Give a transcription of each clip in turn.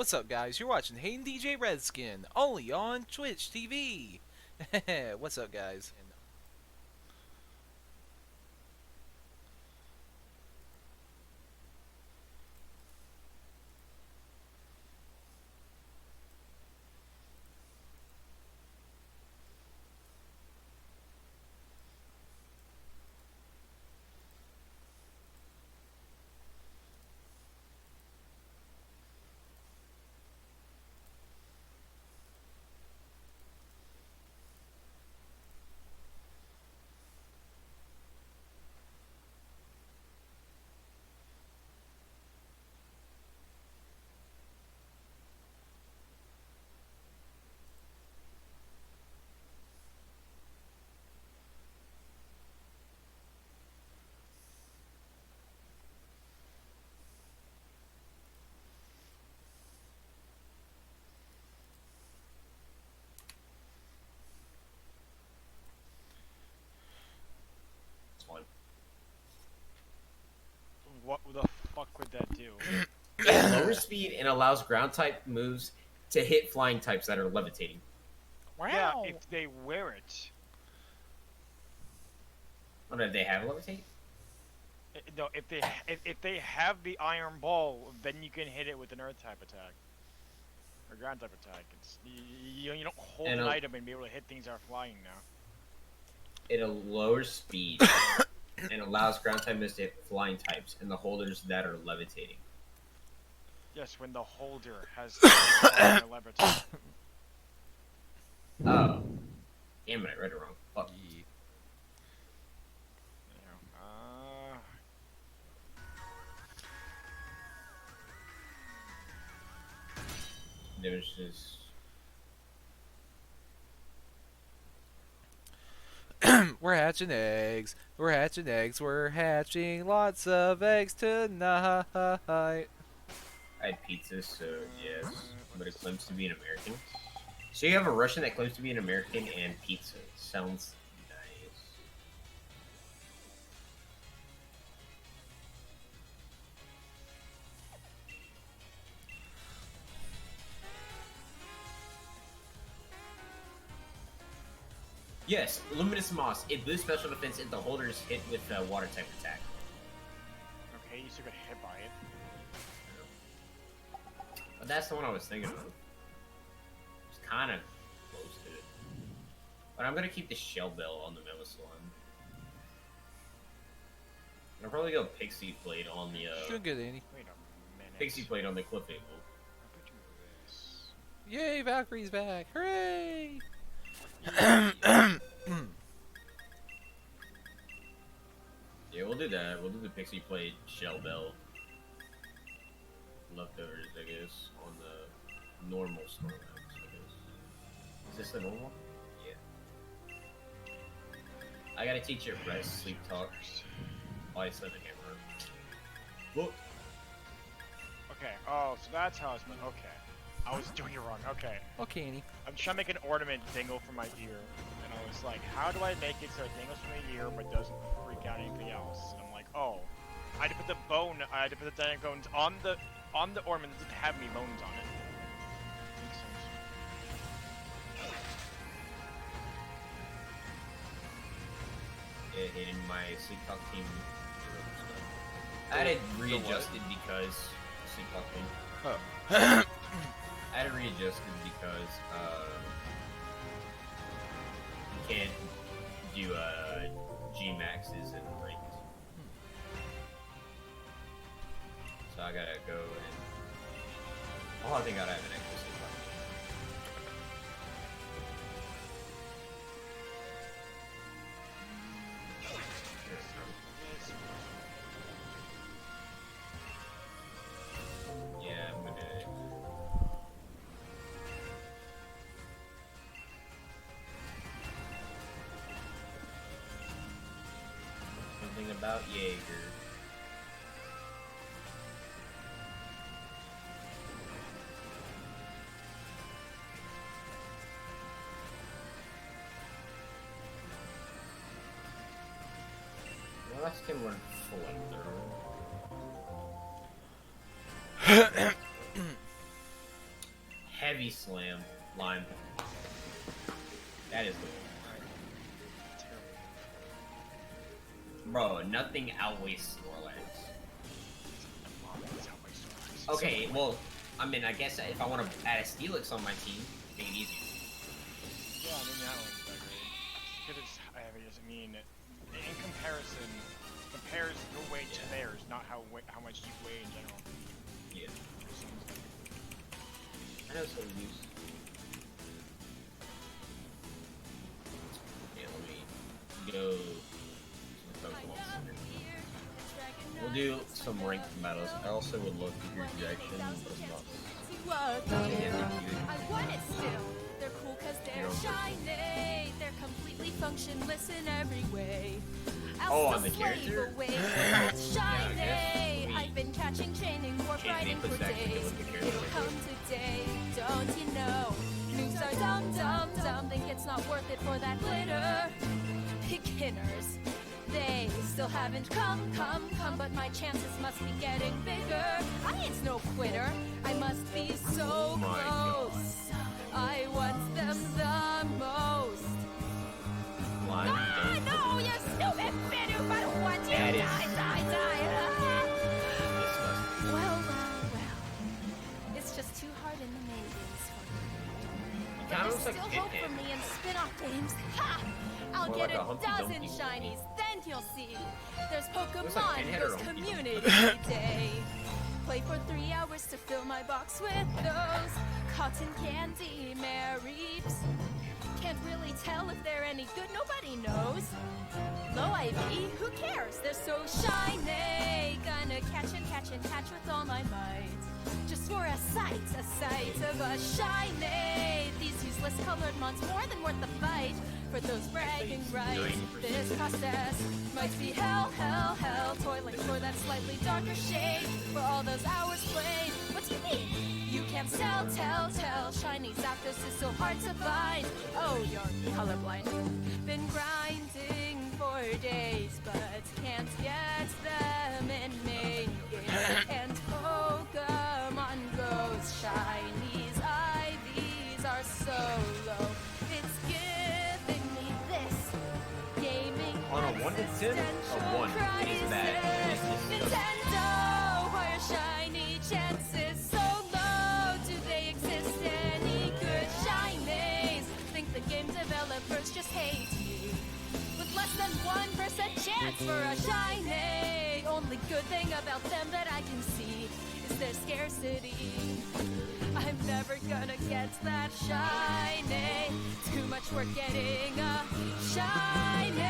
What's up, guys? You're watching Hayden DJ Redskin, only on Twitch TV. What's up, guys? What the fuck would that do? It lowers speed and allows ground type moves to hit flying types that are levitating. Yeah, if they wear it. Oh, no, they have levitate? No, if they have the iron ball, then you can hit it with an earth type attack or ground type attack. It's you don't hold And an item and be able to hit things that are flying now. It lowers speed and allows ground type moves to hit flying types and the holders that are levitating. Yes, when the holder has flying or levitate. Oh. Damn it, I read it wrong. Fuck. There's just... We're hatching eggs. We're hatching eggs. We're hatching lots of eggs tonight. I had pizza, so yes. But it claims to be an American. So you have a Russian that claims to be an American and pizza. Sounds nice. Yes, Luminous Moss. It boosts special defense if the holder is hit with a water type attack. Okay, you still got hit by it. But that's the one I was thinking of. It's kind of close to it. But I'm gonna keep the Shell Bell on the Melisylon. I'll probably go Pixie Blade on the Doing good, Andy. Wait a minute. Pixie Blade on the Cliff Able. How about you move this? Yay, Valkyrie's back! Hooray! Yeah, we'll do that. We'll do the Pixie Blade Shell Bell. Leftovers, I guess, on the normal Snorlax, I guess. Is this the normal? Yeah. I gotta teach it rest, sleep, talk. Oh, I said the camera. Whoop. Okay, oh, so that's how it's meant. Okay. I was doing it wrong. Okay. Okay, Andy. I'm trying to make an ornament dingle for my ear, and I was like, how do I make it so it dingles from my ear but doesn't freak out anything else? And I'm like, oh, I had to put the bone, I had to put the dangles on the ornament that didn't have any bones on it. Makes sense. Yeah, in my sleep talk team. I had it readjusted because sleep talk team. Oh. I had it readjusted because you can't do G maxes and ranked. So I gotta go and oh, I think I have an extra sleep talk. Yeah, I'm gonna. Something about Jaeger. Well, that's can learn flamethrower. Heavy slam. Lime. That is the one. Bro, nothing outweighs Snorlax. Okay, well, I mean, I guess if I want to add a Steelix on my team, make it easier. Yeah, I mean, that one's that great. Because I mean, in comparison, compares your weight to theirs, not how much you weigh in general. Yeah. I know some use. Yeah, let me go. We'll do some ranked battles. I also would love to hear Jackson, but it's not. I want it still. They're cool cause they're shiny. They're completely functionless in every way. Oh, I'll on the still slave character? away it's shiny. I've been catching, chaining, warp riding for days. It'll come today, don't you know? Moves are dumb, dumb, dumb. Think it's not worth it for that glitter. Beginners. They still haven't come, but my chances must be getting bigger. I ain't no quitter, I must be so close. I want them the most. Ah, no, you stupid Bidoof, I don't want you. Die. Well. It's just too hard in the maybes for me. But there's still hope for me in spin-off games. Ha! I'll get a dozen shinies, then you'll see. There's Pokemon, there's community day. Play for 3 hours to fill my box with those cotton candy Mareeps. Can't really tell if they're any good, nobody knows. Low IV, who cares? They're so shiny. Gonna catch with all my might. Just for a sight of a shiny. These useless colored mons more than worth the fight. For those bragging rights, this process might be hell, toiling for that slightly darker shade. For all those hours played, what do you mean? You can't tell, shiny Zapdos is so hard to find. Oh, you're colorblind. Been grinding for days, but can't get them in main game. And Pokemon Go's shinies, IVs are so low. It's giving me this gaming On a 1 to 10, a 1 is bad. Nintendo, why are shiny chances so low? Do they exist any good shinies? Think the game developers just hate me. With less than 1% chance for a shiny. Only good thing about them that I can see is their scarcity. I'm never gonna get that shiny. Too much work getting a shiny.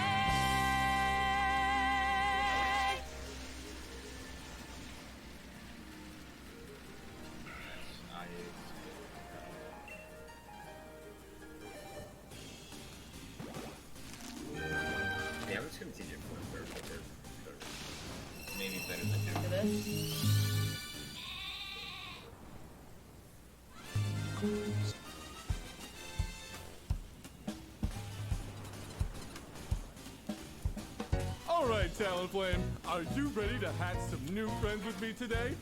Yeah, I'm just gonna teach it for maybe better than Alright, Talonflame, are you ready to hatch some new friends with me today?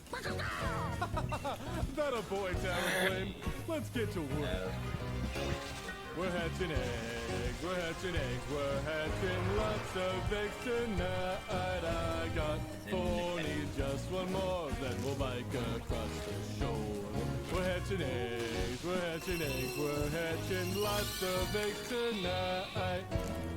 That a boy, Talonflame. Let's get to work. We're hatching eggs, we're hatching lots of eggs tonight. I got 4, need just one more, then we'll bike across the shore. We're hatching eggs, we're hatching lots of eggs tonight.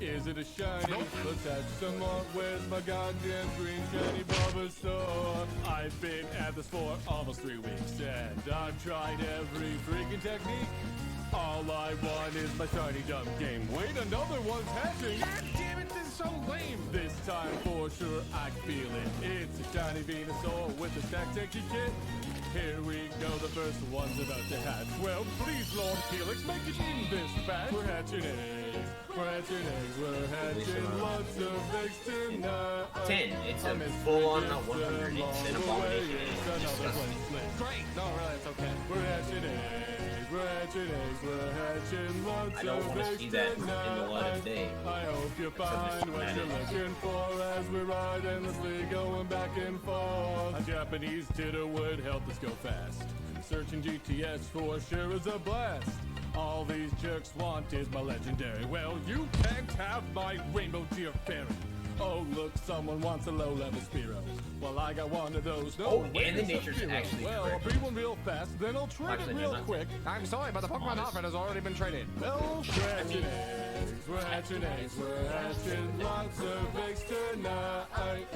Is it a shiny? Let's hatch some more. Where's my goddamn green shiny Bulbasaur? I've been at this for almost 3 weeks, and I've tried every freaking technique. All I want is my shiny dumb game. Wait, another one's hatching. God damn it, this is so lame. This time for sure I feel it. It's a shiny Venusaur with a stack tanky kit. Here we go, the first one's about to hatch. Well, please, Lord Helix, make it in this batch. We're hatching eggs, we're hatching lots of eggs tonight. 10. It's a full-on 100. It's an abomination. Great. No, really, it's okay. We're hatching eggs. we're hatching eggs, we're hatching lots I don't of want to eggs see that in the tonight. light of day. I hope you find what you're looking for as we ride endlessly going back and forth. A Japanese titter would help us go fast. Searching GTS for sure is a blast. All these jerks want is my legendary. Well, you can't have my rainbow deer fairy. Oh, look, someone wants a low-level Spearow. Well, I got one of those. No, Oh, and the it's a nature's Spearow. actually Well, correct. I'll breed one real fast, then I'll trade Actually, it no, real not quick. I'm sorry, but the Pokemon Honest. outfit has already been traded. Well, we're hatching eggs, we're hatching eggs, we're hatching lots of eggs tonight.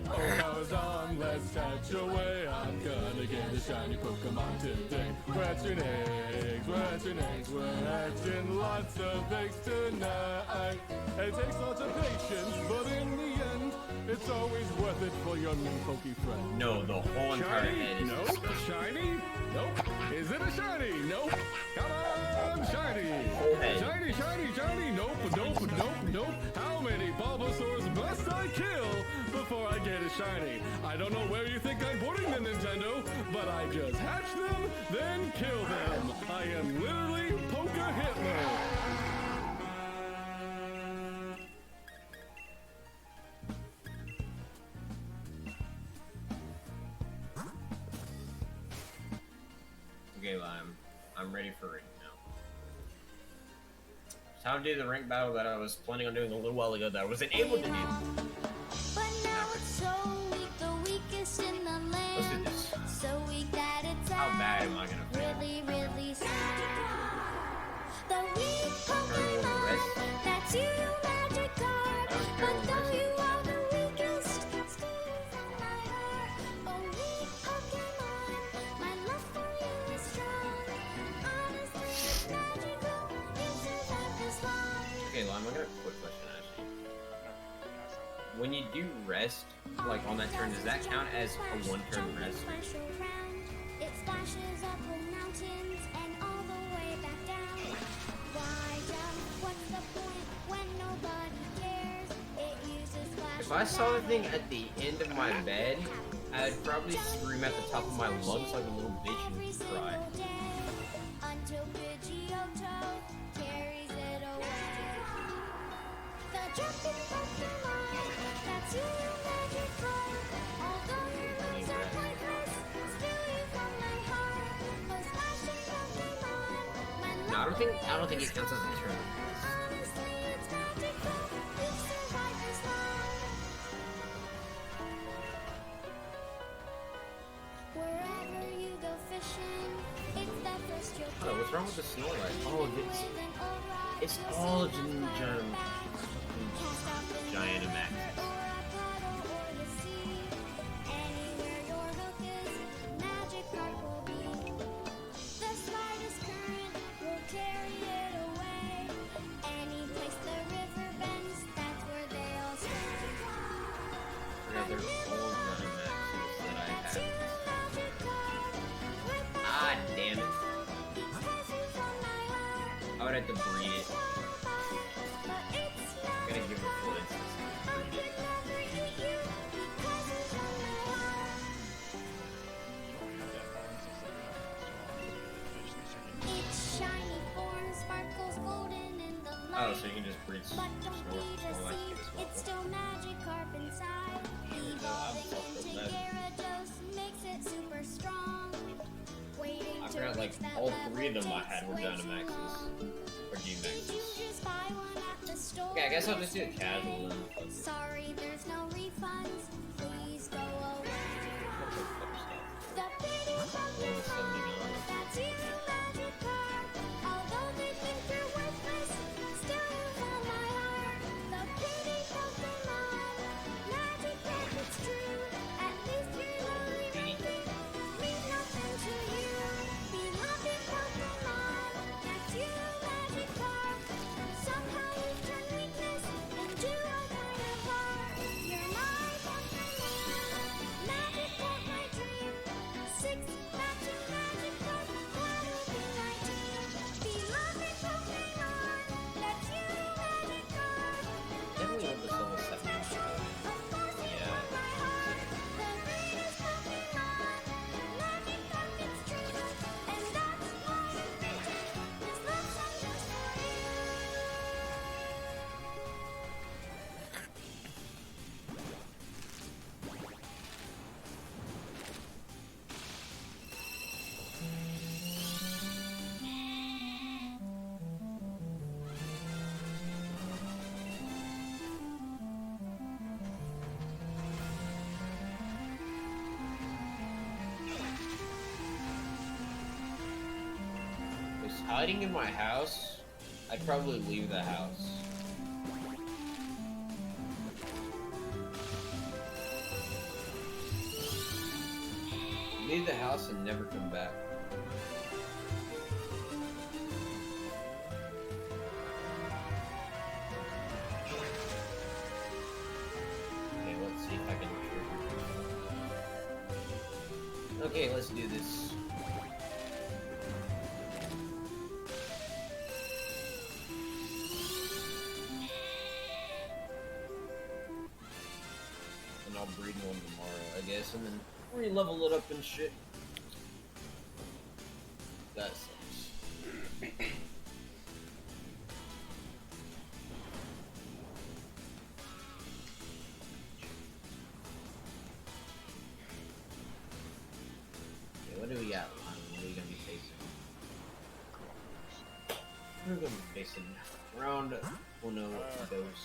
Oh, power's on, let's hatch away. I'm gonna get a shiny Pokemon today. We're hatching eggs, we're hatching eggs, we're hatching lots of eggs tonight. It takes lots of patience, but in the end, it's always worth it for your new Poke friend. No, the whole entire Shiny? head is Nope. disgusting. Shiny? Nope. Is it a shiny? Nope. Come on, shiny. Hey. Shiny, shiny, shiny. Nope, nope, nope, nope. How many Bulbasaurs must I kill before I get a shiny? I don't know where you think I'm putting them, Nintendo, but I just hatch them, then kill them. I am literally Poker Hitler. Okay, well, I'm ready for rank now. It's time to do the rank battle that I was planning on doing a little while ago that I wasn't able to do. But now it's so weak, the weakest in the Let's do land. this. So weak that it's How bad am I gonna fail? really, really sad. The weak Turn over the rest. Pokemon, that's you, Magikarp. I was But turning though over you are the weakest, still you from my heart. Oh, weak Pokemon, my love for you is strong. Honestly, it's magical. You survived this long. Okay, Lime, I got a quick question to ask you. When you do rest, like on that turn, does that count as a one-turn rest? It splashes up the mountains and all the way back down. Why jump? What's the point when nobody cares? It uses flash. If I saw the thing at the end of my bed, I'd probably scream at the top of my lungs like a little bitch and cry. Until Pidgeotto carries it away. The jumping Pokemon, that's you, Magikarp. Although your moves are pointless, still you from my heart. Oh, splashing Pokemon, my No, love I don't think it counts as a turn. honestly, it's magical. You've survived this long. Wherever you go fishing, it's the first you'll Oh, what's wrong with the Snorlax? Oh, it's all Gigantamax. Anywhere your hook is, Magikarp will be. The slightest current will carry it away. Any place the river bends, that's where they all stay. Yeah, they're all Dynamaxes that I That's you, have. Magikarp. With the Ah, damn it. because you're from my heart. I would have to breed it. But it's I'm not gonna give it a full instance. I could never eat you because you're from my heart. Its shiny form sparkles golden in the Oh, light. so you can just breed But don't be deceived, it's still Magikarp inside. Evolving into Gyarados makes it super strong. Waiting I to forgot, like, reach that all three of them I level had were takes way too Dynamaxes. long. Or Did you G-Maxes. just buy one at the store? Okay, I guess I'll just do a casual then. Fuck it. Sorry, there's no refunds. Please go away. I'll pick up stuff. The pity Pokemon, 79. that's you, Magikarp. Although they think you're worthless, still you from my heart. The pity Pokemon, Magikarp, it's true. At least you're lonely, mean nothing to you. Beloved Pokemon, that's you, Magikarp. Somehow you turn weakness into a kind of Hiding in my house? I'd probably leave the house. Leave the house and never come back. Okay, let's see if I can trigger. Okay, let's do this. And I'll breed one tomorrow, I guess, and then re-level it up and shit. That sucks. Okay, what do we got? What are we gonna be facing? We're gonna be facing round 1 of those.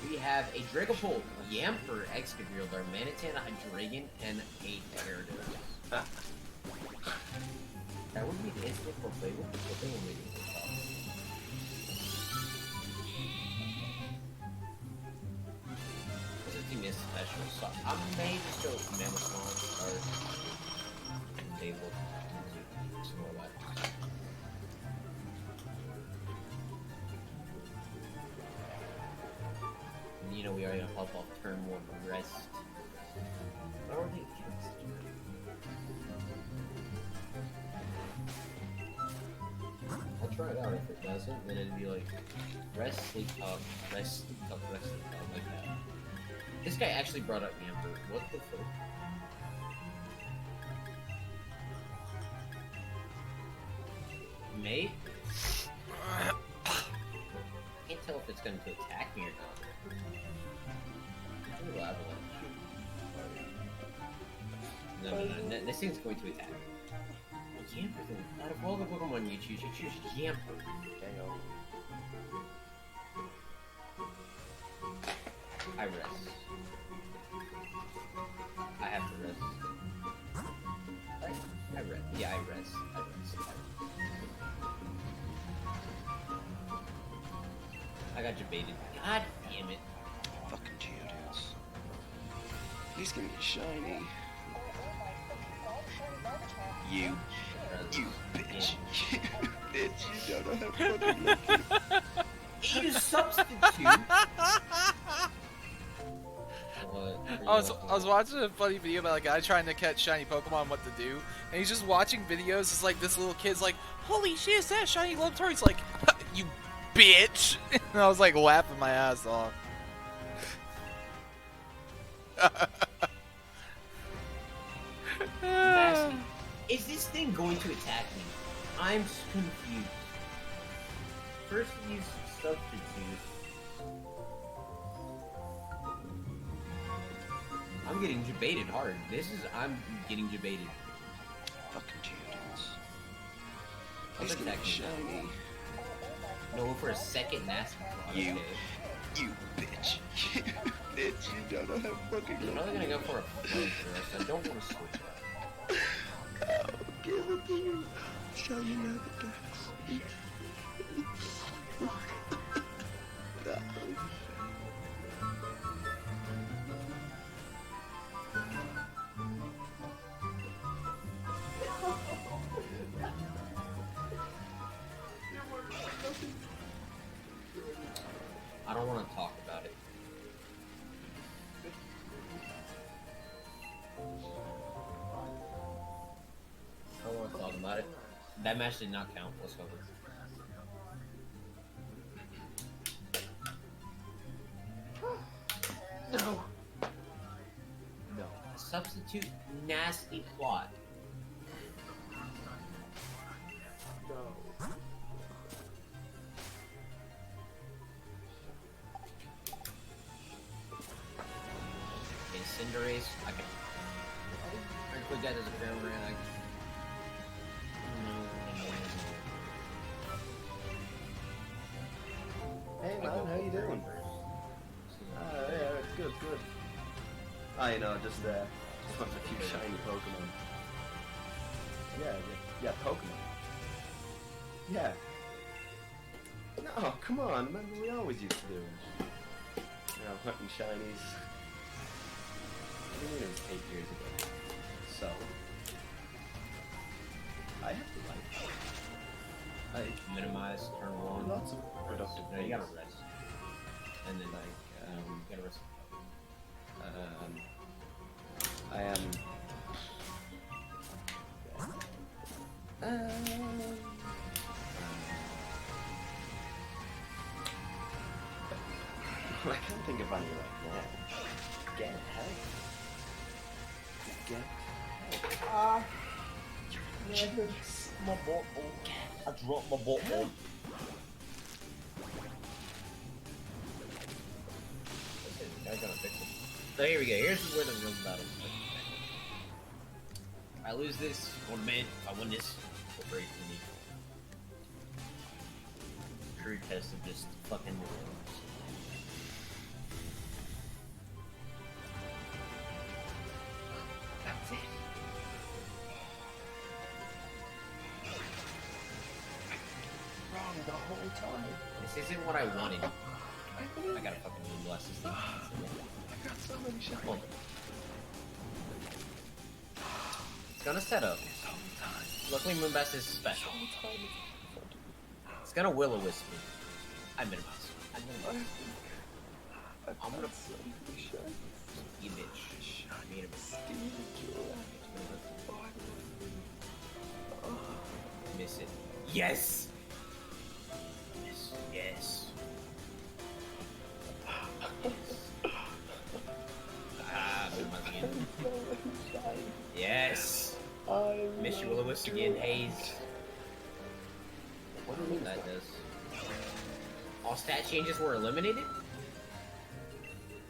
We have a Dragapult, Yamper, Excadrill, Darmanitan, a Dragon, and a Gyarados. That would be the instant for play with the thing we need to talk. This team is special, so I may just go Mammothon or table to explore that. You know, we are gonna pop off turn 1 rest. I don't think it counts. I'll try it out. If it doesn't, then it'd be like rest, sleep talk, rest, sleep talk, rest, sleep talk, like that. This guy actually brought up Yamper. What the fuck? Mate? Can't tell if it's going to attack me or not. Ooh, Avalanche. No, this thing's going to attack. Yamper, though. Out of all the Pokemon you choose Yamper. I rest. I have to rest. I rest. Yeah, I rest. I got debated. God damn it. Fucking Geodudes. He's gonna be shiny. You bitch. Bitch, you don't know how fucking lucky. Eat a substitute? I was watching a funny video about a guy trying to catch shiny Pokemon, what to do, and he's just watching videos. It's like this little kid's like, "Holy shit, is that shiny Glumtar?" He's like, "You bitch!" And I was like laughing my ass off. Nasty. Is this thing going to attack me? I'm confused. First use substitute. I'm getting debated hard. I'm getting debated. Fucking Geodudes. I'll He's gonna attack be you. shiny. No, for a second nasty claw. You. Okay. You bitch. Bitch, you don't know how fucking I'm lucky. probably gonna go for a flamethrower, so I don't want to switch up. Oh, give it to you. Shiny Rapidash. I don't want to talk about it. I don't want to talk about it. That match did not count. Let's go. No. No. Substitute nasty plot. No. Okay, Cinderace. I can put that as a fair round. Hey man, how you doing? Yeah, good. Oh, you know, just Want a few shiny Pokemon. Yeah, Pokemon. Yeah. No, come on, remember we always used to do it. You know, hunting shinies. I mean, it was 8 years ago. So, I have to minimize, turn one. lots of productive No, you gotta rest. And then you gotta rest. I am. I can't think of any right now. Get help. Get help. My bottle. I dropped my bottle. Guy's gonna fix it. So here we go. Here's where the real battle is. I lose this, go to bed. If I win this, go great for me. True test of just fucking. That's it. Wrong the whole time. This isn't what I wanted. I gotta fucking blast this thing. I got so many shiny. Hold on. It's gonna set up. Luckily, Moonbass is special. It's gonna will-o-wisp me. I minimize. I'm gonna you bitch. I made miss it. Yes. Yes. Yes. Minimize again. Yes. Miss you, will-o-wisp again, Haze. What do you mean that does? All stat changes were eliminated?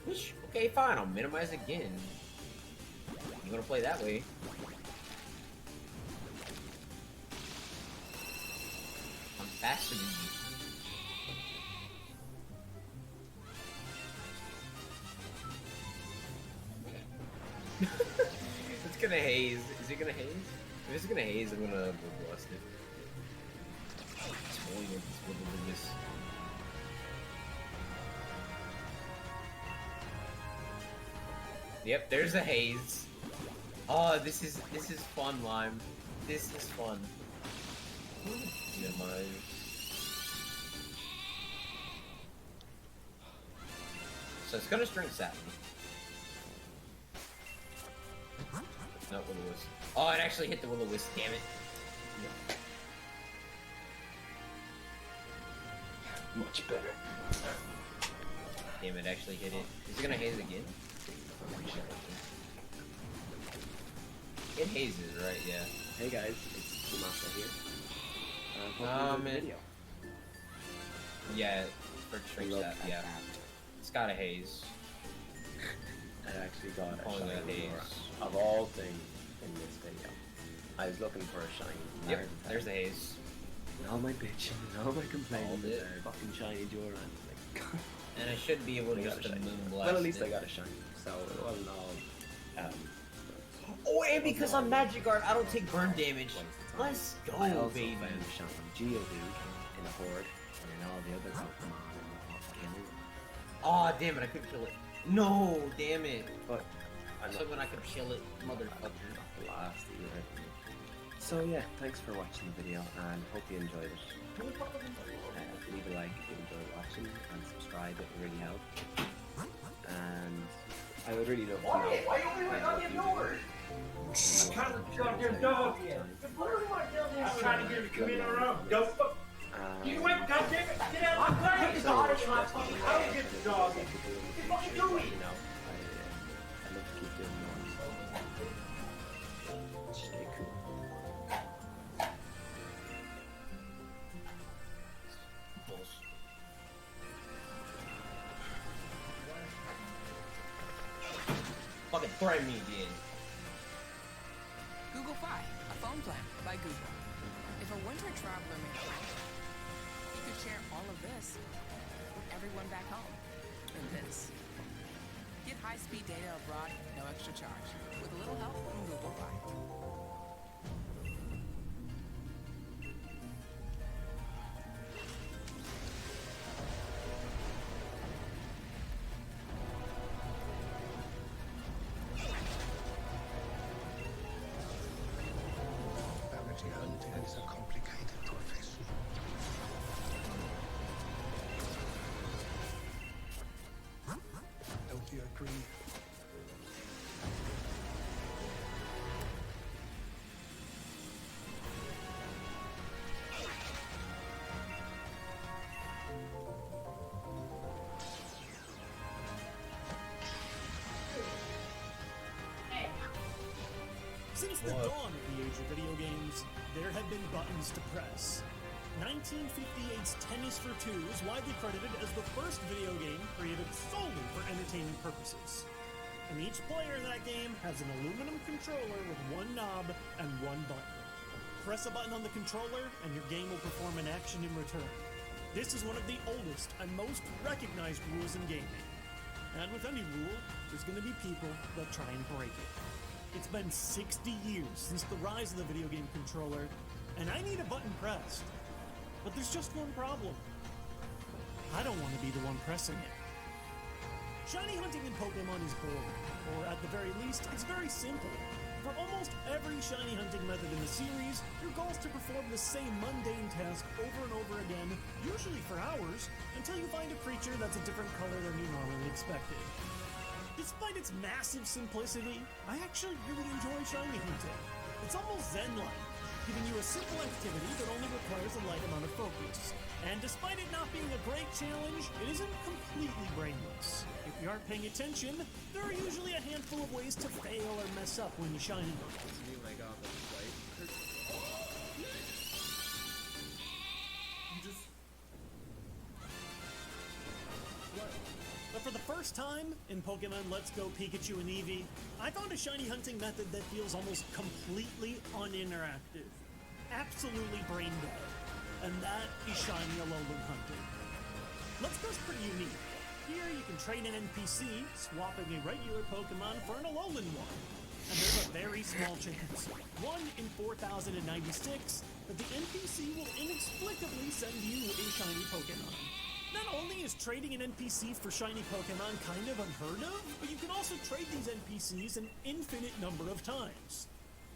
Which, okay, fine, I'll minimize again. You wanna play that way? I'm faster than you. It's gonna haze. Is it gonna haze? If it's gonna haze, I'm gonna blast it. Toying with this. Yep, there's a haze. Oh, this is fun, Lime. This is fun. Minimize. So it's gonna string sap me. Not will-o-wisp. Oh, it actually hit the will-o-wisp, damn it. Much better. Damn it, actually hit it. Is it gonna haze again? It hazes, right? Yeah. Hey guys, it's Sumasa here. Video. Yeah, for string sap, yeah. It's got a haze. I actually got a Calling that shiny haze. Aurora, of all things in this video. I was looking for a shiny. Yep, there's the haze. And all my bitching and all my complaining All it. about fucking shiny Joran. Like, And I should be able to I just got a shiny. moon blast. Well, at least it. I got a shiny, so it wasn't all. Oh, and because I'm Magic Guard, I don't take burn damage. Let's go, I also baby. found a shiny Geodude in a horde, and then all the other Pokemon and killed. Oh, damn it, I couldn't kill it. No, damn it. But I'm So when I could kill it, motherfucker. the last year. So yeah, thanks for watching the video, and hope you enjoyed it. Leave a like if you enjoyed watching, and subscribe, it would really help. And I would really love to know. Why you opening my goddamn door? Goddamn dog here. I'm trying to get him to come in the room. Go fuck. You went, goddamn it! Get out! I'm trying to get the dog in my fucking. I don't get the dog. What the fuck you doing? You know, I love to keep doing more. Stay cool. Fucking try me again. Google Fi, a phone plan by Google. If a winter traveler made a plan, you could share all of this with everyone back home in this Get high-speed data abroad, no extra charge, with a little help from Google Fi. Bounty hunting is a complicated profession. Don't you agree? Since the dawn of the age of video games, there have been buttons to press. 1958's Tennis for Two is widely credited as the first video game created solely for entertainment purposes. And each player in that game has an aluminum controller with one knob and one button. Press a button on the controller and your game will perform an action in return. This is one of the oldest and most recognized rules in gaming. And with any rule, there's going to be people that try and break it. It's been 60 years since the rise of the video game controller, and I need a button pressed. But there's just one problem. I don't want to be the one pressing it. Shiny hunting in Pokemon is boring, or at the very least, it's very simple. For almost every shiny hunting method in the series, your goal is to perform the same mundane task over and over again, usually for hours, until you find a creature that's a different color than you normally expected. Despite its massive simplicity, I actually really enjoy shiny hunting. It's almost zen-like, giving you a simple activity that only requires a light amount of focus. And despite it not being a great challenge, it isn't completely brainless. If you aren't paying attention, there are usually a handful of ways to fail or mess up when you shiny hunt. But for the first time in Pokemon Let's Go Pikachu and Eevee, I found a shiny hunting method that feels almost completely uninteractive. Absolutely brain dead. And that is shiny Alolan hunting. Let's Go's pretty unique. Here you can train an NPC, swapping a regular Pokemon for an Alolan one. And there's a very small chance, 1 in 4,096, that the NPC will inexplicably send you a shiny Pokemon. Not only is trading an NPC for shiny Pokemon kind of unheard of, but you can also trade these NPCs an infinite number of times.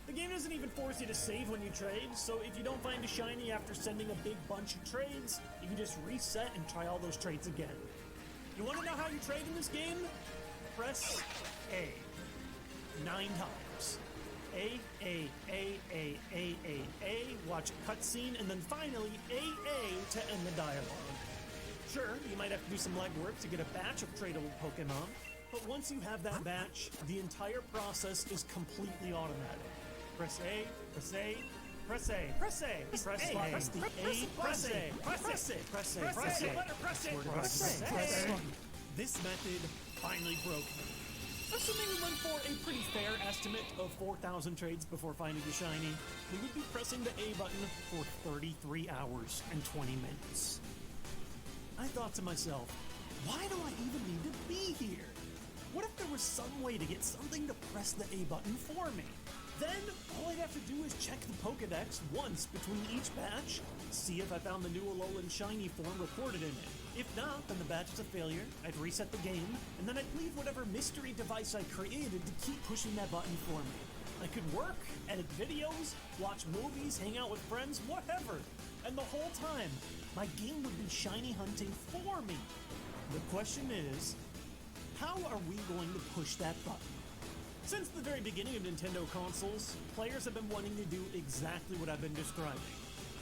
The game doesn't even force you to save when you trade, so if you don't find a shiny after sending a big bunch of trades, you can just reset and try all those trades again. You want to know how you trade in this game? Press A. 9 times. A, watch a cutscene, and then finally A to end the dialogue. Sure, you might have to do some legwork to get a batch of tradable Pokemon, but once you have that batch, the entire process is completely automatic. Press A, press A, press A, press A, press A, press the A, press A, press A, press A, press A, press A. This method finally broke me. Assuming we went for a pretty fair estimate of 4,000 trades before finding the shiny, we would be pressing the A button for 33 hours and 20 minutes. I thought to myself, why do I even need to be here? What if there was some way to get something to press the A button for me? Then, all I'd have to do is check the Pokedex once between each batch, see if I found the new Alolan shiny form recorded in it. If not, then the batch is a failure, I'd reset the game, and then I'd leave whatever mystery device I created to keep pushing that button for me. I could work, edit videos, watch movies, hang out with friends, whatever. And the whole time, my game would be shiny hunting for me. The question is, how are we going to push that button? Since the very beginning of Nintendo consoles, players have been wanting to do exactly what I've been describing.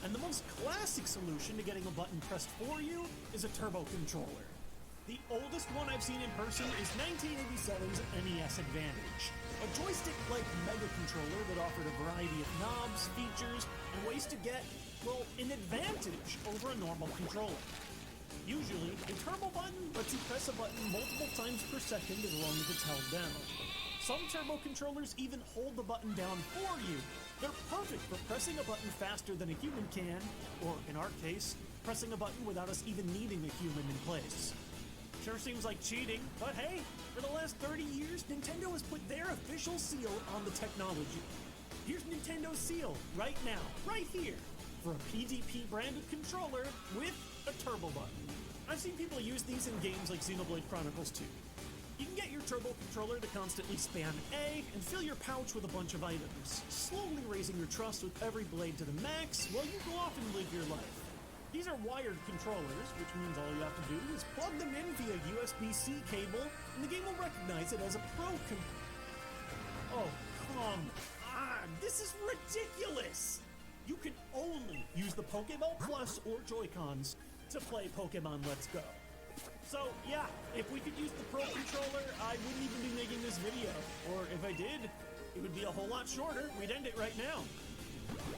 And the most classic solution to getting a button pressed for you is a turbo controller. The oldest one I've seen in person is 1987's NES Advantage, a joystick-like mega controller that offered a variety of knobs, features, and ways to get, well, an advantage over a normal controller. Usually, a turbo button lets you press a button multiple times per second as long as it's held down. Some turbo controllers even hold the button down for you. They're perfect for pressing a button faster than a human can, or in our case, pressing a button without us even needing a human in place. Sure seems like cheating, but hey, for the last 30 years, Nintendo has put their official seal on the technology. Here's Nintendo's seal, right now, right here, for a PDP branded controller with a turbo button. I've seen people use these in games like Xenoblade Chronicles 2. You can get your turbo controller to constantly spam A and fill your pouch with a bunch of items, slowly raising your trust with every blade to the max while you go off and live your life. These are wired controllers, which means all you have to do is plug them in via USB-C cable, and the game will recognize it as a Pro Oh, come on! This is ridiculous! You can only use the Pokeball Plus or Joy-Cons to play Pokemon Let's Go. So, yeah, if we could use the Pro Controller, I wouldn't even be making this video. Or if I did, it would be a whole lot shorter. We'd end it right now.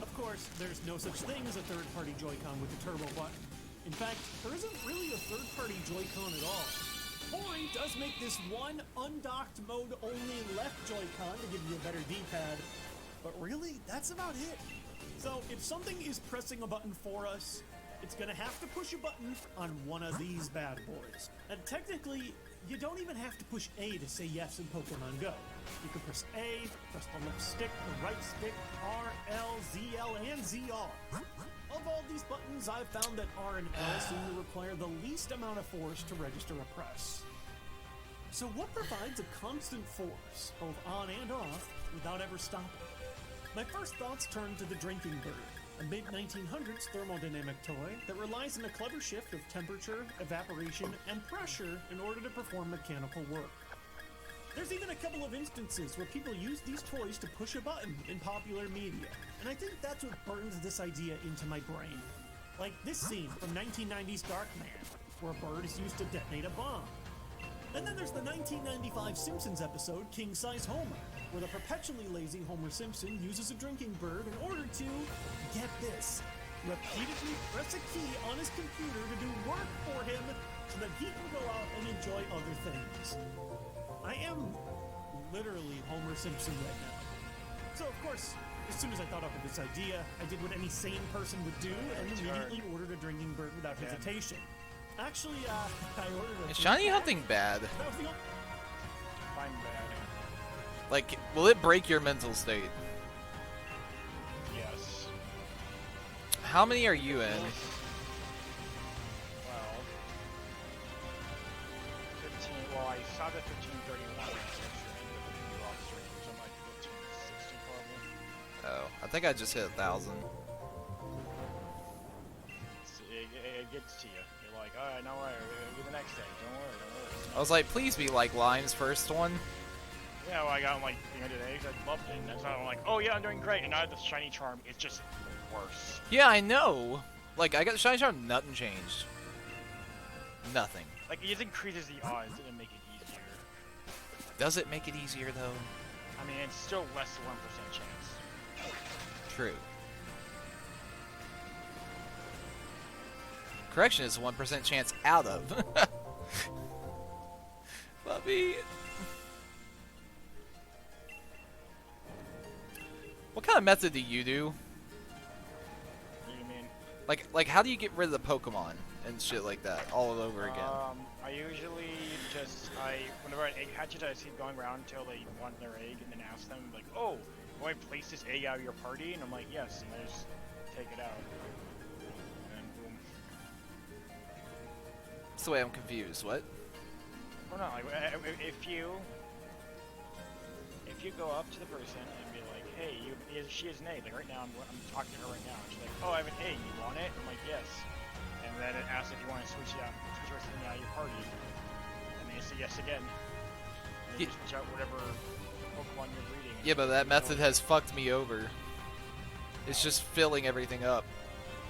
Of course, there's no such thing as a third-party Joy-Con with the turbo button. In fact, there isn't really a third-party Joy-Con at all. Hori does make this one undocked mode-only left Joy-Con to give you a better D-pad, but really, that's about it. So, if something is pressing a button for us, it's gonna have to push a button on one of these bad boys. And technically, you don't even have to push A to say yes in Pokemon Go. You can press A, press the left stick, the right stick, R, L, ZL, and ZR. Of all these buttons, I've found that R and L seem to require the least amount of force to register a press. So what provides a constant force, both on and off, without ever stopping? My first thoughts turn to the Drinking Bird, a mid-1900s thermodynamic toy that relies on a clever shift of temperature, evaporation, and pressure in order to perform mechanical work. There's even a couple of instances where people use these toys to push a button in popular media, and I think that's what burns this idea into my brain. Like this scene from 1990's Darkman, where a bird is used to detonate a bomb. And then there's the 1995 Simpsons episode King Size Homer, where the perpetually lazy Homer Simpson uses a drinking bird in order to, get this, repeatedly press a key on his computer to do work for him so that he can go out and enjoy other things. I am literally Homer Simpson right now. So of course, as soon as I thought up of this idea, I did what any sane person would do and immediately ordered a drinking bird without hesitation. Actually, I ordered a... Is shiny hunting bad? Fine bad. Like, will it break your mental state? Yes. How many are you in? Well, 15, well, I started at 1531, so I'm like 1560 probably. Oh, I think I just hit 1,000. It gets to you. You're like, alright, no worry, we'll do the next day. Don't worry. I was like, please be like Lime's first one. Yeah, well, I got like 300 eggs. I loved it. And that's why I'm like, oh yeah, I'm doing great. And now the shiny charm, it's just worse. Yeah, I know. Like, I got the shiny charm, nothing changed. Nothing. Like, it just increases the odds and make it easier. Does it make it easier, though? I mean, it's still less than 1% chance. True. Correction is 1% chance out of. Puppy. What kind of method do you do? What do you mean? Like how do you get rid of the Pokemon and shit like that all over again? I usually just, whenever an egg hatches, I see them going around until they want their egg, and then ask them, like, oh, do I place this egg out of your party? And I'm like, yes, and I just take it out. And boom. That's the way I'm confused. What? Well, no, like, if you go up to the person and be like, hey, she is an egg, like right now, I'm talking to her right now, and she's like, oh, I have an egg, you want it? I'm like, yes. And then it asks if you want to switch something out of your party, and then you say yes again. And then you switch out whatever Pokemon you're breeding. Yeah, but that method has fucked me over. It's just filling everything up.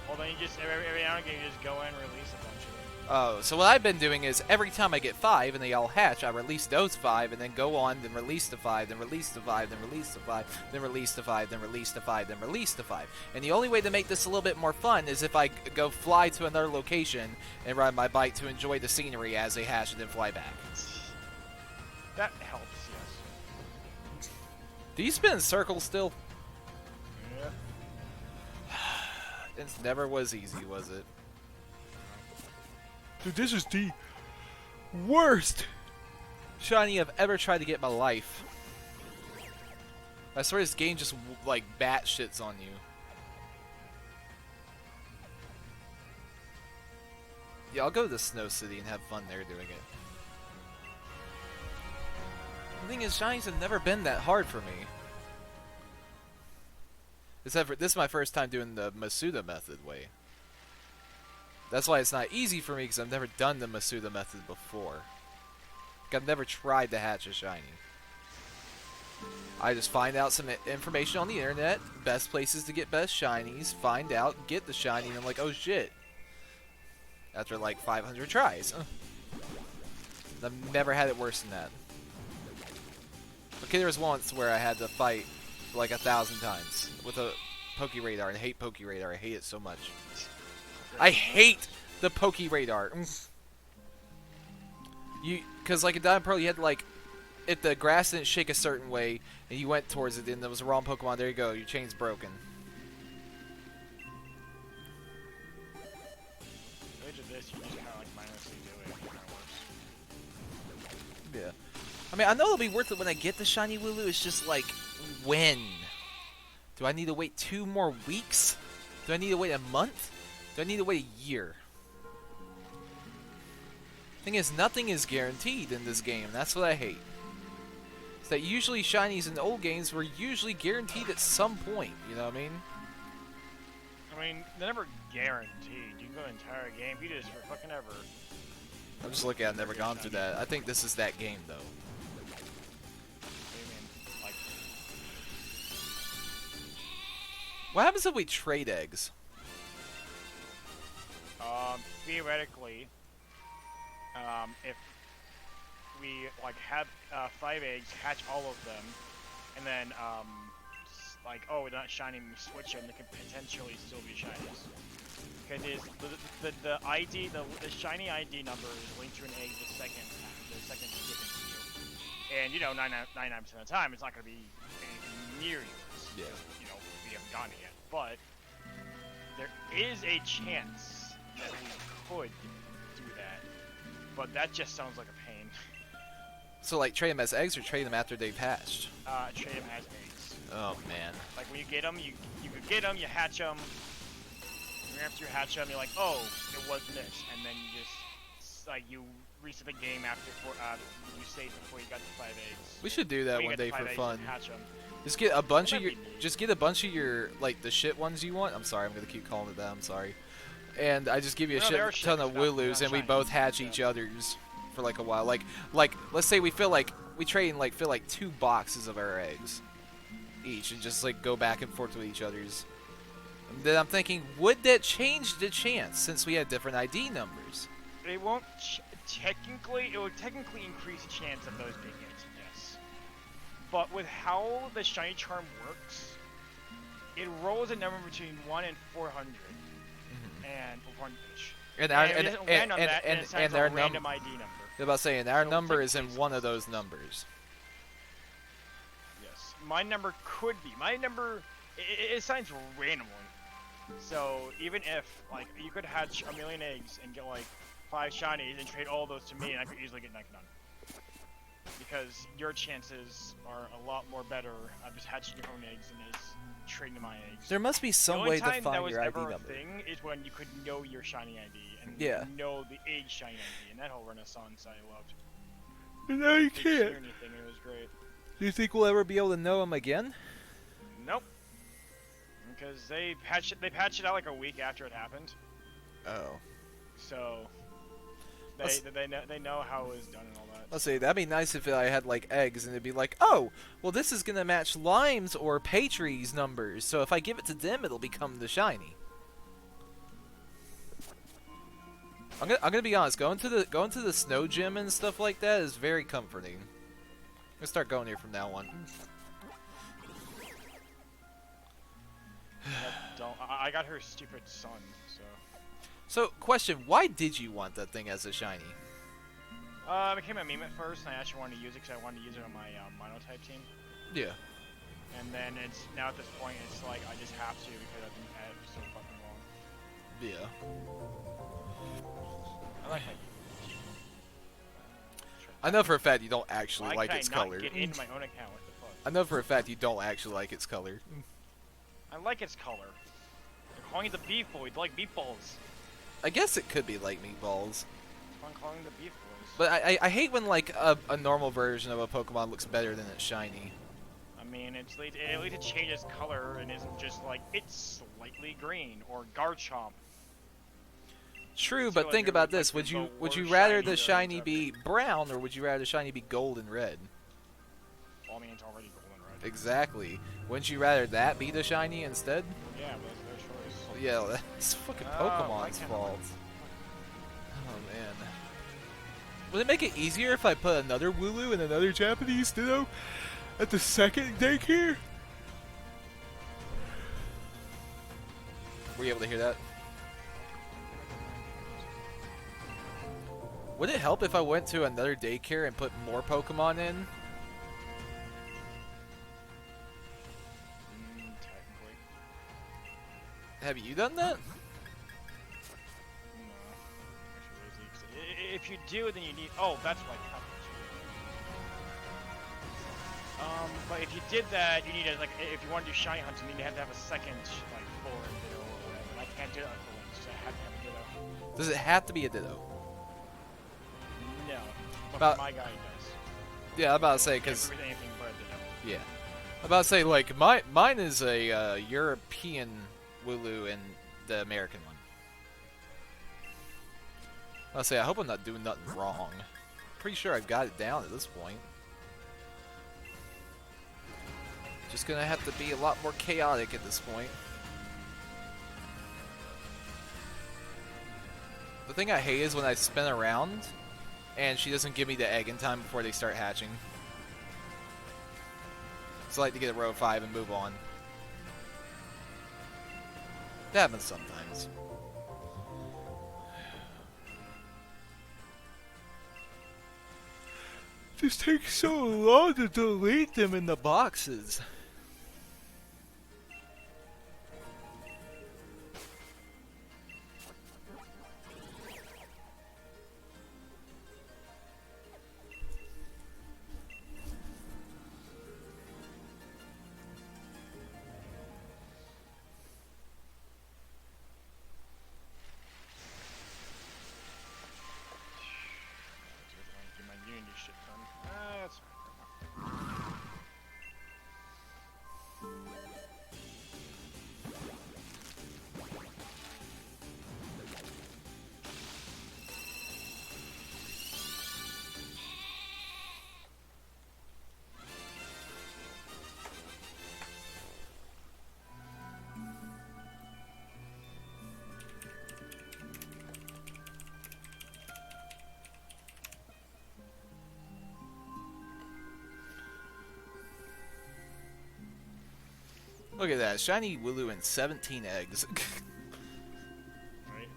Well, then you just, every now and again, you just go in and release a bunch of them. Oh, so what I've been doing is every time I get 5 and they all hatch, I release those 5 and then go on, then release the 5, then release the 5, then release the 5, then release the 5, then release the 5, then release the 5. And the only way to make this a little bit more fun is if I go fly to another location and ride my bike to enjoy the scenery as they hatch and then fly back. That helps, yes. Do you spin in circles still? Yeah. It never was easy, was it? Dude, this is the worst shiny I've ever tried to get in my life. I swear this game just like bat shits on you. Yeah, I'll go to the Snow City and have fun there doing it. The thing is, shinies have never been that hard for me. Except for, this is my first time doing the Masuda method way. That's why it's not easy for me, because I've never done the Masuda method before. Like, I've never tried to hatch a shiny. I just find out some information on the internet, best places to get best shinies, find out, get the shiny, and I'm like, oh shit. After like 500 tries. I've never had it worse than that. Okay, there was once where I had to fight like 1,000 times with a Pokeradar, and I hate Pokeradar. I hate it so much. I hate the Pokeradar. Because like in Diamond Pearl, you had to like, if the grass didn't shake a certain way, and you went towards it, and there was a wrong Pokemon, there you go, your chain's broken. Yeah. I mean, I know it'll be worth it when I get the shiny Wooloo. It's just like, when? Do I need to wait 2 more weeks? Do I need to wait a month? Do I need to wait a year? Thing is, nothing is guaranteed in this game. That's what I hate. It's that usually shinies in old games were usually guaranteed at some point. You know what I mean? I mean, they're never guaranteed. You can go the entire game, beat this for fucking ever. I'm just looking at it, I've never gone through that. I think this is that game, though. What happens if we trade eggs? Theoretically, if we like have 5 eggs, hatch all of them, and then like, oh, they're not shiny, we switch them, they could potentially still be shinies. Because the ID, the shiny ID number is linked to an egg the second given to you. And you know, 99% of the time, it's not going to be anything near yours. Yeah. You know, we haven't gotten it yet. But there is a chance that we could do that. But that just sounds like a pain. So, like, trade them as eggs or trade them after they've hatched? Trade them as eggs. Oh, man. Like, when you get them, you could get them, you hatch them. After you hatch them, you're like, oh, it was this. And then you just, like, you reset the game after you saved before you got the 5 eggs. We should do that one day for fun. Hatch them. Just get a bunch of your, like, the shit ones you want. I'm sorry, I'm gonna keep calling it that. I'm sorry. And I just give you a shit ton of Wooloos, and we both hatch each other's for like a while. Like, let's say we feel like we trade and like fill like 2 boxes of our eggs each, and just like go back and forth with each other's. And then I'm thinking, would that change the chance since we had different ID numbers? It won't technically. It would technically increase the chance of those being hits. Yes. But with how the shiny charm works, it rolls a number between 1 and 400, and 400-ish. And our random ID number. I was about to say, and our number is in one of those numbers. Yes, my number could be. My number, it assigns randomly. So even if like you could hatch 1,000,000 eggs and get like 5 shinies and trade all those to me, and I could easily get Nikenon. Because your chances are a lot more better of just hatching your own eggs than is trading my eggs. There must be some way to find your ID number. The only time that was ever a thing is when you could know your shiny ID and know the age shiny ID, and that whole renaissance I loved. But now you can't. Anything, it was great. Do you think we'll ever be able to know them again? Nope. Because they patched it out like a week after it happened. Oh. So they know how it was done and all that. Let's see, that'd be nice if I had like eggs and it'd be like, oh, well this is gonna match Lime's or Patry's numbers, so if I give it to them, it'll become the shiny. I'm gonna be honest, going to the snow gym and stuff like that is very comforting. I'm gonna start going here from now on. I got her stupid son, so. So, question, why did you want that thing as a shiny? It became a meme at first, and I actually wanted to use it because I wanted to use it on my Monotype team. Yeah. And then it's, now at this point, it's like, I just have to because I've been at it so fucking long. Yeah. I like I know for a fact you don't actually Why like can its I not color. get into my own account? What the fuck? I know for a fact you don't actually like its color. I like its color. They're calling it the beef boy. They like meatballs. I guess it could be like meatballs. I'm calling it the beef boys. But I hate when like a normal version of a Pokemon looks better than its shiny. I mean, at least it changes color and isn't just like it's slightly green or Garchomp. True, but think about this: would you rather the shiny be brown or would you rather the shiny be gold and red? Well, I mean, it's already gold and red. Exactly. Wouldn't you rather that be the shiny instead? Yeah, but it's their choice. Yeah, that's fucking Pokemon's fault. Oh man. Would it make it easier if I put another Wooloo and another Japanese Ditto at the second daycare? Were you able to hear that? Would it help if I went to another daycare and put more Pokemon in? Technically. Have you done that? No. Actually, if you do, then you need. Oh, that's why. But if you did that, you need to, like, if you want to do shiny hunting, you need to have a second, like, floor and Ditto or whatever. And I can't do that for once, so I have to have a Ditto. Does it have to be a Ditto? No. But About- my guy does. Yeah, I'm about to say, because... Anything but a Ditto. Yeah. I'm about to say, like, mine is a European Wooloo and the American one. I'll say, I hope I'm not doing nothing wrong. Pretty sure I've got it down at this point. Just gonna have to be a lot more chaotic at this point. The thing I hate is when I spin around and she doesn't give me the egg in time before they start hatching. So I like to get a row of 5 and move on. That happens sometimes. Just takes so long to delete them in the boxes. Get my Unity shit done. That's fine. Look at that, shiny Wooloo and 17 eggs. Right?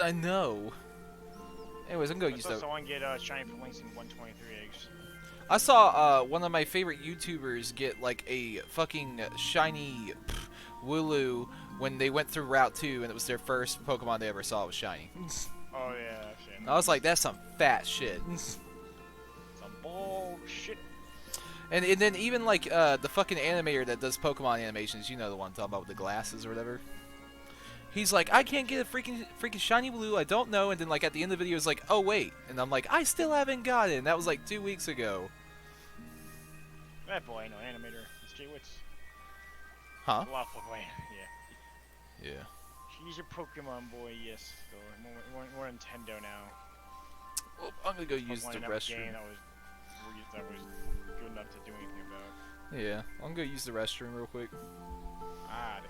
I know. Anyways, I'm gonna I use saw that. someone get shiny for links in 123 eggs. I saw one of my favorite YouTubers get like a fucking shiny Wooloo when they went through Route 2 and it was their first Pokemon they ever saw was shiny. Oh yeah, I've seen that. I was like, that's some fat shit. Some bullshit. And then even like the fucking animator that does Pokemon animations, you know the one I'm talking about with the glasses or whatever. He's like, I can't get a freaking shiny Wooloo, I don't know. And then like at the end of the video, it's like, oh wait, and I'm like, I still haven't got it. And that was like 2 weeks ago. That boy, I know, animator. It's Jay Witz. Huh? Lawful boy, yeah. Yeah. He's a Pokemon boy, yes. Though more Nintendo now. Well, I'm gonna go use the Pokemon enough restroom. game that was good enough to do anything about. Yeah, I'm gonna use the restroom real quick. Ah.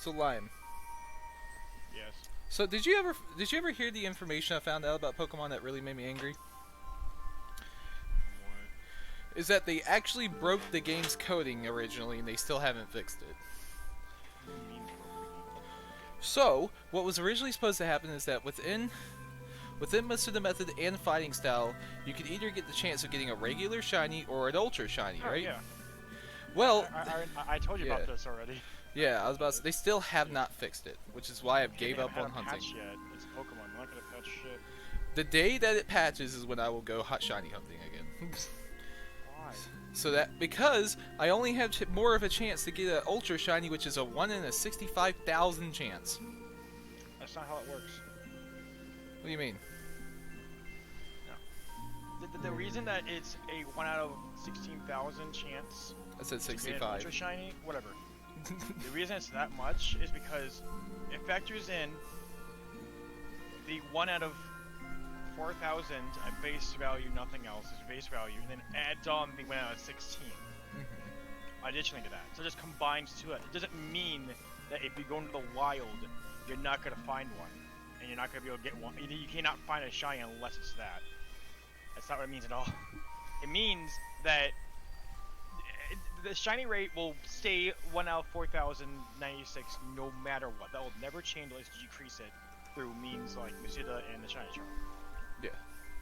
So Lion. Yes. So did you ever hear the information I found out about Pokemon that really made me angry? What? Is that they actually broke the game's coding originally and they still haven't fixed it. So, what was originally supposed to happen is that within most of the method and fighting style, you could either get the chance of getting a regular shiny or an ultra shiny, Oh, right? yeah. Well, I told you about this already. Yeah, I was about to say, they still have not fixed it, which is why I've gave up on hunting. Patch yet. It's Pokemon. I'm not gonna patch shit. The day that it patches is when I will go hot shiny hunting again. Why? So that because I only have more of a chance to get an ultra shiny, which is a 1 in a 65,000 chance. That's not how it works. What do you mean? The reason that it's a 1 out of 16,000 chance. I said to get an 65. ultra shiny, whatever. The reason it's that much is because it factors in the 1 out of 4,000 at base value, nothing else is base value, and then adds on the 1 out of 16. Additionally to that. So it just combines to it. It doesn't mean that if you go into the wild, you're not going to find one. And you're not going to be able to get one. You cannot find a shiny unless it's that. That's not what it means at all. It means that the shiny rate will stay 1 out of 4,096 no matter what. That will never change unless you decrease it through means like Musita and the shiny charm. Yeah.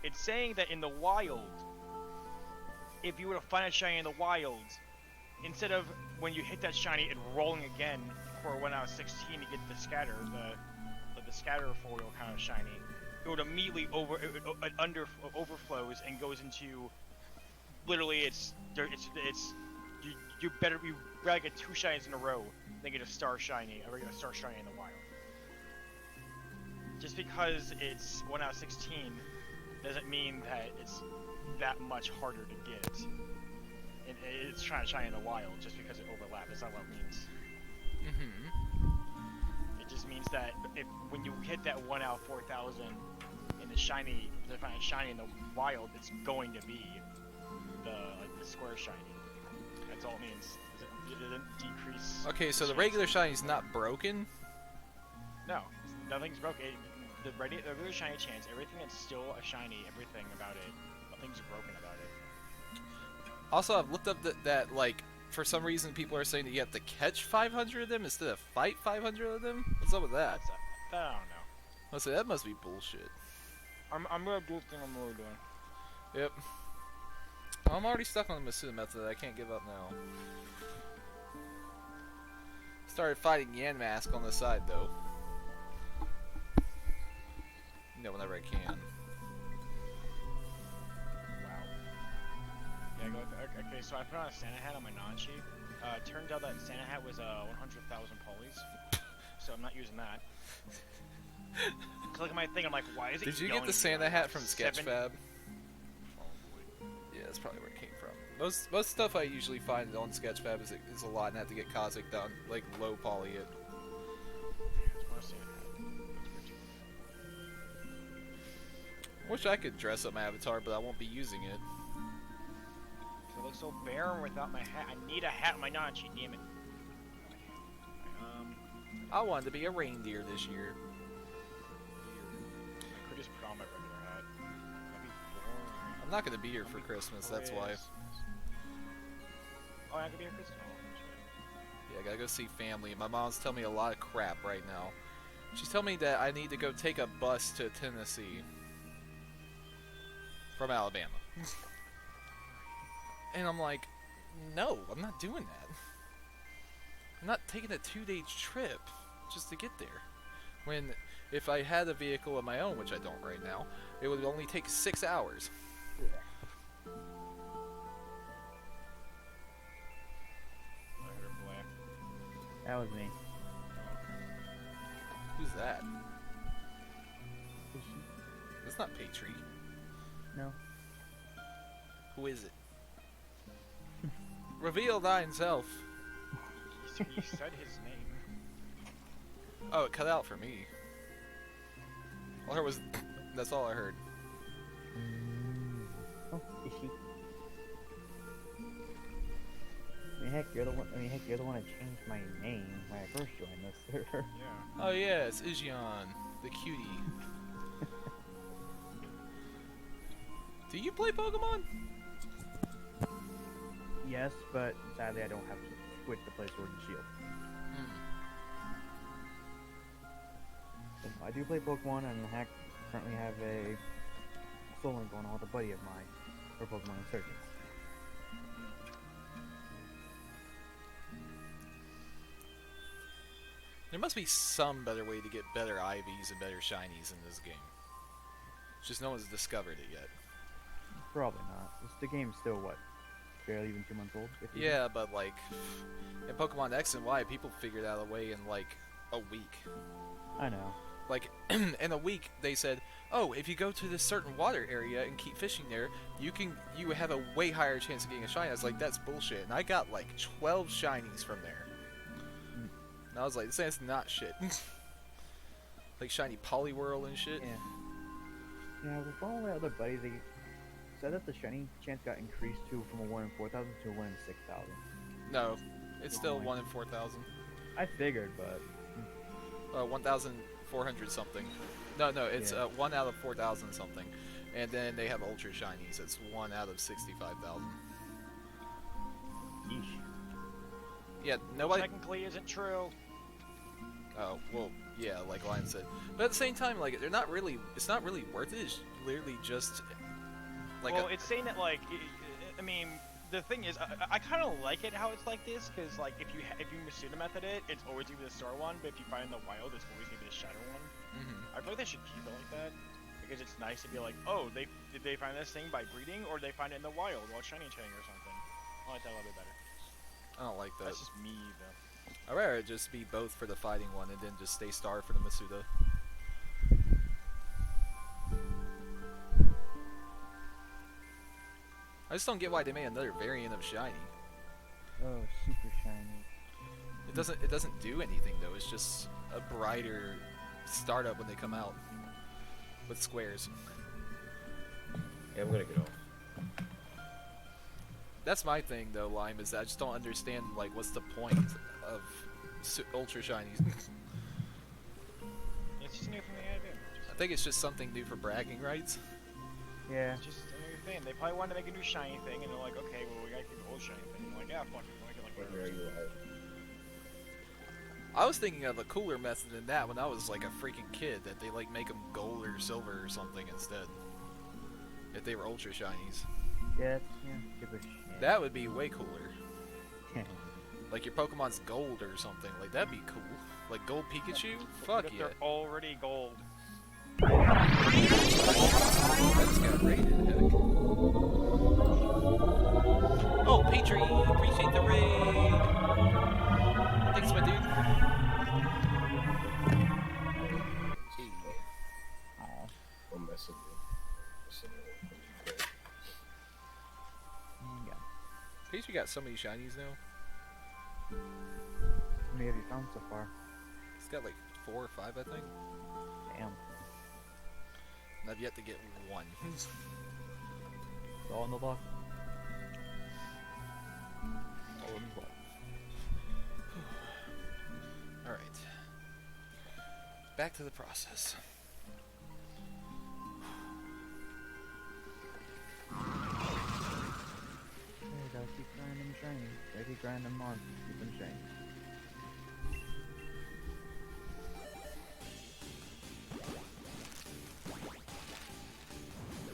It's saying that in the wild, if you were to find a shiny in the wild, instead of when you hit that shiny and rolling again for 1 out of 16 to get the scatter, the scatter foil kind of shiny, it would immediately overflows and goes into literally you better get 2 shinies in a row than get a star shiny, a regular star shiny in the wild. Just because it's 1 out of 16 doesn't mean that it's that much harder to get. It's trying to shine in the wild just because it overlaps. That's not what it means. It just means that when you hit that 1 out of 4,000 in the shiny, to find a shiny in the wild, it's going to be the square shiny. That's all it means. It doesn't decrease. Okay, so the regular shiny is not broken? No, nothing's broken. The regular shiny chance, everything is still a shiny. Everything about it, nothing's broken about it. Also, I've looked up that like for some reason people are saying that you have to catch 500 of them instead of fight 500 of them. What's up with that? I don't know. I say that must be bullshit. I'm gonna do the thing I'm really doing. Yep. I'm already stuck on the Masuda method. I can't give up now. Started fighting Yanmask on the side though. You know, whenever I can. Wow. Yeah, okay, so I put on a Santa hat on my Nanchi. Turns out that Santa hat was 100,000 polys. So I'm not using that. Look at my thing, I'm like, why is it Did you get the Santa hat from Sketchfab? Yeah, that's probably where it came from. Most stuff I usually find on Sketchfab is a lot and have to get Kazik done, like low poly it. Wish I could dress up my avatar, but I won't be using it. It looks so barren without my hat. I need a hat on my Nanchi, damn it. I wanted to be a reindeer this year. I could just put on my regular hat. That'd be boring. I'm not gonna be here for Christmas, that's why. Oh, I could be here for Christmas. Yeah, I gotta go see family. My mom's telling me a lot of crap right now. She's telling me that I need to go take a bus to Tennessee from Alabama. And I'm like, no, I'm not doing that. I'm not taking a 2-day trip just to get there. When, if I had a vehicle of my own, which I don't right now, it would only take 6 hours. That was me. Who's that? It's not Patry. No. Who is it? Reveal thyself. He said his name. Oh, it cut out for me. All I heard was... That's all I heard. Oh, is she? Hey, heck, you're the one. I mean, heck, you're the one that changed my name when I first joined this server. Yeah. Oh yeah, it's Ijion, the cutie. Do you play Pokemon? Yes, but sadly I don't have to switch to play Sword and Shield. So, I do play Pokemon, and heck, currently have a Soul Link going on with a buddy of mine for Pokemon Insurgents. There must be some better way to get better IVs and better shinies in this game. It's just no one's discovered it yet. Probably not. The game's still, what, barely even 2 months old? Yeah, but like, in Pokemon X and Y, people figured out a way in like a week. I know. Like, in a week, they said, oh, if you go to this certain water area and keep fishing there, you have a way higher chance of getting a shiny. I was like, that's bullshit. And I got like 12 shinies from there. And I was like, this is not shit. Like shiny Poliwhirl and shit. Yeah. Yeah, with one of my other buddies, they said that the shiny chance got increased from a 1 in 4,000 to a 1 in 6,000. No, it's still 1 in 4,000. I figured, but 1,400 something. No, it's 1 out of 4,000 something. And then they have ultra shinies. It's 1 out of 65,000. Yeesh. Yeah, nobody. Technically, isn't true. Oh well, yeah, like Lion said. But at the same time, like they're not really. It's not really worth it. It's literally just like. Well, it's saying that like, I mean, the thing is, I kind of like it how it's like this, because like if you Masuda method it, it's always gonna be the star one, but if you find the wild, it's always gonna be the shadow one. I feel like they should keep it like that, because it's nice to be like, oh, did they find this thing by breeding, or did they find it in the wild while shiny chaining or something? I like that a little bit better. I don't like that. That's just me though. I'd rather it just be both for the fighting one and then just stay star for the Masuda. I just don't get why they made another variant of shiny. Oh, super shiny. It doesn't do anything though. It's just a brighter startup when they come out with squares. Yeah, I'm gonna get off. That's my thing though, Lime, is that I just don't understand like what's the point of ultra shinies. It's just new from the idea. I think it's just something new for bragging rights. Yeah. It's just a new thing. They probably wanted to make a new shiny thing, and they're like, okay, well we gotta keep the old shiny thing. I'm like, yeah, fuck it, make it like whatever. I was thinking of a cooler method than that when I was like a freaking kid, that they like make them gold or silver or something instead. If they were ultra shinies. Yeah, give a shit. That would be way cooler. Like your Pokemon's gold or something. Like that'd be cool. Like gold Pikachu? Fuck yeah. They're already gold. I just got raided, heck. Oh, Petrie! Appreciate the raid! Thanks, my dude. I'm messing with Petrie got so many shinies now. How many have you found so far? He's got like 4 or 5, I think. Damn. And I've yet to get one. It's all in the block. All in the block. Alright. Back to the process. Gotta keep grinding them shiny. Gotta keep grinding them on. Keep them shiny.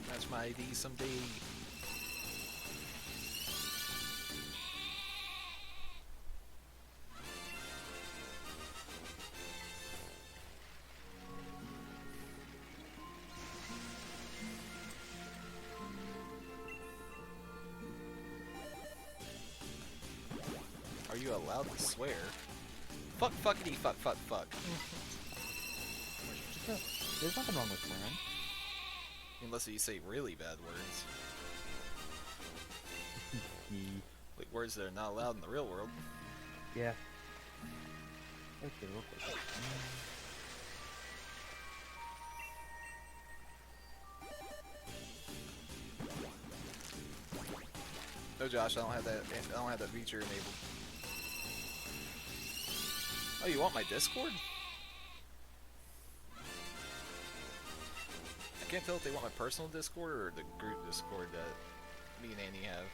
Match my ID someday. Are you allowed to swear? Fuck, fuckity, fuck, fuck, fuck. There's nothing wrong with swearing. Unless you say really bad words. Like words that are not allowed in the real world. Yeah. Okay, real quick. No, Josh, I don't have that. I don't have that feature enabled. Oh, you want my Discord? I can't tell if they want my personal Discord or the group Discord that me and Annie have.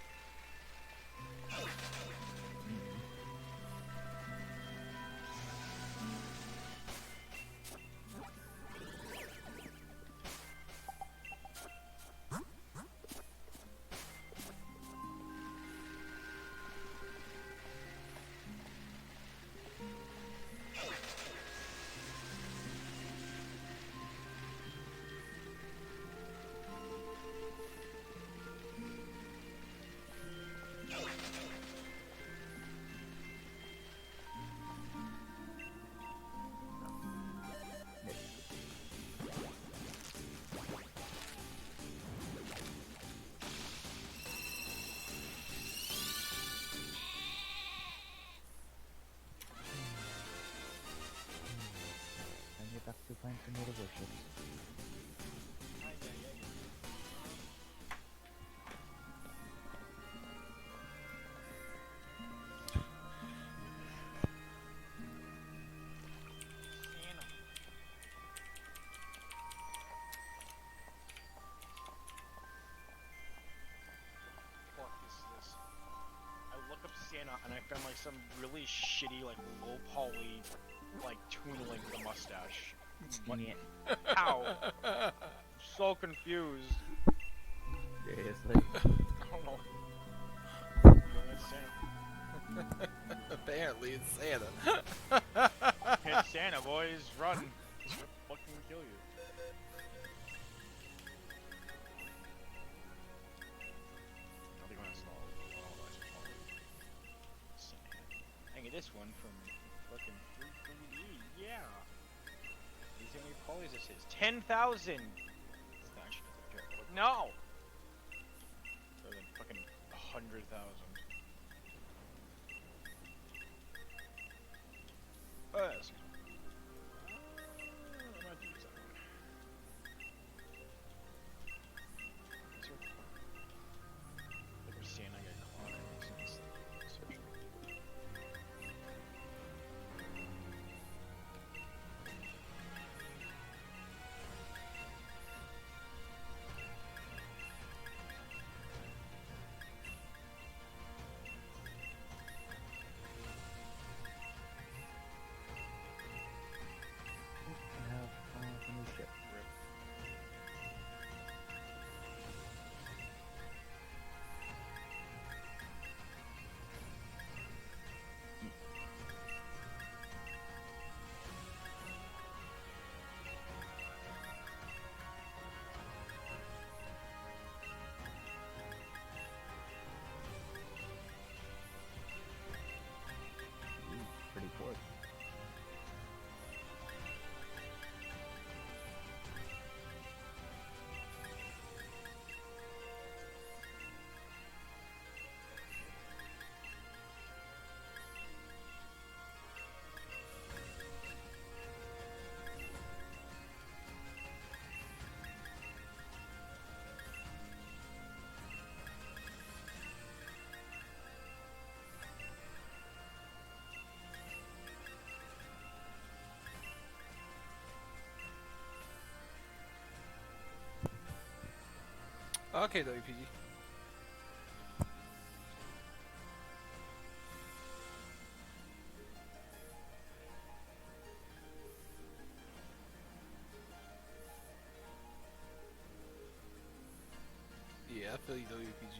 And get back to playing some more worships. Fuck this. I look up Santa and I found like some really shitty, like low poly, like tuneling the mustache. What? How? I'm so confused. Seriously. I don't know. That's Santa. Apparently, it's Santa. Hit Santa, boys, run! He's gonna fucking kill you. I'll be going slow. I get this one from fucking 330E. Yeah. These how many polys this is? 10,000. It's not actually doesn't care. No. Better than fucking 100,000. Yes. I'm not use that one. Like we're seeing, I get caught. Search. I have a new ship. Pretty cool. Okay, WPG. Yeah, I feel you, WPG.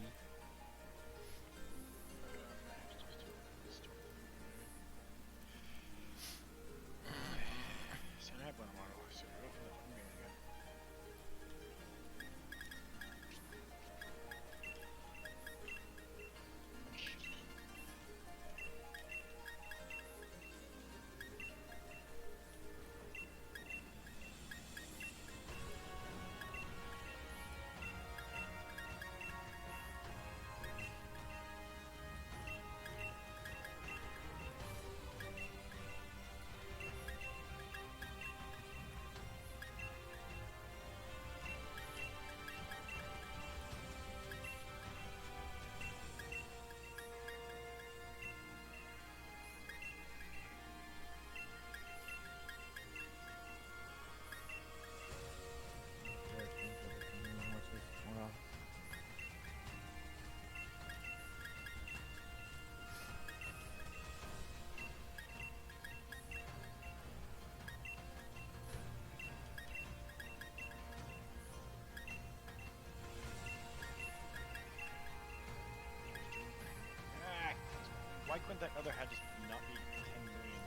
couldn't that other hat just not be 10 million?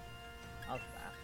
How's that?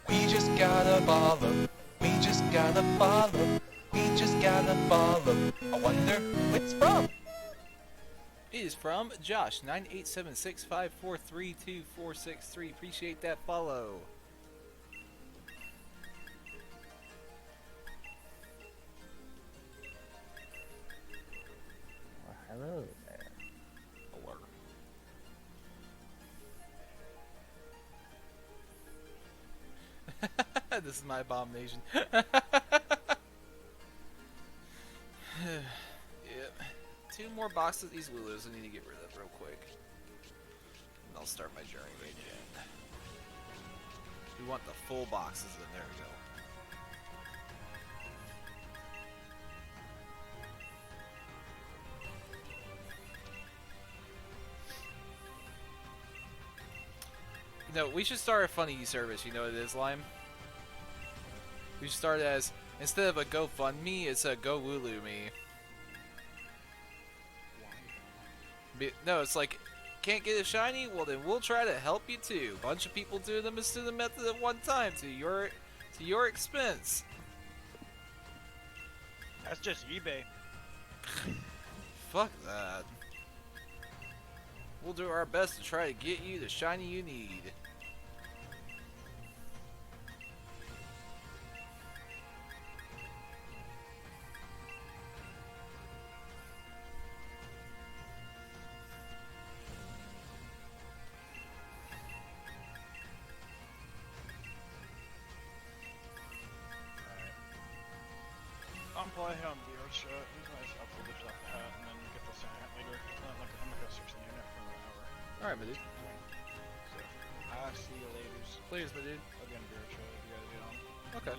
We just gotta follow. We just gotta follow. We just gotta follow. I wonder who it's from. It is from Josh 9876543243. Appreciate that follow. Well, hello there. This is my abomination. Yep. 2 more boxes of these Lulus I need to get rid of real quick. And I'll start my journey again. We want the full boxes in there we go. You know, we should start a funny service, you know what it is, Lime? We should start as, instead of a GoFundMe, it's a GoWooLoo-me. No, it's like, can't get a shiny? Well then we'll try to help you too. Bunch of people doing the Masuda method at one time to your expense. That's just eBay. Fuck that. We'll do our best to try to get you the shiny you need. I'm playing on VR chat. He's nice up for the hat and then get the hat later. I'm gonna go search the internet for an hour. Alright, my dude. So, I see you ladies. Please, my dude. I'll be on VR chat if you guys get on. Okay.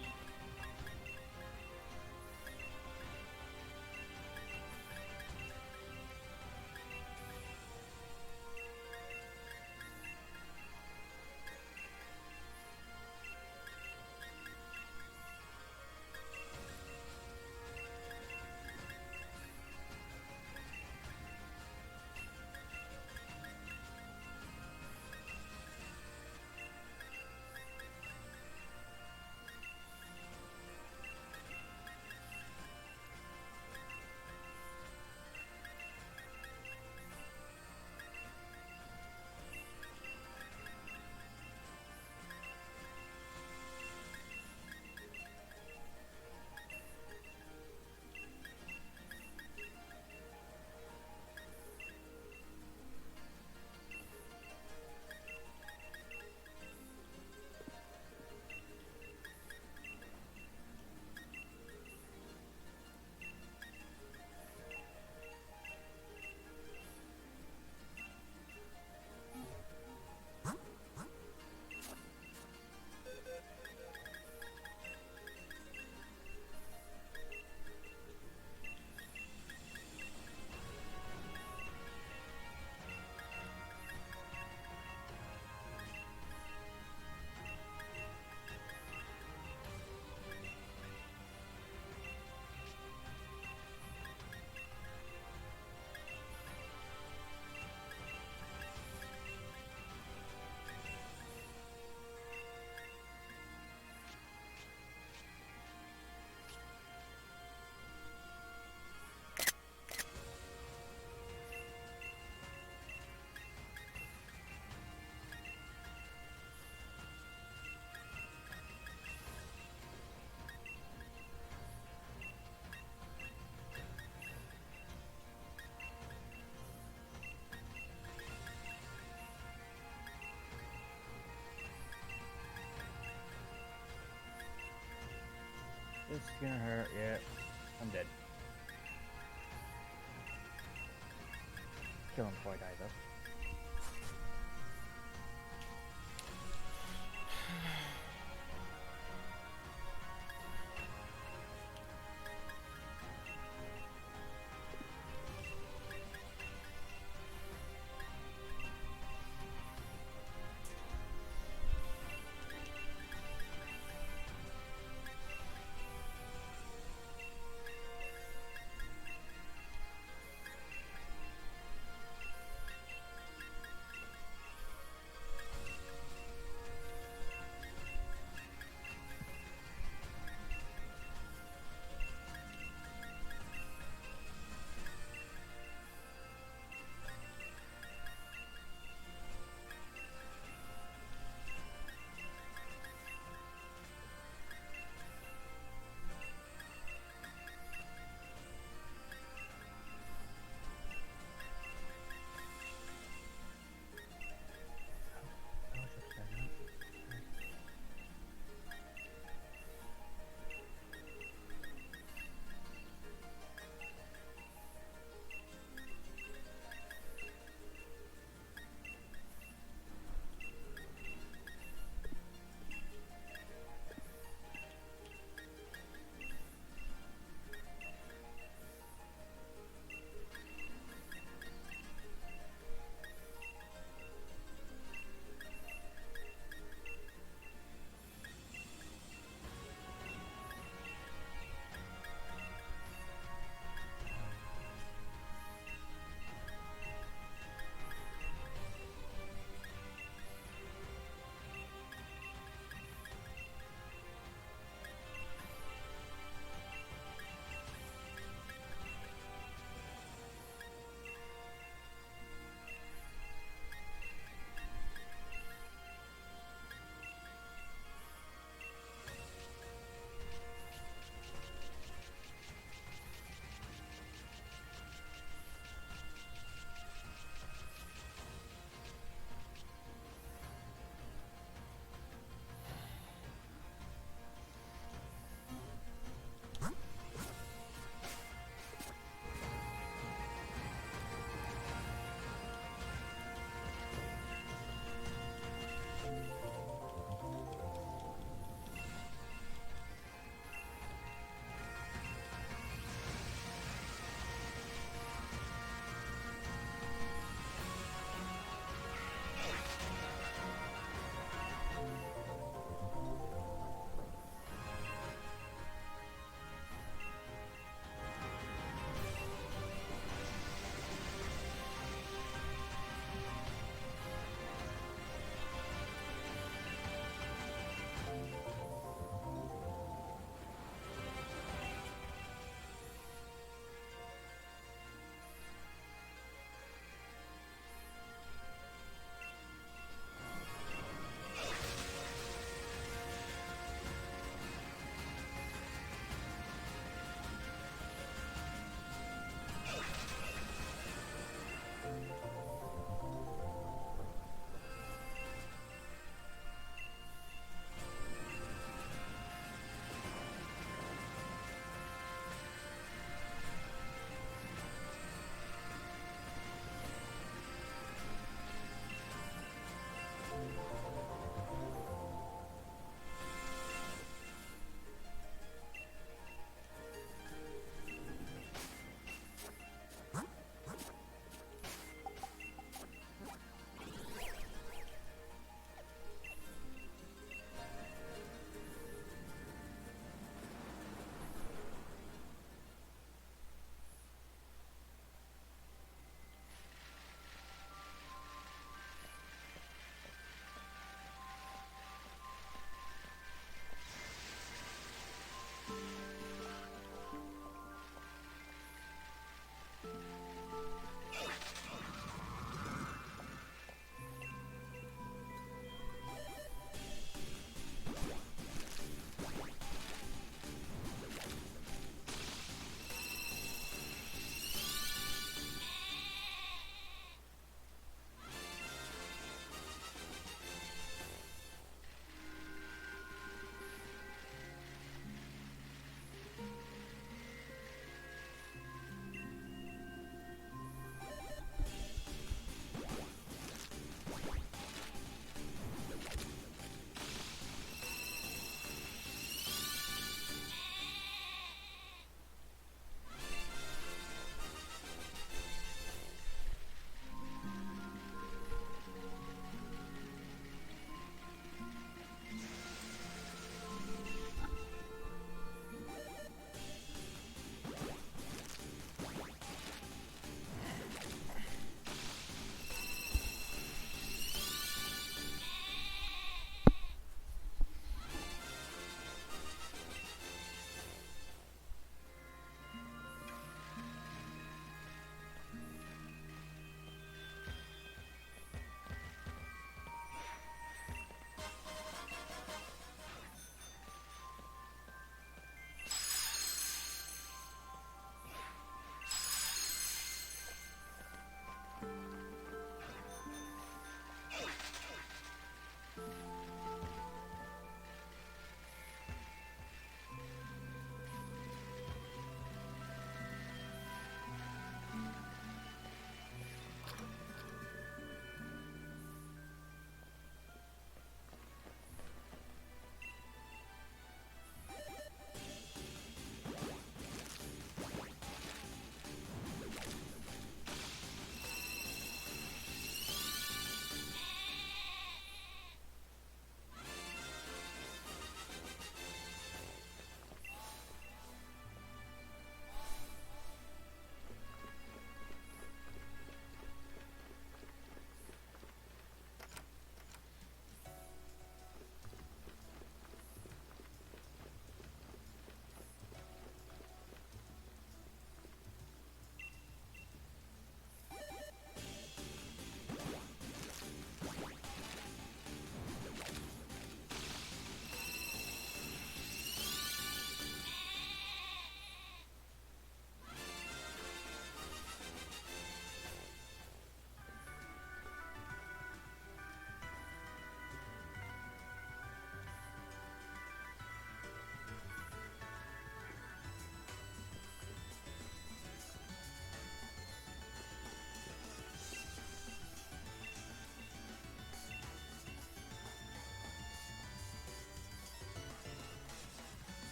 This is gonna hurt, yeah. I'm dead. Kill him before I die, though.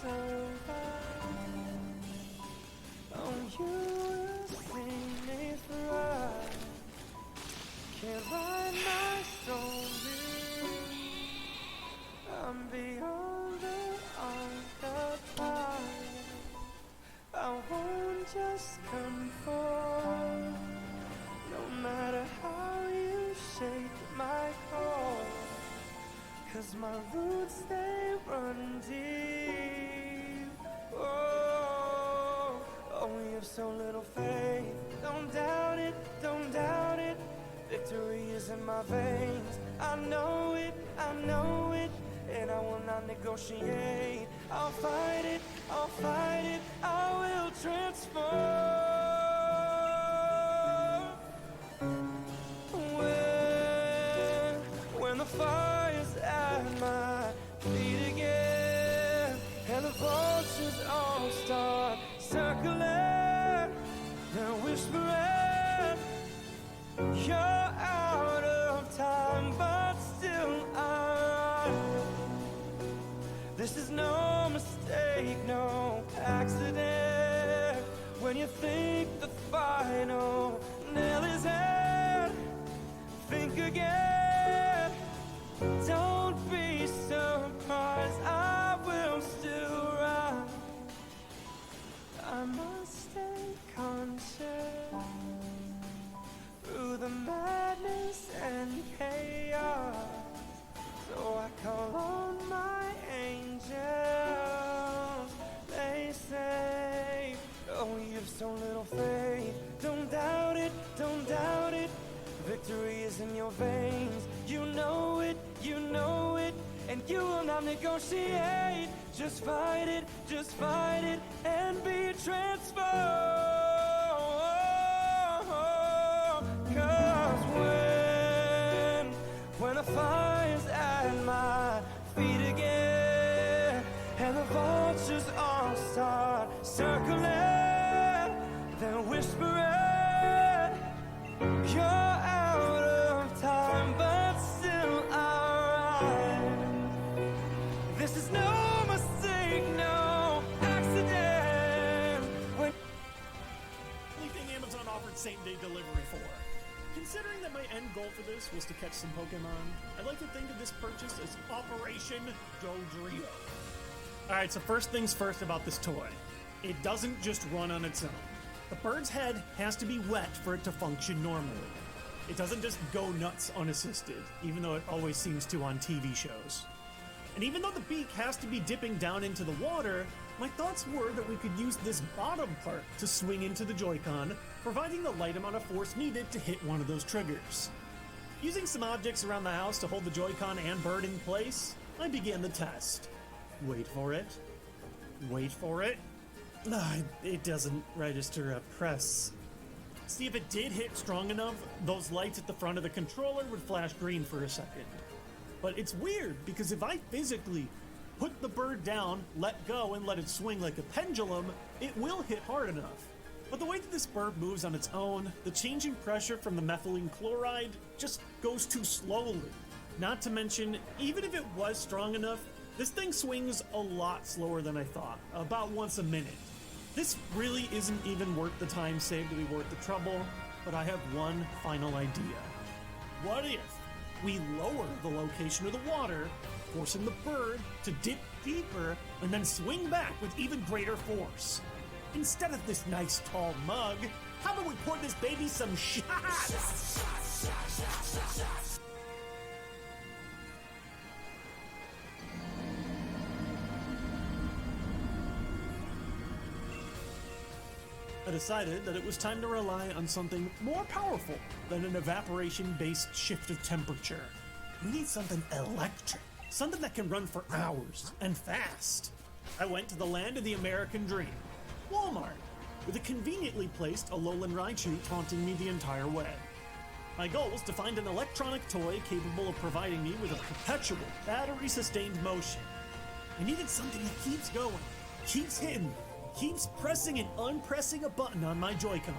over. Oh, you sing me through. Can't write my story. I'm beyond the occupied. I won't just conform. No matter how you shake my core. 'Cause my roots, they run deep. Oh, oh, you have so little faith. Don't doubt it, don't doubt it. Victory is in my veins. I know it, I know it. And I will not negotiate. I'll fight it, I'll fight it. I will transform. When the fire's at my feet again, and the vultures all start circling, they're whispering, you're out of time, but still this is no mistake, no accident. When you think the final nail is in, think again. Don't be surprised, I will still rise. I must stay conscious through the madness and chaos. So I call on my angels. They say, oh, you've so little faith. Don't doubt it, don't doubt it. Victory is in your veins. You know it, and you will not negotiate. Just fight it, and be transformed. 'Cause when the fire's at my feet again, and the vultures all start circling, they're whispering, you're out of time, but still alright. This is no mistake, no accident. Anything Amazon offered same-day delivery for. Considering that my end goal for this was to catch some Pokemon, I'd like to think of this purchase as Operation Dodrio. Alright, so first things first about this toy. It doesn't just run on its own. The bird's head has to be wet for it to function normally. It doesn't just go nuts unassisted, even though it always seems to on TV shows. And even though the beak has to be dipping down into the water, my thoughts were that we could use this bottom part to swing into the Joy-Con, providing the light amount of force needed to hit one of those triggers. Using some objects around the house to hold the Joy-Con and bird in place, I began the test. Wait for it. Wait for it. It doesn't register a press. See, if it did hit strong enough, those lights at the front of the controller would flash green for a second. But it's weird, because if I physically put the bird down, let go, and let it swing like a pendulum, it will hit hard enough. But the way that this bird moves on its own, the changing pressure from the methylene chloride just goes too slowly. Not to mention, even if it was strong enough, this thing swings a lot slower than I thought, about once a minute. This really isn't even worth the time saved to be worth the trouble, but I have one final idea. What if we lower the location of the water, forcing the bird to dip deeper and then swing back with even greater force? Instead of this nice tall mug, how about we pour this baby some shots? I decided that it was time to rely on something more powerful than an evaporation-based shift of temperature. We need something electric, something that can run for hours, and fast. I went to the land of the American dream, Walmart, with a conveniently placed Alolan Raichu taunting me the entire way. My goal was to find an electronic toy capable of providing me with a perpetual, battery-sustained motion. I needed something that keeps going, keeps hitting, keeps pressing and unpressing a button on my Joy-Con.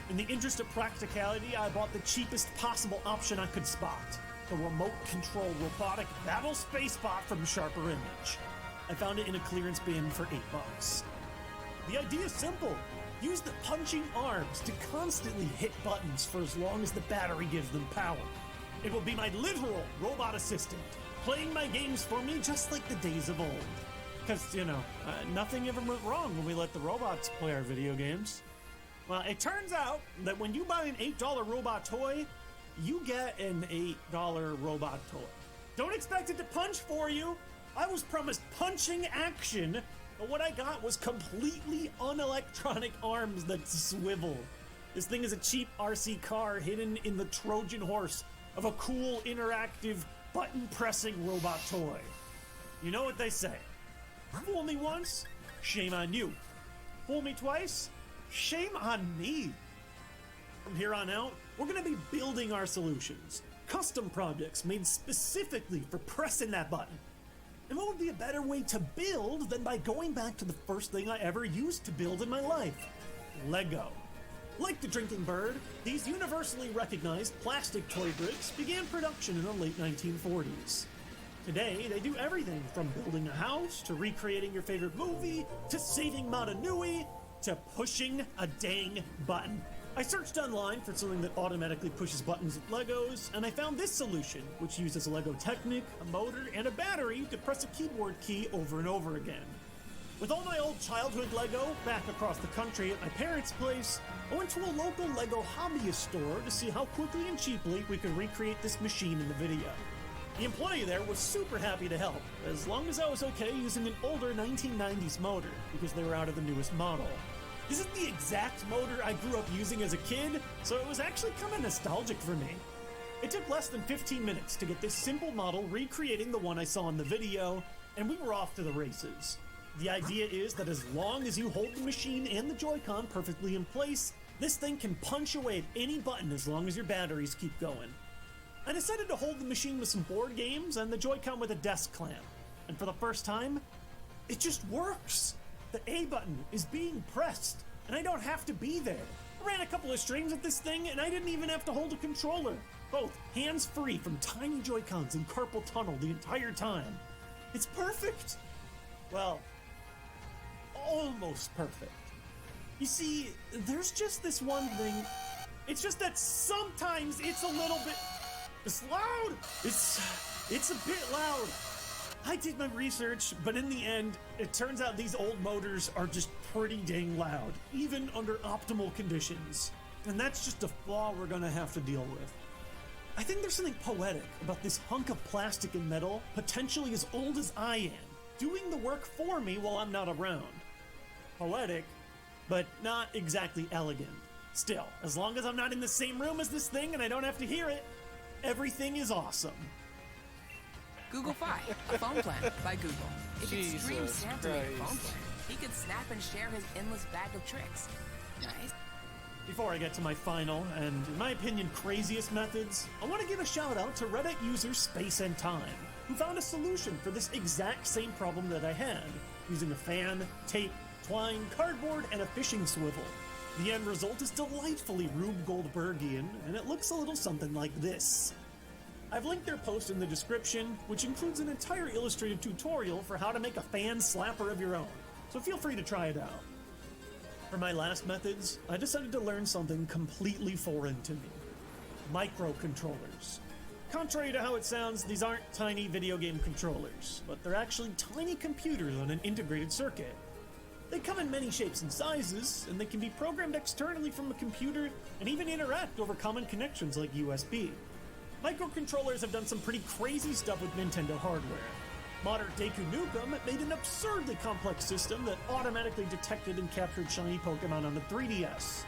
In the interest of practicality, I bought the cheapest possible option I could spot, the remote control robotic battle space bot from Sharper Image. I found it in a clearance bin for $8. The idea is simple. Use the punching arms to constantly hit buttons for as long as the battery gives them power. It will be my literal robot assistant, playing my games for me just like the days of old. Because, nothing ever went wrong when we let the robots play our video games. Well, it turns out that when you buy an $8 robot toy, you get an $8 robot toy. Don't expect it to punch for you. I was promised punching action, but what I got was completely unelectronic arms that swivel. This thing is a cheap RC car hidden in the Trojan horse of a cool, interactive, button-pressing robot toy. You know what they say. Fool me once, shame on you. Fool me twice, shame on me. From here on out, we're going to be building our solutions. Custom projects made specifically for pressing that button. And what would be a better way to build than by going back to the first thing I ever used to build in my life? Lego. Like the Drinking Bird, these universally recognized plastic toy bricks began production in the late 1940s. Today, they do everything from building a house, to recreating your favorite movie, to saving Mata Nui, to pushing a dang button. I searched online for something that automatically pushes buttons with Legos, and I found this solution, which uses a Lego Technic, a motor, and a battery to press a keyboard key over and over again. With all my old childhood Lego back across the country at my parents' place, I went to a local Lego hobbyist store to see how quickly and cheaply we could recreate this machine in the video. The employee there was super happy to help, as long as I was okay using an older 1990s motor, because they were out of the newest model. This is the exact motor I grew up using as a kid, so it was actually kind of nostalgic for me. It took less than 15 minutes to get this simple model recreating the one I saw in the video, and we were off to the races. The idea is that as long as you hold the machine and the Joy-Con perfectly in place, this thing can punch away at any button as long as your batteries keep going. I decided to hold the machine with some board games and the Joy-Con with a desk clamp, and for the first time, it just works! The A button is being pressed, and I don't have to be there. I ran a couple of streams with this thing, and I didn't even have to hold a controller. Both hands-free from tiny Joy-Cons in carpal tunnel the entire time. It's perfect! Well, almost perfect. You see, there's just this one thing. It's just that sometimes it's a little bit... It's loud! It's a bit loud. I did my research, but in the end, it turns out these old motors are just pretty dang loud, even under optimal conditions. And that's just a flaw we're gonna have to deal with. I think there's something poetic about this hunk of plastic and metal, potentially as old as I am, doing the work for me while I'm not around. Poetic, but not exactly elegant. Still, as long as I'm not in the same room as this thing and I don't have to hear it, everything is awesome. Google Fi, a phone plan by Google. If Extreme Jesus Santa made a phone Christ. plan, he could snap and share his endless bag of tricks. Nice. Before I get to my final, and in my opinion, craziest methods, I want to give a shout out to Reddit user Space and Time, who found a solution for this exact same problem that I had, using a fan, tape, twine, cardboard, and a fishing swivel. The end result is delightfully Rube Goldbergian, and it looks a little something like this. I've linked their post in the description, which includes an entire illustrated tutorial for how to make a fan slapper of your own, so feel free to try it out. For my last methods, I decided to learn something completely foreign to me. Microcontrollers. Contrary to how it sounds, these aren't tiny video game controllers, but they're actually tiny computers on an integrated circuit. They come in many shapes and sizes, and they can be programmed externally from a computer and even interact over common connections like USB. Microcontrollers have done some pretty crazy stuff with Nintendo hardware. Modder Deku Nukem made an absurdly complex system that automatically detected and captured shiny Pokemon on the 3DS.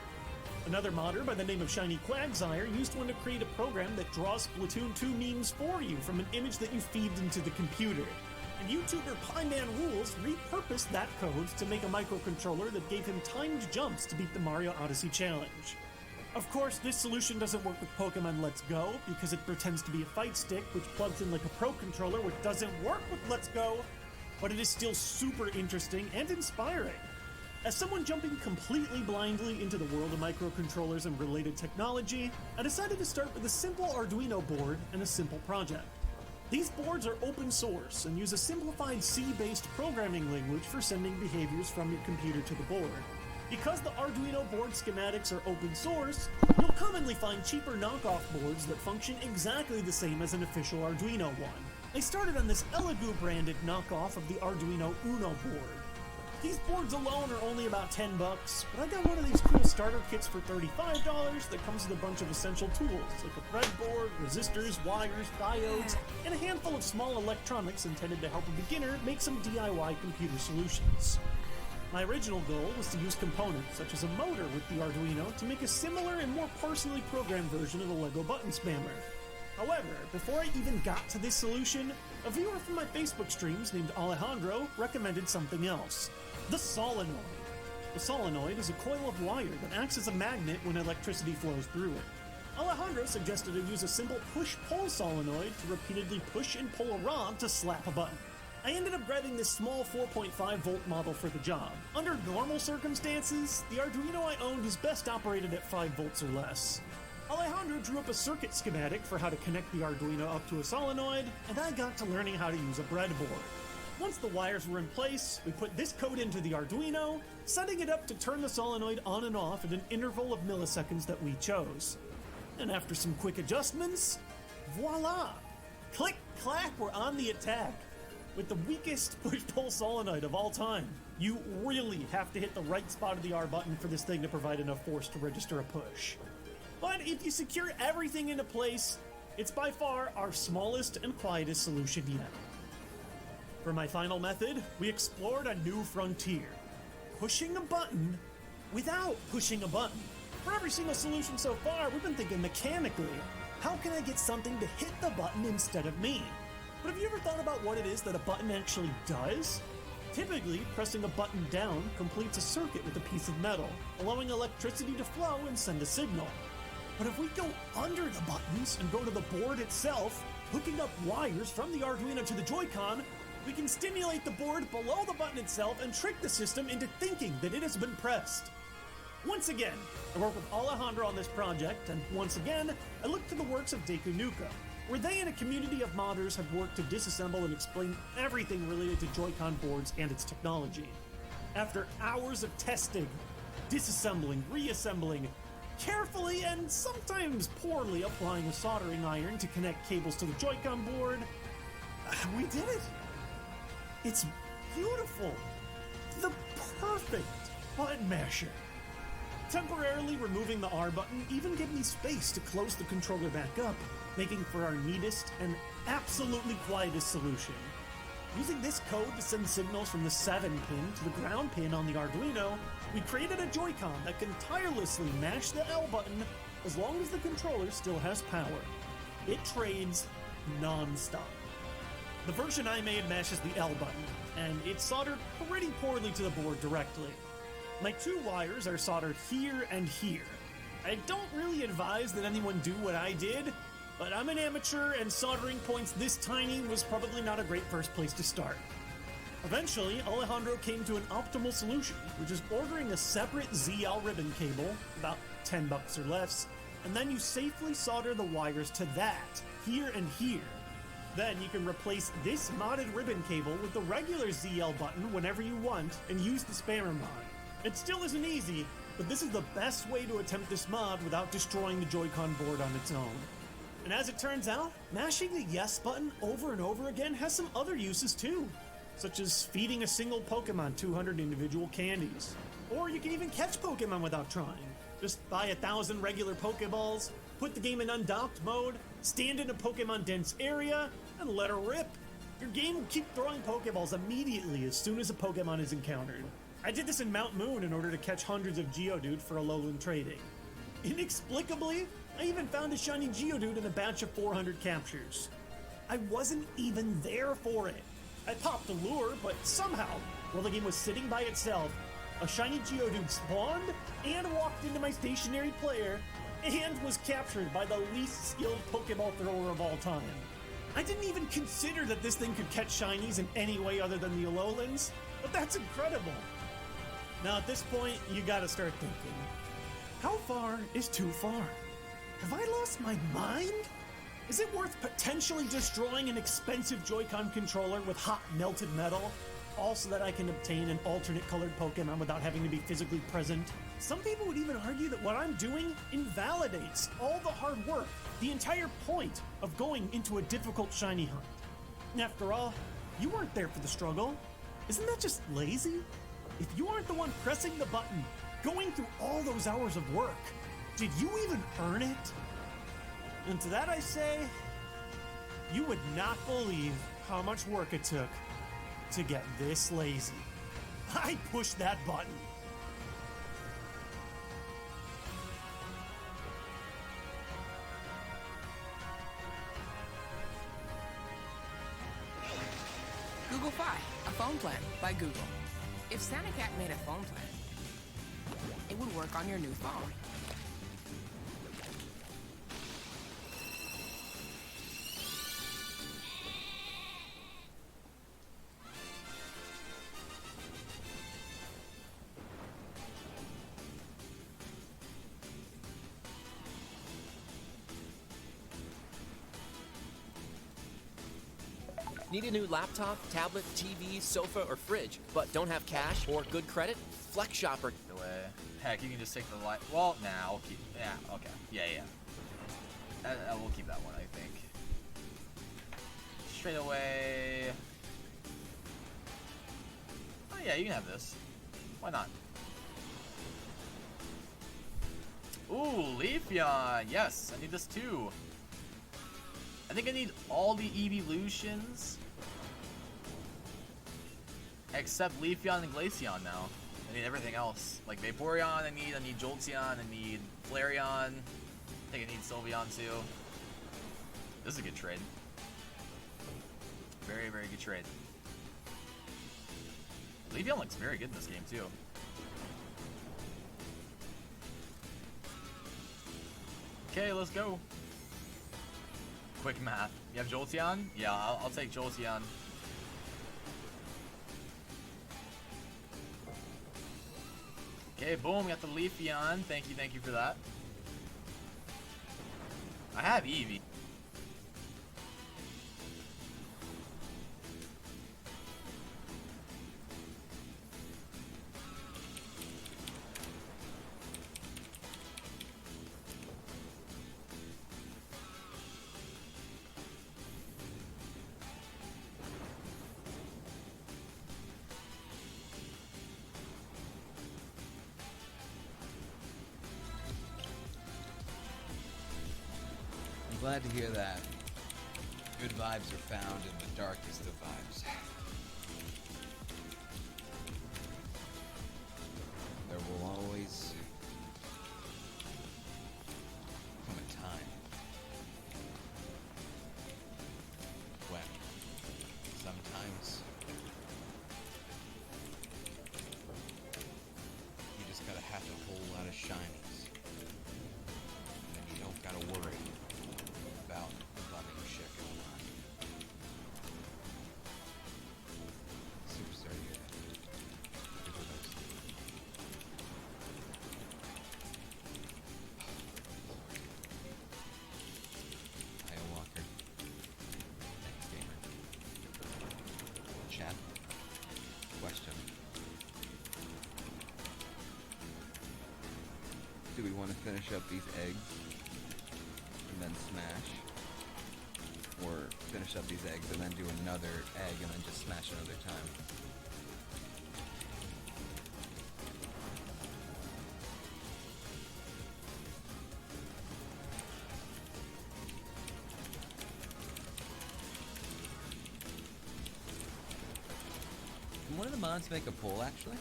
Another modder by the name of Shiny Quagsire used one to create a program that draws Splatoon 2 memes for you from an image that you feed into the computer. And YouTuber Pieman Rules repurposed that code to make a microcontroller that gave him timed jumps to beat the Mario Odyssey challenge. Of course, this solution doesn't work with Pokemon Let's Go, because it pretends to be a fight stick, which plugs in like a Pro Controller, which doesn't work with Let's Go, but it is still super interesting and inspiring. As someone jumping completely blindly into the world of microcontrollers and related technology, I decided to start with a simple Arduino board and a simple project. These boards are open source and use a simplified C-based programming language for sending behaviors from your computer to the board. Because the Arduino board schematics are open source, you'll commonly find cheaper knockoff boards that function exactly the same as an official Arduino one. I started on this Elegoo branded knockoff of the Arduino Uno board. These boards alone are only about $10, but I got one of these cool starter kits for $35 that comes with a bunch of essential tools, like a breadboard, resistors, wires, diodes, and a handful of small electronics intended to help a beginner make some DIY computer solutions. My original goal was to use components such as a motor with the Arduino to make a similar and more personally programmed version of the LEGO button spammer. However, before I even got to this solution, a viewer from my Facebook streams named Alejandro recommended something else. The solenoid. The solenoid is a coil of wire that acts as a magnet when electricity flows through it. Alejandro suggested I use a simple push-pull solenoid to repeatedly push and pull a rod to slap a button. I ended up grabbing this small 4.5 volt model for the job. Under normal circumstances, the Arduino I owned is best operated at 5 volts or less. Alejandro drew up a circuit schematic for how to connect the Arduino up to a solenoid, and I got to learning how to use a breadboard. Once the wires were in place, we put this code into the Arduino, setting it up to turn the solenoid on and off at an interval of milliseconds that we chose. And after some quick adjustments, voila! Click, clack, we're on the attack. With the weakest push-pull solenoid of all time, you really have to hit the right spot of the R button for this thing to provide enough force to register a push. But if you secure everything into place, it's by far our smallest and quietest solution yet. For my final method, we explored a new frontier. Pushing a button without pushing a button. For every single solution so far, we've been thinking mechanically. How can I get something to hit the button instead of me? But have you ever thought about what it is that a button actually does? Typically, pressing a button down completes a circuit with a piece of metal, allowing electricity to flow and send a signal. But if we go under the buttons and go to the board itself, hooking up wires from the Arduino to the Joy-Con, we can stimulate the board below the button itself and trick the system into thinking that it has been pressed. Once again, I worked with Alejandro on this project, and once again, I looked to the works of Deku Nuka, where they and a community of modders have worked to disassemble and explain everything related to Joy-Con boards and its technology. After hours of testing, disassembling, reassembling, carefully and sometimes poorly applying a soldering iron to connect cables to the Joy-Con board, we did it! It's beautiful! The perfect button masher! Temporarily removing the R button even gave me space to close the controller back up, making for our neatest and absolutely quietest solution. Using this code to send signals from the 7 pin to the ground pin on the Arduino, we created a Joy-Con that can tirelessly mash the L button as long as the controller still has power. It trades non-stop. The version I made mashes the L button, and it's soldered pretty poorly to the board directly. My 2 wires are soldered here and here. I don't really advise that anyone do what I did, but I'm an amateur and soldering points this tiny was probably not a great first place to start. Eventually, Alejandro came to an optimal solution, which is ordering a separate ZL ribbon cable, about $10 or less, and then you safely solder the wires to that, here and here. Then you can replace this modded ribbon cable with the regular ZL button whenever you want and use the spammer mod. It still isn't easy, but this is the best way to attempt this mod without destroying the Joy-Con board on its own. And as it turns out, mashing the yes button over and over again has some other uses too, such as feeding a single Pokemon 200 individual candies. Or you can even catch Pokemon without trying. Just buy 1,000 regular Pokeballs, put the game in undocked mode, stand in a Pokemon dense area, and let her rip. Your game will keep throwing Pokeballs immediately as soon as a Pokemon is encountered. I did this in Mount Moon in order to catch hundreds of Geodude for Alolan trading. Inexplicably, I even found a shiny Geodude in a batch of 400 captures. I wasn't even there for it. I popped the lure, but somehow, while the game was sitting by itself, a shiny Geodude spawned and walked into my stationary player and was captured by the least skilled Pokeball thrower of all time. I didn't even consider that this thing could catch shinies in any way other than the Alolans, but that's incredible. Now at this point, you gotta start thinking, how far is too far? Have I lost my mind? Is it worth potentially destroying an expensive Joy-Con controller with hot melted metal, all so that I can obtain an alternate colored Pokemon without having to be physically present? Some people would even argue that what I'm doing invalidates all the hard work, the entire point of going into a difficult shiny hunt. After all, you weren't there for the struggle. Isn't that just lazy? If you aren't the one pressing the button, going through all those hours of work, did you even earn it? And to that I say, you would not believe how much work it took to get this lazy. I pushed that button. Google Fi, a phone plan by Google. If Santa Cat made a phone plan, it would work on your new phone. Need a new laptop, tablet, TV, sofa, or fridge, but don't have cash or good credit? Flex Shopper. Away. Heck, you can just take the light. Well, nah, I'll keep. Yeah, okay. Yeah. We'll keep that one, I think. Straight away. Oh, yeah, you can have this. Why not? Ooh, Leafeon. Yes, I need this too. I think I need all the evolutions except Leafeon and Glaceon now. I need everything else. Like Vaporeon I need Jolteon, I need Flareon. I think I need Sylveon too. This is a good trade. Very, very good trade. Leafeon looks very good in this game too. Okay, let's go. Quick math. You have Jolteon? Yeah, I'll take Jolteon. Okay, boom, we got the Leafeon. Thank you for that. I have Eevee. Glad to hear that. Good vibes are found in the darkest of vibes. There will always come a time when sometimes you just gotta have a whole lot of shinies. And then you don't gotta worry about the bumming shit going on. Super sorry to hear that. Good with those. Kyle Walker. Next gamer. Chat. Question. Do we want to finish up these eggs? And then smash, or finish up these eggs and then do another egg and then just smash another time. Can one of the mods make a poll actually?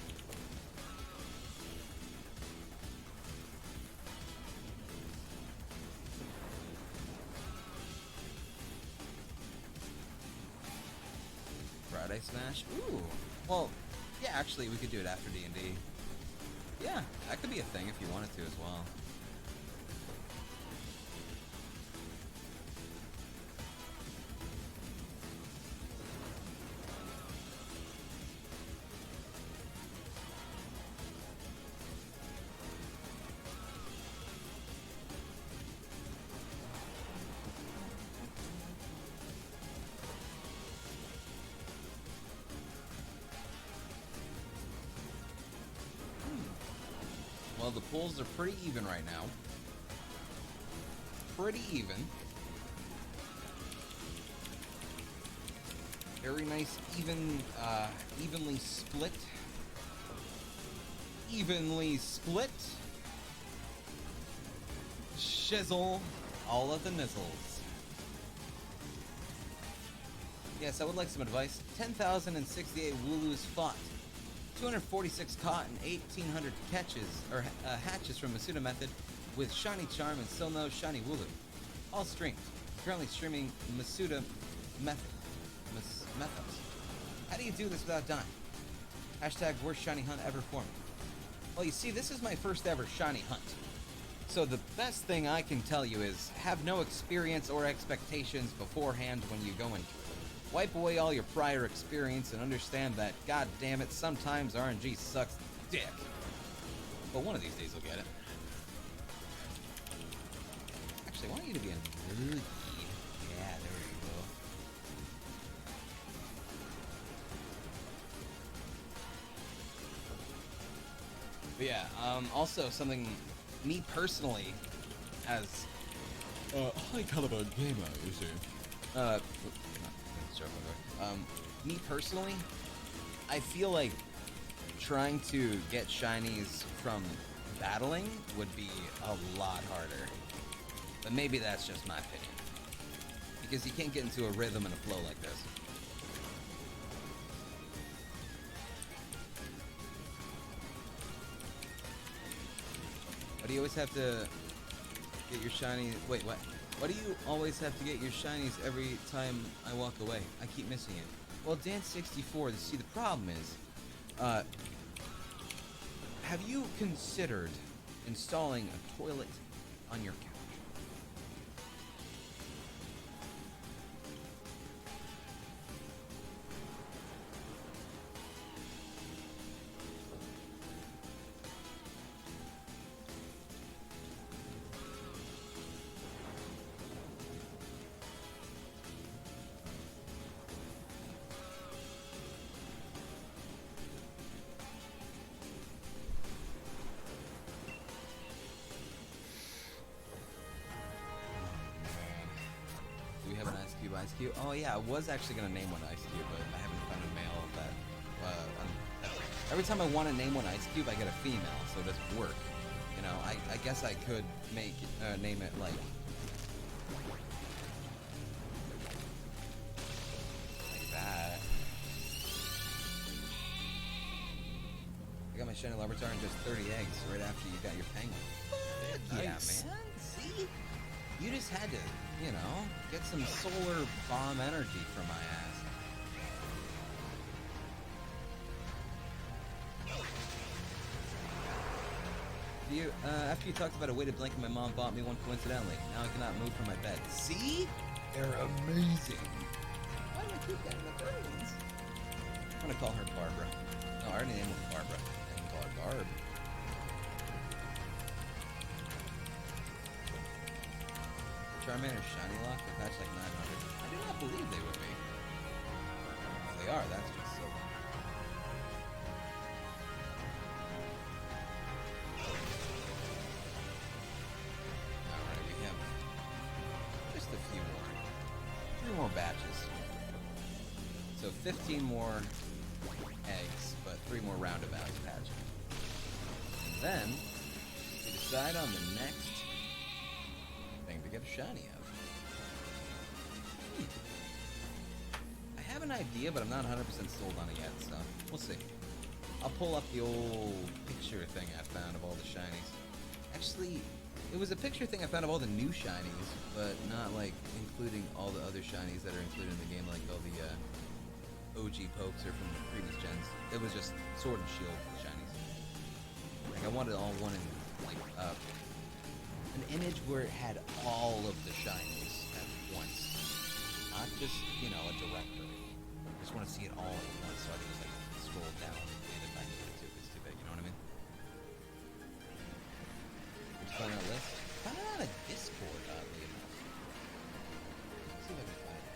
Friday Smash? Ooh. Well, yeah, actually, we could do it after D&D. Yeah, that could be a thing if you wanted to as well. Well, the pulls are pretty even right now. Pretty even. Very nice, evenly split. Evenly split. Shizzle all of the nizzles. Yes, I would like some advice. 10,068 Wooloos fought. 246 caught and 1,800 catches, or hatches from Masuda Method with Shiny Charm and still no Shiny Wooloo. All streamed. Currently streaming Masuda Method. Methods. How do you do this without dying? Hashtag worst shiny hunt ever for me. Well, you see, this is my first ever shiny hunt. So the best thing I can tell you is have no experience or expectations beforehand when you go into it. Wipe away all your prior experience and understand that, god damn it, sometimes RNG sucks dick. But one of these days you'll get it. Actually, I want you to be a really... Yeah, there you go. But yeah, also something me personally as high caliber gamer, you see. Me personally, I feel like trying to get shinies from battling would be a lot harder. But maybe that's just my opinion. Because you can't get into a rhythm and a flow like this. Why do you always have to get your shiny... Wait, what? Why do you always have to get your shinies every time I walk away? I keep missing it. Well, Dan64, see, the problem is... have you considered installing a toilet on your couch? Ice Cube. Oh yeah, I was actually gonna name one Ice Cube, but I haven't found a male that. Every time I want to name one Ice Cube, I get a female, so it doesn't work. You know, I guess I could make name it like that. I got my shiny Larvitar and just 30 eggs right after you got your penguin. Nice. Yeah, man. See? You just had to, you know, get some solar bomb energy from my ass. After you talked about a weighted blanket, my mom bought me one coincidentally. Now I cannot move from my bed. See? They're amazing. Why do I keep getting the bird ones? I'm gonna call her Barbara. No, I already named her Barbara. I can call her Barb. Charmander Shiny Lock, they patch like 900. I do not believe they would be. If they are, that's just so. Alright, we have just a few more. 3 more batches. So 15 more eggs, but 3 more roundabouts patches. And then, we decide on the next to get a shiny of. I have an idea, but I'm not 100% sold on it yet, so we'll see. I'll pull up the old picture thing I found of all the shinies. Actually, it was a picture thing I found of all the new shinies, but not like including all the other shinies that are included in the game, like all the OG pokes or from the previous gens. It was just Sword and Shield shinies. Like I wanted all one in like an image where it had all of the shinies at once. Not just, you know, a directory. I just want to see it all at once so I can just like scroll down and if I needed to, if it's too big, you know what I mean? Just find a list. Found it on a Discord, oddly enough. Let's see if I can find it.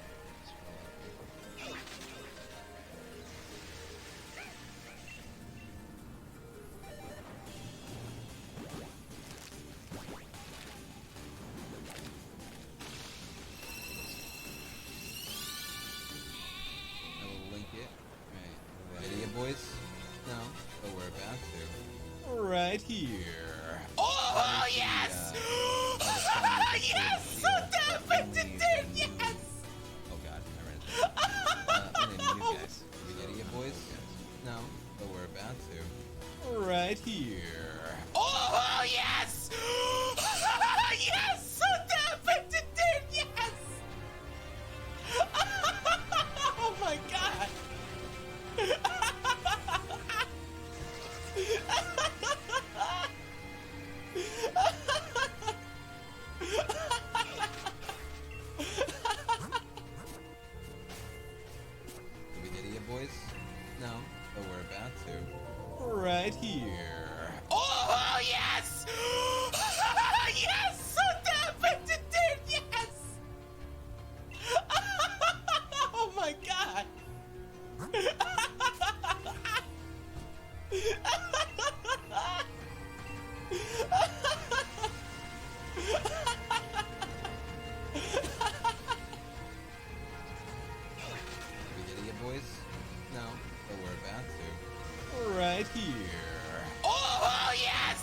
Scroll up here. boys? No, but we're about to. Right here. Oh, yes! Yes! So definitely did, yes! Oh god, I read it. My name is you guys. Did we get it yet, boys? No, but we're about to. Right here. Oh, yes! Yes! So definitely did, yes! Oh my god! Did we get it yet, boys? No, but we're about to. Right here. Oh, yes! Yes! So definitely did, yes! Oh my god! Did we get it yet, boys? No, but we're about to. Right here. Oh, yes!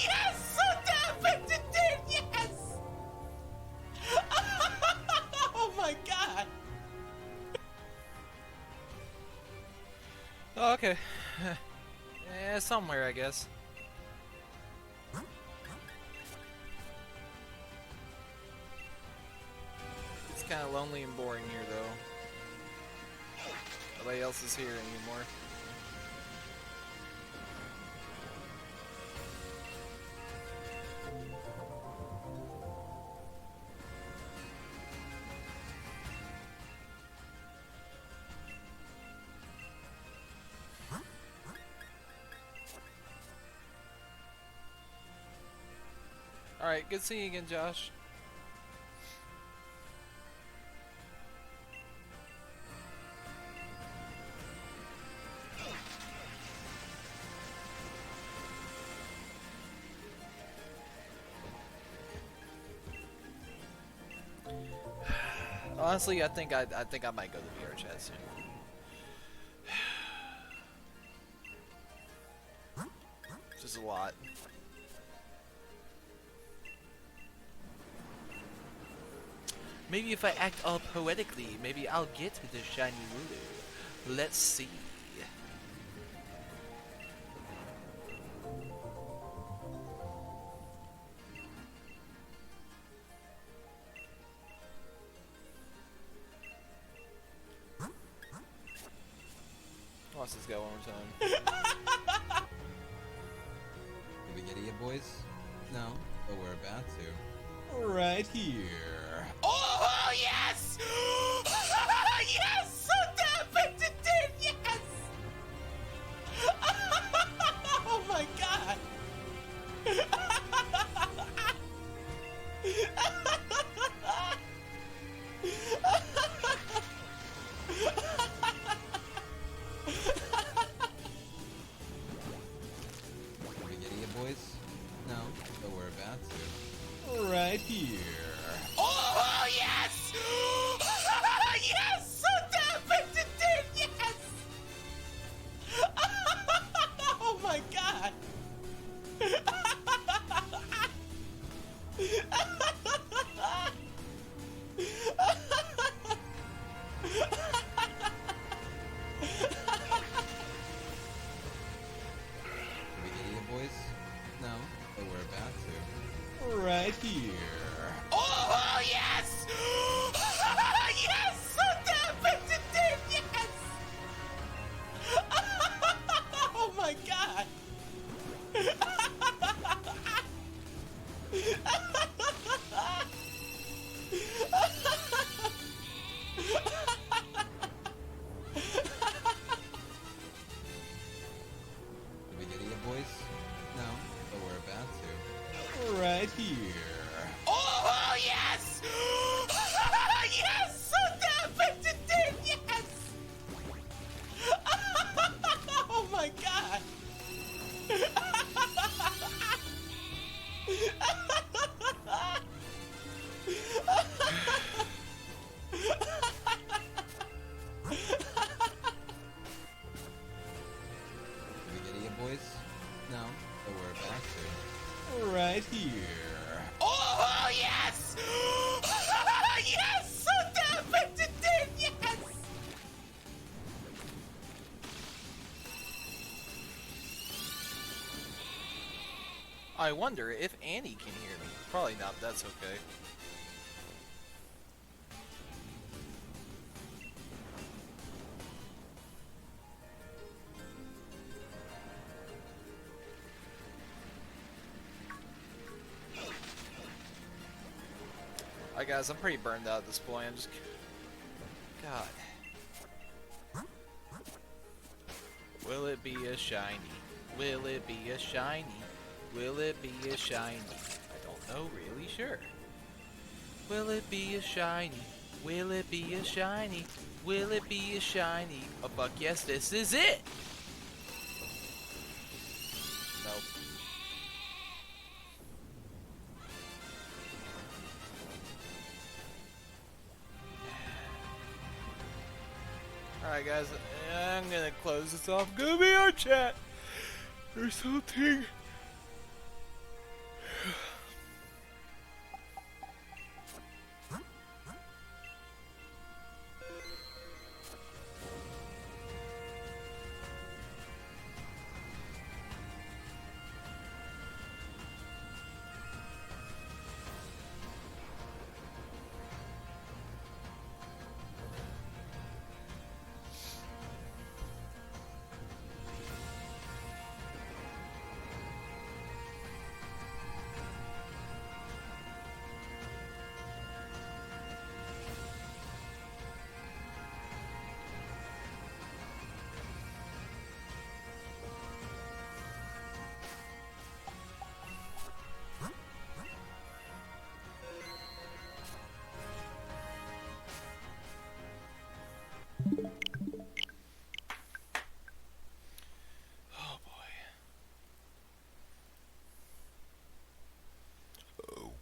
Yes! So definitely did, yes! Oh my god! Oh, okay. Yeah, somewhere, I guess. It's kind of lonely and boring here, though. Nobody else is here anymore. Alright, good seeing you again, Josh. Honestly, I think I might go to VR chat soon. It's just a lot. Maybe if I act all poetically, maybe I'll get the shiny Wooloo. Let's see. Watch this go one more time. Did we get it yet, boys? No, but we're about to. Right here. Oh, yes! Yes! So definitely did, yes! Oh my god! Did we get it yet, boys? No, but we're about to. Right here. Oh, yes! I wonder if Annie can hear me. Probably not, but that's okay. Alright guys, I'm pretty burned out at this point. I'm just... God. Will it be a shiny? Will it be a shiny? Will it be a shiny? I don't know, really sure. Will it be a shiny? Will it be a shiny? Will it be a shiny? Oh fuck yes, this is it! Nope. Alright guys, I'm gonna close this off. Go be our chat or something. Oh boy. Oh.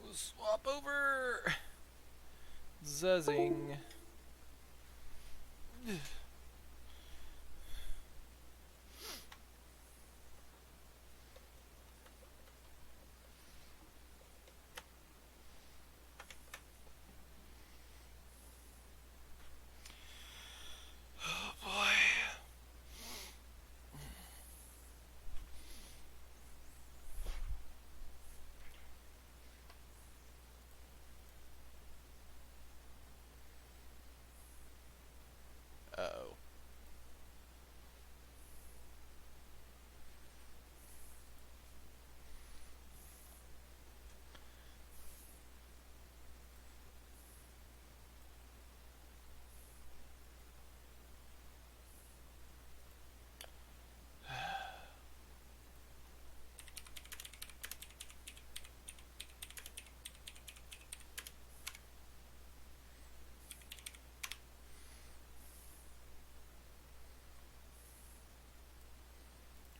We'll swap over. Zuzzing. Oh boy. Uh-oh.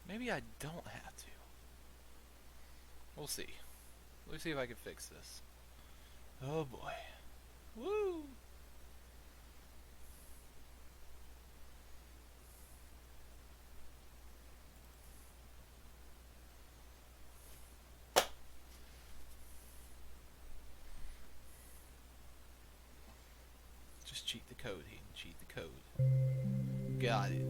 Maybe I don't have to. We'll see. Let me see if I can fix this. Oh boy. Woo! Just cheat the code, Hayden. Cheat the code. Got it.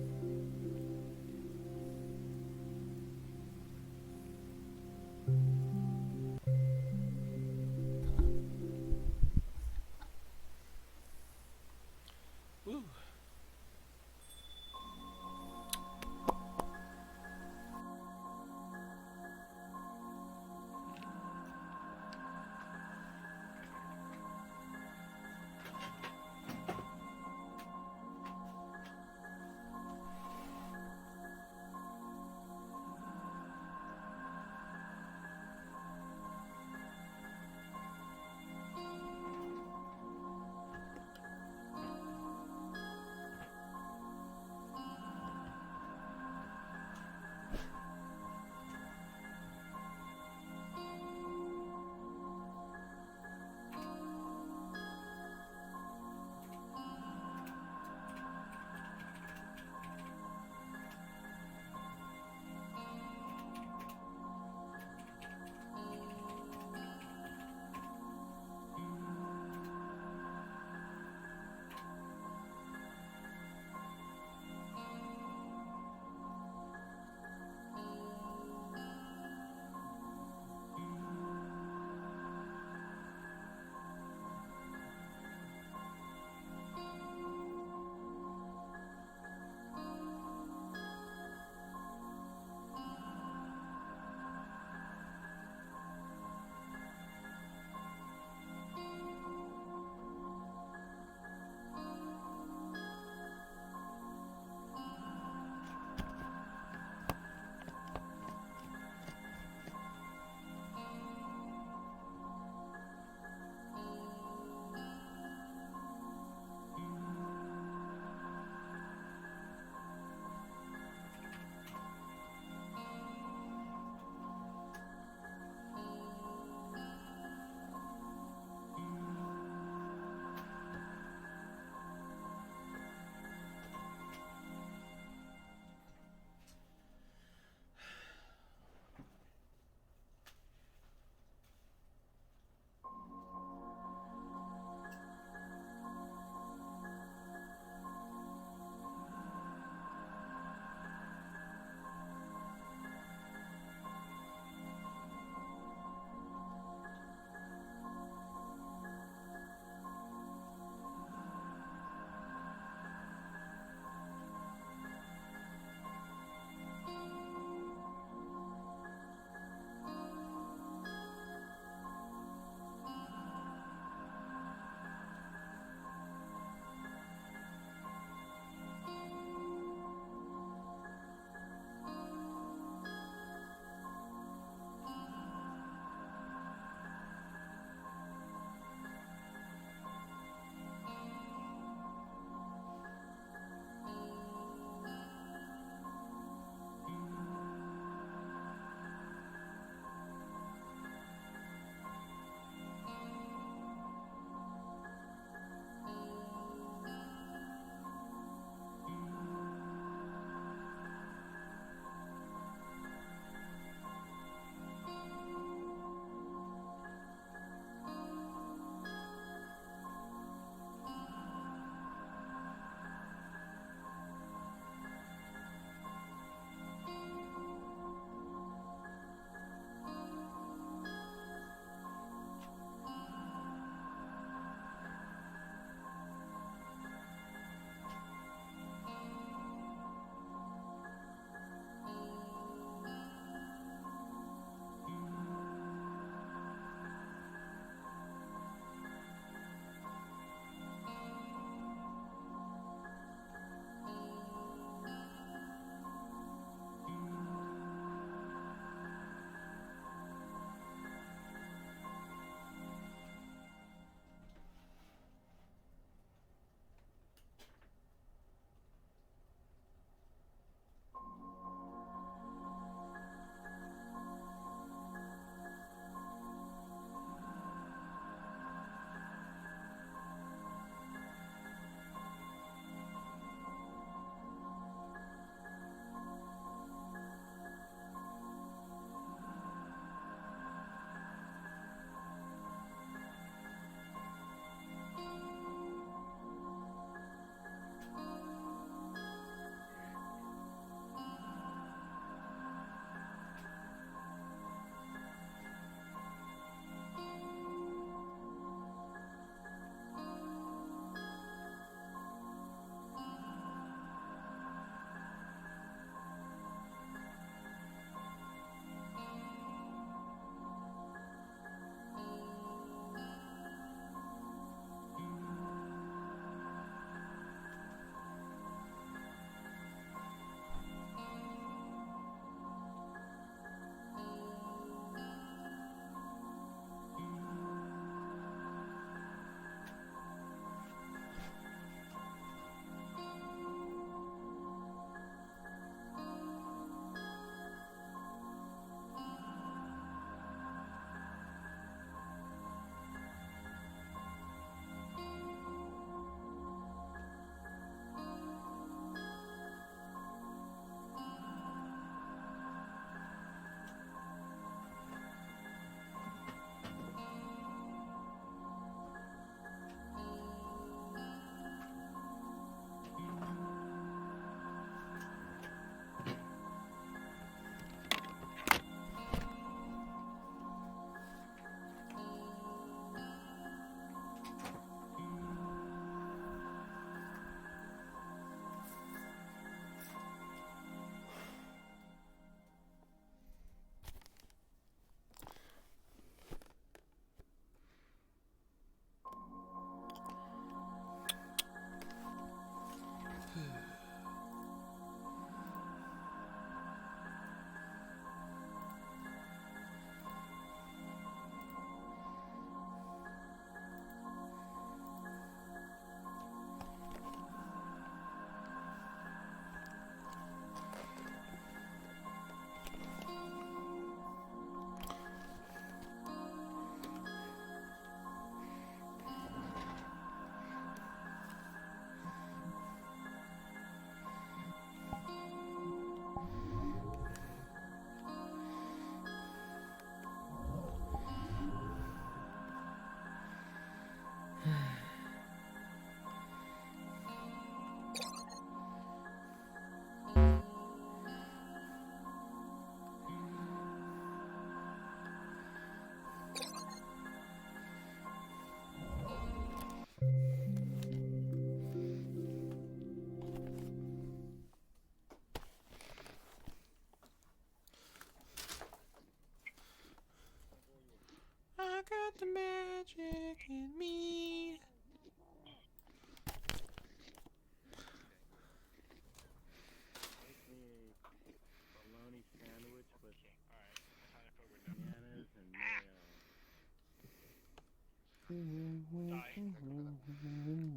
Woo.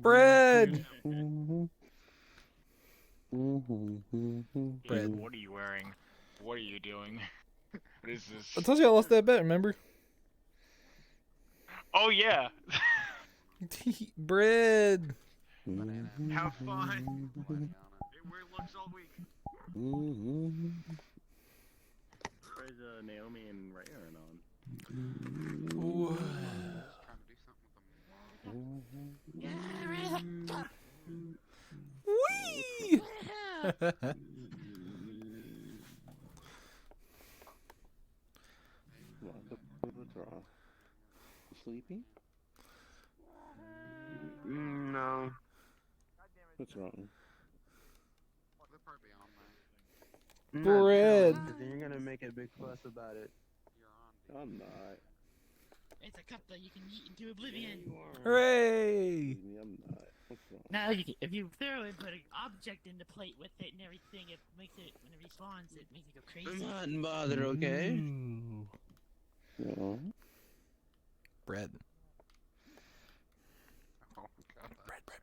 Bread. Bread. What are you wearing? What are you doing? What is this? I told you I lost that bet. Remember? Oh yeah. Bread. Have fun. Wear looks all week. Where's Naomi and Ray aren't on? Wee! What's wrong? You sleepy? No. What's wrong? Bread. Then you're gonna make a big fuss about it. I'm not. It's a cup that you can eat into oblivion. Hooray! I'm not. What's wrong? Now, if you throw and put an object in the plate with it and everything, it makes it, when it respawns, it makes it go crazy. I'm not bothered, okay? No. Bread. Oh, God. Bread. Bread.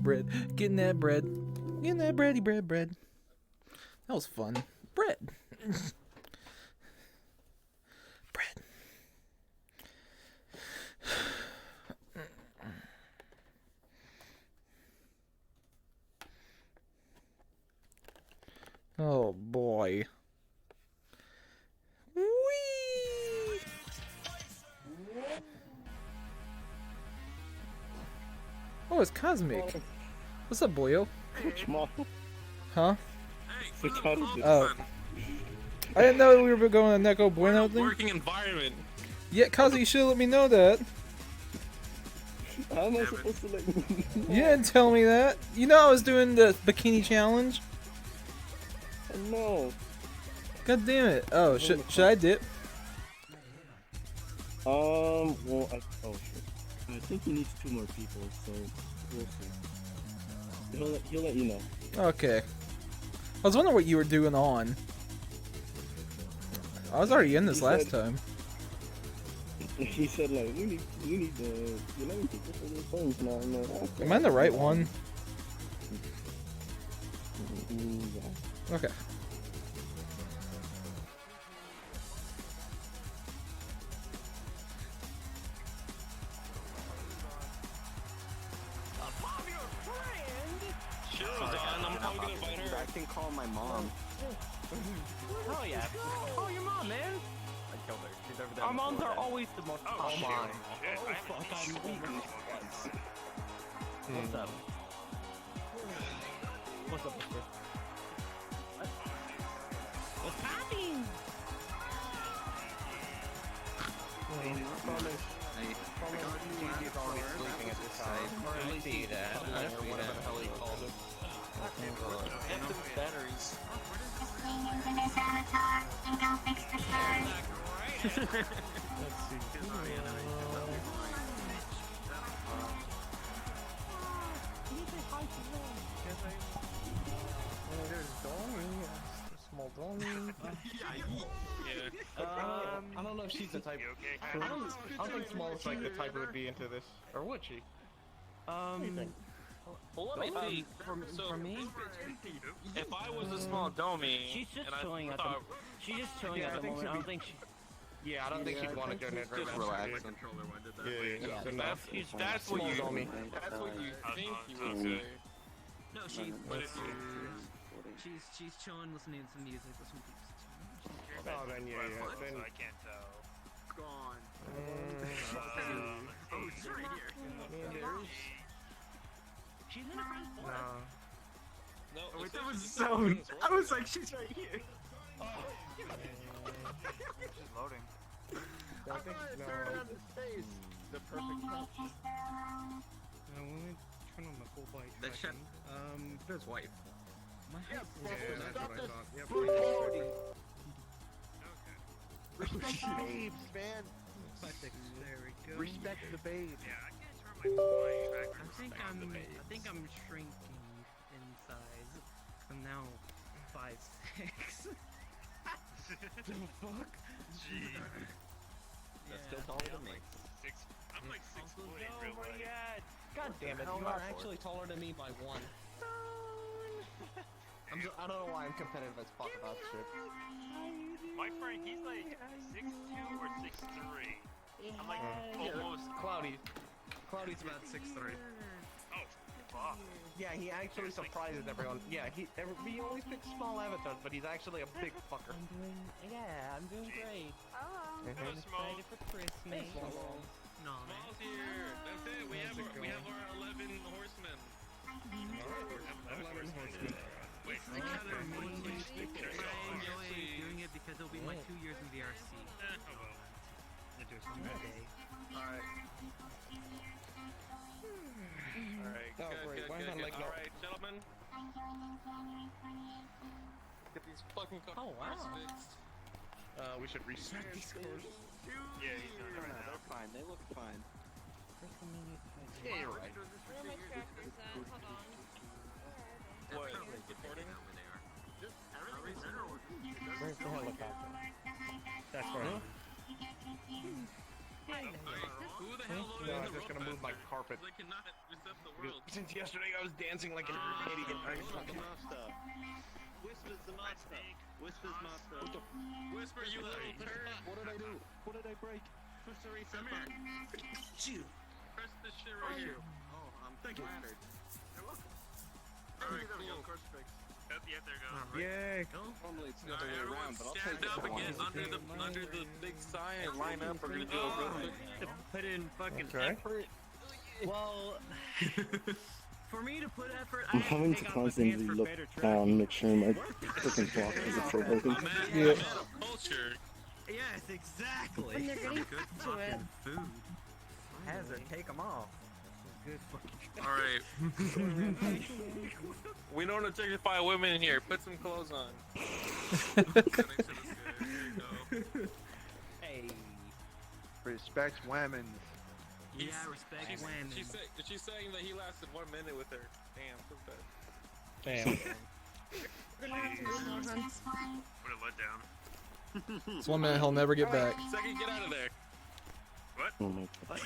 Bread. Getting that bread. Getting that bread. That was fun. Bread. Bread. Oh boy. Whee! Oh, it's Cosmic. What's up, boyo? Huh? Oh. I didn't know we were going to Neko Bueno thing. Working environment. Yeah, Kazi, you should let me know that. How am I supposed to let you know? You didn't tell me that. You know I was doing the bikini challenge. No. God damn it. Oh, should I dip? Well, oh shit. I think he needs 2 more people, so we'll see. He'll let you know. Okay. I was wondering what you were doing on. I was already in this last time. He said like we need 11 people for the phones now. I'm like, okay. Am I in the right one? Yeah. Okay. I can call my mom. Oh yeah. Call your mom, man. I killed her. She's over there. Our moms are always the most. Oh, shit. mine. Shit. Oh fuck, I'm weak. What's up? What's up, mister? What's popping? He's already sleeping at this time. I see that. Or whatever the hell he called it. Batteries. Let's see. Small Dolly. I don't know if she's the type. I don't think Small is like the type who would be into this, or would she? What do you think? Well, let me see. For me, if I was a small Domi, she's just and chilling I at the. thought, She's just chilling at the moment. I don't think she. yeah, I don't think she'd want to join it right just now. relax. Yeah. So that's what you think you would say. No, she's chilling, listening to some music, listening to Oh, then yeah. Then I can't tell. Gone. Oh, she's right here. She's in a friend's forest. No. Oh, wait, that was so. I was like, she's right here. She's loading. I thought it turned on his face. The perfect When we turn on the full bike tracking, There's wife. yeah, that's what I thought. Yep. Respect the babes, man. There we go. Respect the babes. Yeah, I can't turn my mic back. I think I'm shrinking in size. I'm now 5'6". The fuck? Gee. That's still taller than me. I'm like 6 foot in real life. God damn it, you are actually taller than me by 1. I don't know why I'm competitive as fuck about shit. My friend, he's like 6'2" or 6'3". I'm like almost. Cloudy's about 6'3". Oh, fuck. Yeah, he actually surprises everyone. Yeah, he always picks small avatars, but he's actually a big fucker. I'm doing great. Oh. Hello, Small. Excited for Christmas. No, Small's here. That's it. We have our 11 horsemen. Wait, I enjoy doing it because it'll be my 2 years in the RC. Alright. Alright, Alright, gentlemen. Get these fucking cars fixed. We should reset these cars. Yeah, he's doing it right now. They're fine. They look fine. Yeah, you're right. Where are my trackers at? Hold on. What? Recording? Where's the helicopter? That's right. Who the hell loaded No, in I'm the just gonna move my carpet. They cannot reset the world. Since yesterday I was dancing like an idiot. Whisper's the master. Whisper's master. Whisper, you little turd. What did I do? What did I break? Push the reset button. Press this shit right here. Oh, I'm flattered. You're welcome. Alright, cool. Yeah, there you go. Yay! Normally it's the other way Everyone around, but I'll stand take up it. again under the big sign and line up. We're gonna do a real quick. Put in fucking Okay. effort. Well, for me to put effort, I I'm have to having take to off my constantly pants for look better down, make sure my freaking block isn't so broken. Yeah. Culture. Yes, exactly. When they're getting Good to it. fucking food. Hazard, take them off. Good fucking. Alright. We don't objectify women here. Put some clothes on. Hey. Respect women. Yeah, respect women. She's saying that he lasted 1 minute with her. Damn, so bad. Damn. What a letdown. It's 1 minute he'll never get back. Second, get out of there. What? Oh my god.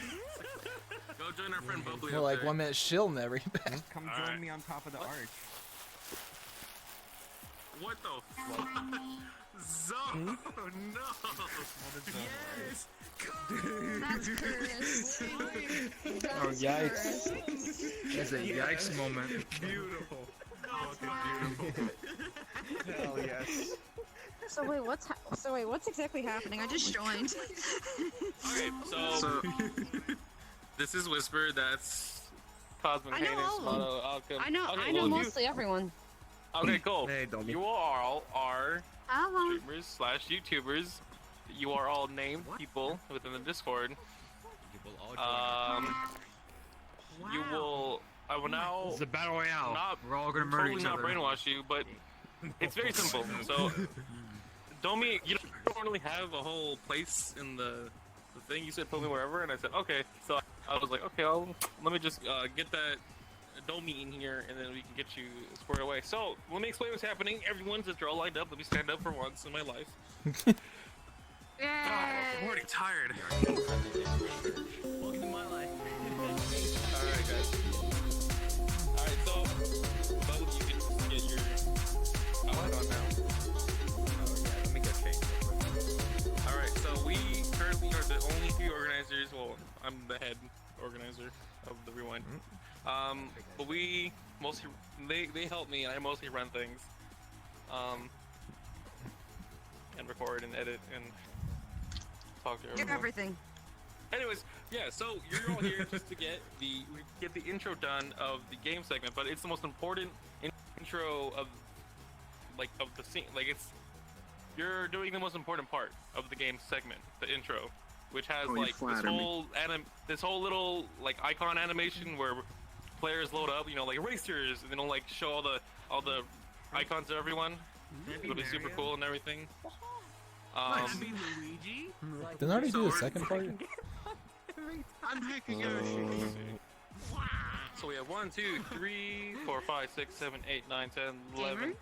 Go join our friend Bubbly Well, up like there. 1 minute she'll never get back. Come All join right. me on top of the arch. What the fuck? Zone! Oh no! Yes! That's Chris. Oh, yikes. That's a yikes moment. Beautiful. Beautiful. Hell yes. So wait, what's exactly happening? I just joined. Okay, so this is Whisper. That's Cosmic I know Heinous, all of them. Mono, Alchem. I know Okay, well, mostly everyone. Okay, cool. Hey, Domi. You all are Hello. streamers / YouTubers. You are all named people within the Discord. You will. I will now. It's a battle royale. Not, We're all gonna murder totally each not other. brainwash you, but it's very simple. So, Domi, you don't really have a whole place in the thing. You said put me wherever, and I said okay. So I was like, okay, let me just get that Domi in here, and then we can get you squared away. So let me explain what's happening. Everyone's just all lined up. Let me stand up for once in my life. God, I'm already tired. Welcome to my life. Alright, guys. Alright, so, Bubble, you can just get your outfit on now. Oh, yeah, let me get changed. Alright, so we currently are the only 3 organizers. Well, I'm the head organizer of the Rewind. But we mostly, they help me, and I mostly run things. And record and edit and talk to everyone. Do everything. Anyways, yeah, so you're all here just to get the intro done of the game segment, but it's the most important intro of the scene. Like, you're doing the most important part of the game segment, the intro, which has this whole little like icon animation where players load up, you know, like racers, and then it'll like show all the icons to everyone. It'll be super cool and everything. Luigi. Didn't I already do the second part? I'm hacking Yoshi. So we have 1, 2, 3, 4, 5, 6, 7, 8, 9, 10, 11.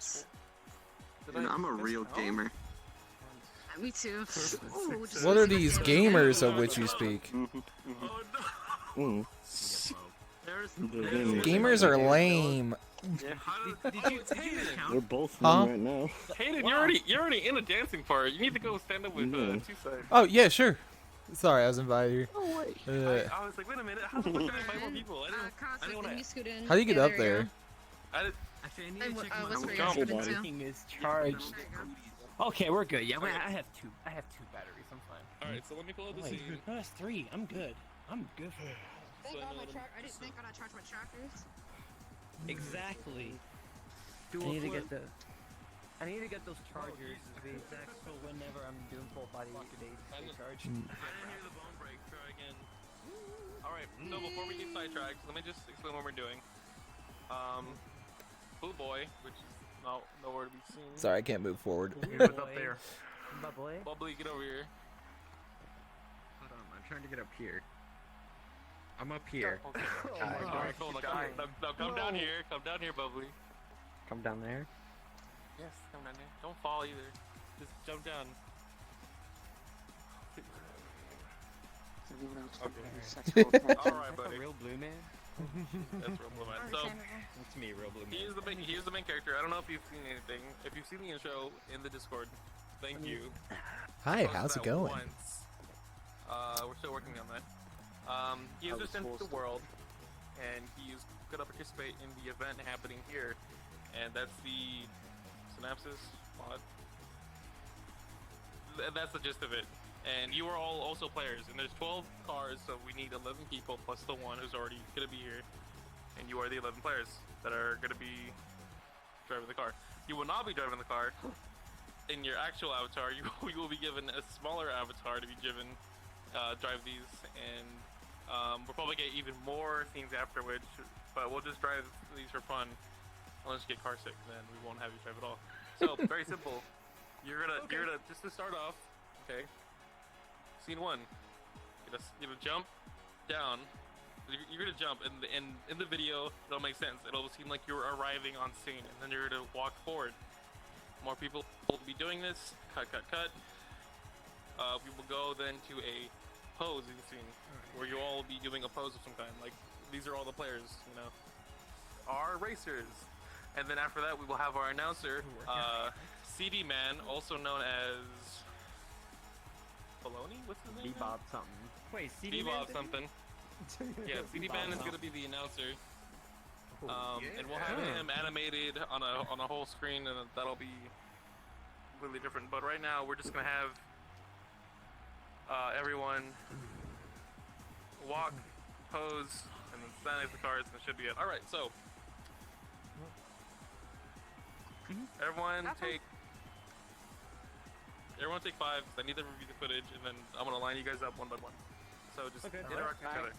I'm a real gamer. Me too. Ooh, just What are losing these my gamers of which you speak? Gamers are lame. Did you We're both Huh? right now. Hayden, you're already in a dancing part. You need to go stand up with Two-Side. Oh yeah, sure. Sorry, I was invited here. Oh wait. I was like, wait a minute. How the fuck did I invite more people? I didn't want to. How do you get up there? Actually, I need to check my Everything is charged. Okay, we're good. Yeah, I have two batteries. I'm fine. All right, so let me pull up the scene. No, that's 3. I'm good. I'm good for it. Thank God I didn't think I charged my trackers. Exactly. I need to get the. I need to get those chargers the exact so whenever I'm doing full body they charge. I didn't hear the bone break. Try again. All right. So before we get sidetracked, let me just explain what we're doing. Blue Boy, which is nowhere to be seen. Sorry, I can't move forward. What's up there? Bubbly. Bubbly, get over here. Hold on, I'm trying to get up here. I'm up here. Okay. Alright, cool. Now come down here. Come down here, Bubbly. Come down there. Yes, come down here. Don't fall either. Just jump down. Alright, buddy. Real blue man? That's Real Blue Man. So, That's me, Real Blue Man. he is the main character. I don't know if you've seen anything. If you've seen the intro in the Discord, thank you. Hi, Posted how's it that going? once. We're still working on that. He is just into the world, and he is gonna participate in the event happening here, and that's the Synapsis mod. That's the gist of it. And you are all also players, and there's 12 cars, so we need 11 people plus the one who's already gonna be here, and you are the 11 players that are gonna be driving the car. You will not be driving the car. In your actual avatar, you will be given a smaller avatar to be driven, drive these, and we'll probably get even more scenes afterwards, but we'll just drive these for fun. Unless you get car sick, then we won't have you drive at all. So, very simple. You're gonna, just to start off, okay? Scene 1. You're gonna jump down. You're gonna jump, and in the video, it'll make sense. It'll seem like you're arriving on scene, and then you're gonna walk forward. More people will be doing this. Cut, cut, cut. We will go then to a posing scene, where you all will be doing a pose of some kind. Like, these are all the players, you know, our racers. And then after that, we will have our announcer, CD Man, also known as Baloney? What's his name? Bebop something. Wait, CD Bebop Man? something. Yeah, CD Man is gonna be the announcer. And we'll have him animated on a whole screen, and that'll be completely different. But right now, we're just gonna have everyone walk, pose, and then sanitize the cars, and that should be it. All right, so everyone take 5. I need to review the footage, and then I'm gonna line you guys up one by one. So just interact with each other.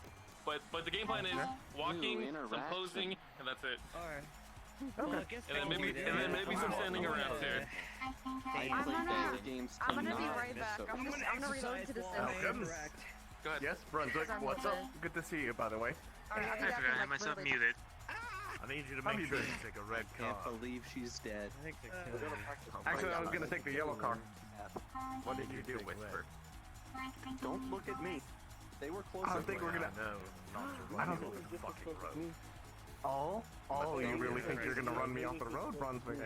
But the game plan is walking, some posing, and that's it. Alright. Okay. And then maybe some standing around too. I'm gonna be right back. I'm gonna reload to the center. Go ahead. Yes, Brunswick, what's up? Good to see you, by the way. Alright, I'll be back in, like, literally- muted. I need you to make sure you take a red car. Can't believe she's dead. Actually, I was gonna take the yellow car. What did you do, Whisper? Don't look at me. They were close. I think we're gonna. I don't know the fucking road. Oh, you really think you're gonna run me off the road, Brunswick?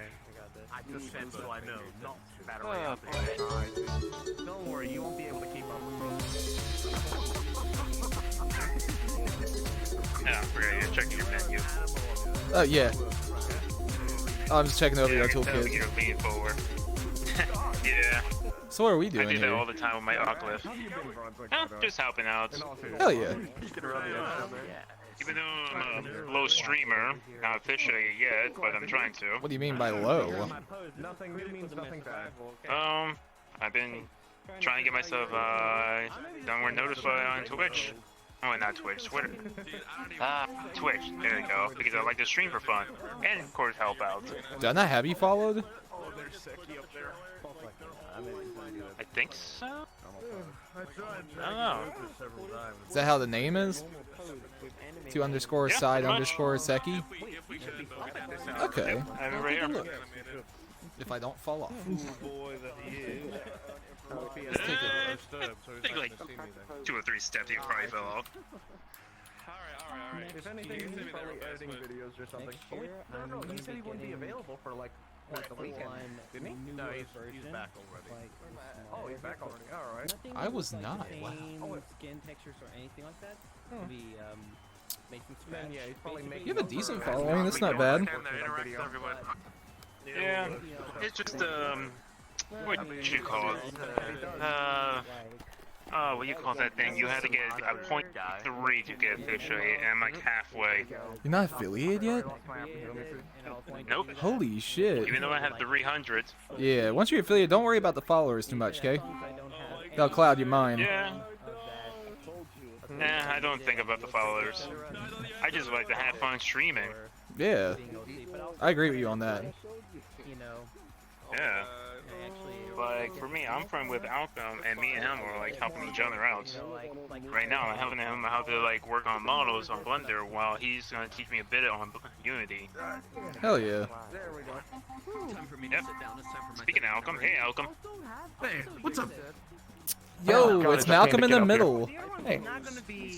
I just said so I know. Not battery up. Don't worry, you won't be able to keep up with me. Yeah, I forgot you're checking your menu. Oh yeah. I'm just checking over your toolkit. You're leaning forward. Yeah. So what are we doing I do here? that all the time with my Oculus. Just helping out. Hell yeah. Even though I'm a low streamer, not officially yet, but I'm trying to. What do you mean by low? Nothing new means nothing bad. I've been trying to get myself downward notified on Twitch. Oh, not Twitch, Twitter. Twitch, there you go. Because I like to stream for fun. And, of course, help out. Did I not have you followed? think so. I don't know. Is that how the name is? 2_ side _ Seki? Okay. I have it right here. If I don't fall off. boy that he is. I think like 2 or 3 steps, you probably fell off. Alright. If anything, he's probably editing videos or something. No, he said he wouldn't be available for like the weekend, didn't he? No, he's back already. Oh, he's back already. Alright. I was not. Wow. Skin textures or anything like that. Maybe make some scratch. Then, yeah, he's probably making You have a decent following, that's not bad. Yeah, it's just what you call it? What do you call that thing? You had to get a 0.3 to get officially, and I'm like halfway. You're not affiliated yet? Nope. Holy shit. Even though I have 300. Yeah, once you're affiliated, don't worry about the followers too much, okay? They'll cloud your mind. Yeah. Nah, I don't think about the followers. I just like to have fun streaming. Yeah. I agree with you on that. Yeah. Like, for me, I'm friend with Alchem, and me and him are, like, helping each other out. Right now, I'm helping him how to, like, work on models on Blender, while he's gonna teach me a bit on Unity. Hell yeah. Yep. Speaking of Alchem, hey, Alchem. Hey, what's up? Yo, it's Malcolm in the middle. Hey,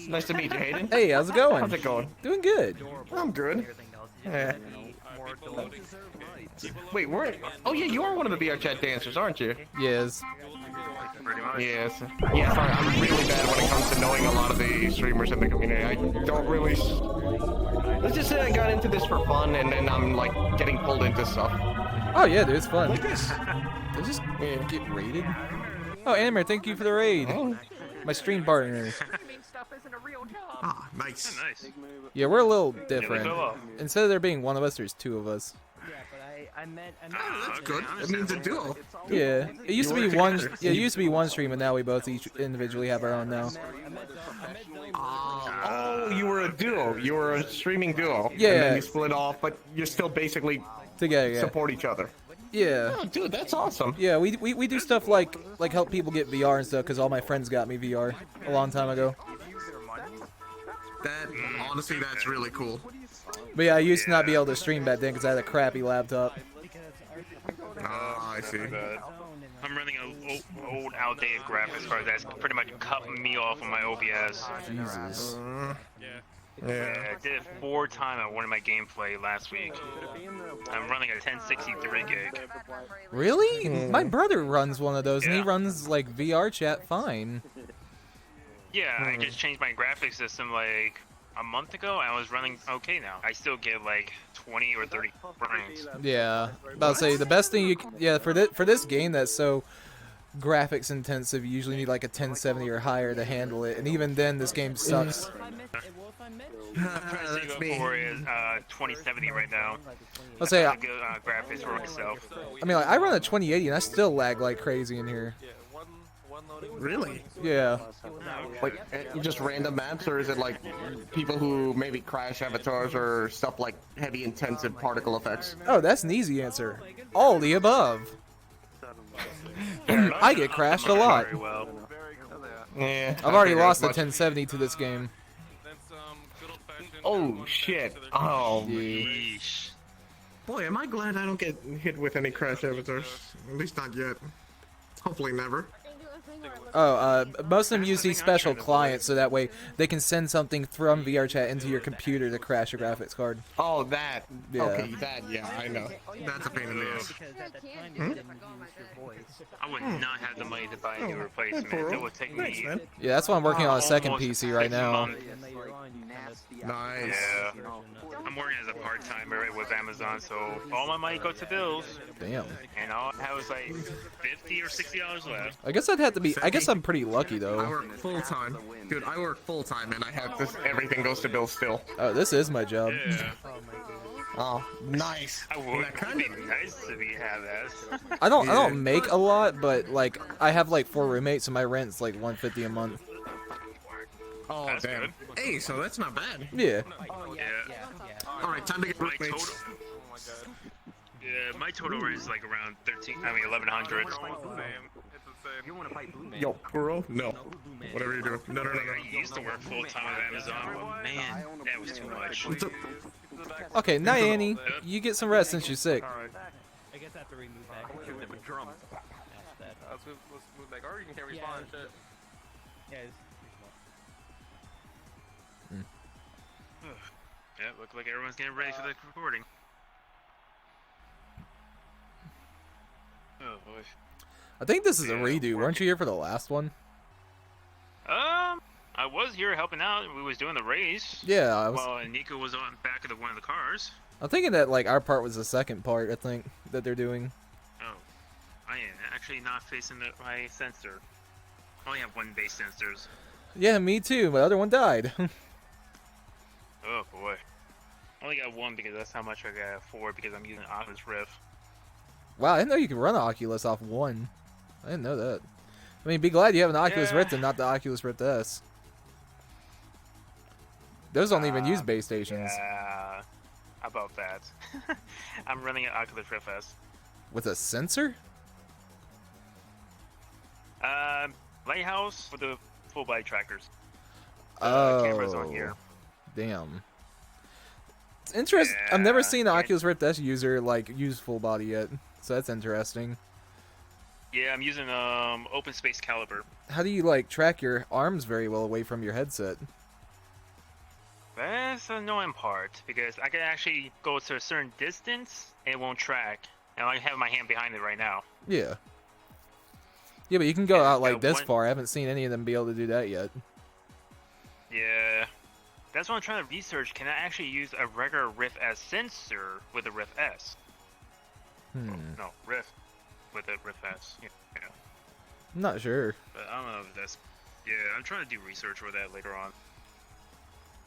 nice to meet you, Hayden. Hey, how's it going? How's it going? Doing good. I'm good. Yeah. Wait, oh yeah, you are one of the VR chat dancers, aren't you? Yes. Yes. Yeah, sorry, I'm really bad when it comes to knowing a lot of the streamers in the community. I don't really... Let's just say I got into this for fun, and then I'm, like, getting pulled into stuff. Oh yeah, dude, it's fun. Like this. Did I just get raided? Oh, Animer, thank you for the raid. My stream partner. Ah, nice. Yeah, we're a little different. Instead of there being one of us, there's 2 of us. That's good. It means a duo. Yeah, it used to be one. Yeah, it used to be one stream, and now we both each individually have our own now. Oh, you were a duo. You were a streaming duo. Yeah. And then you split off, but you're still basically together. Yeah. Support each other. Yeah. Oh, dude, that's awesome. Yeah, we do stuff like help people get VR and stuff, because all my friends got me VR a long time ago. That honestly, that's really cool. But yeah, I used to not be able to stream back then because I had a crappy laptop. Oh, I see. I'm running an old outdated graphics card that's pretty much cutting me off on my OBS. Jesus. Yeah, I did it 4 times on one of my gameplay last week. I'm running a 1063 gig. Really? My brother runs one of those, and he runs like VR chat fine. Yeah, I just changed my graphics system like a month ago. I was running okay now. I still get like 20 or 30 frames. Yeah, about to say the best thing for this game that's so graphics intensive, you usually need like a 1070 or higher to handle it, and even then, this game sucks. I'm trying to go for 2070 right now. I'll say good graphics for myself. I mean, like, I run a 2080 and I still lag like crazy in here. Really? Yeah. Like, just random maps, or is it like people who maybe crash avatars or stuff like heavy intensive particle effects? Oh, that's an easy answer. All the above. I get crashed a lot. Yeah. I've already lost a 1070 to this game. Oh shit! Oh, boy, am I glad I don't get hit with any crash avatars. At least not yet. Hopefully never. Oh, most of them use these special clients so that way they can send something from VRChat into your computer to crash your graphics card. Oh, that. Yeah. Okay, that. Yeah, I know. That's a pain in the ass. I would not have the money to buy a new replacement. That would take me. Yeah, that's why I'm working on a second PC right now. Nice. Yeah. I'm working as a part-timer with Amazon, so all my money goes to bills. Damn. And all I was like $50 or $60 left. I guess I'd have to be. I guess I'm pretty lucky though. I work full time, dude. I work full time, and I have this. Everything goes to bills still. Oh, this is my job. Yeah. Oh, nice. I would. It'd be nice to have that. I don't make a lot, but like I have like 4 roommates, so my rent's like $150 a month. Oh, that's damn. Good. Hey, so that's not bad. Yeah. Yeah. All right, time to get roommates. Yeah, my total range is like around 1100. You want to fight Blue Man? Yo, Kuro? No. Whatever you're doing. No. I used to work full time at Amazon, but man, that was too much. Okay, night, Annie. You get some rest since you're sick. I guess I have to remove that. Let's move back. Or you can respawn and shit. Yeah, Yeah, look like everyone's getting ready for the recording. Oh boy. I think this is a redo. Weren't you here for the last one? I was here helping out. We was doing the race. Yeah, I was. Well, Nico was on back of one of the cars. I'm thinking that like our part was the second part. I think that they're doing. Oh, I am actually not facing my sensor. I only have one base sensors. Yeah, me too. My other one died. Oh boy. I only got one because that's how much I got for because I'm using Oculus Rift. Wow, I didn't know you could run an Oculus off one. I didn't know that. I mean, be glad you have an Oculus Rift and not the Oculus Rift S. Those don't even use base stations. Yeah, how about that? I'm running an Oculus Rift S. With a sensor? Lighthouse for the full body trackers. Oh, Cameras on here. Damn. It's interesting. I've never seen an Oculus Rift S user like use full body yet, so that's interesting. Yeah, I'm using Open Space Caliber. How do you like track your arms very well away from your headset? That's the annoying part because I can actually go to a certain distance and it won't track, and I have my hand behind it right now. Yeah. Yeah, but you can go out like this far. I haven't seen any of them be able to do that yet. Yeah. That's what I'm trying to research. Can I actually use a regular Rift S sensor with a Rift S? No, Rift with a Rift S. Yeah. I'm not sure. But I don't know if that's... Yeah, I'm trying to do research for that later on.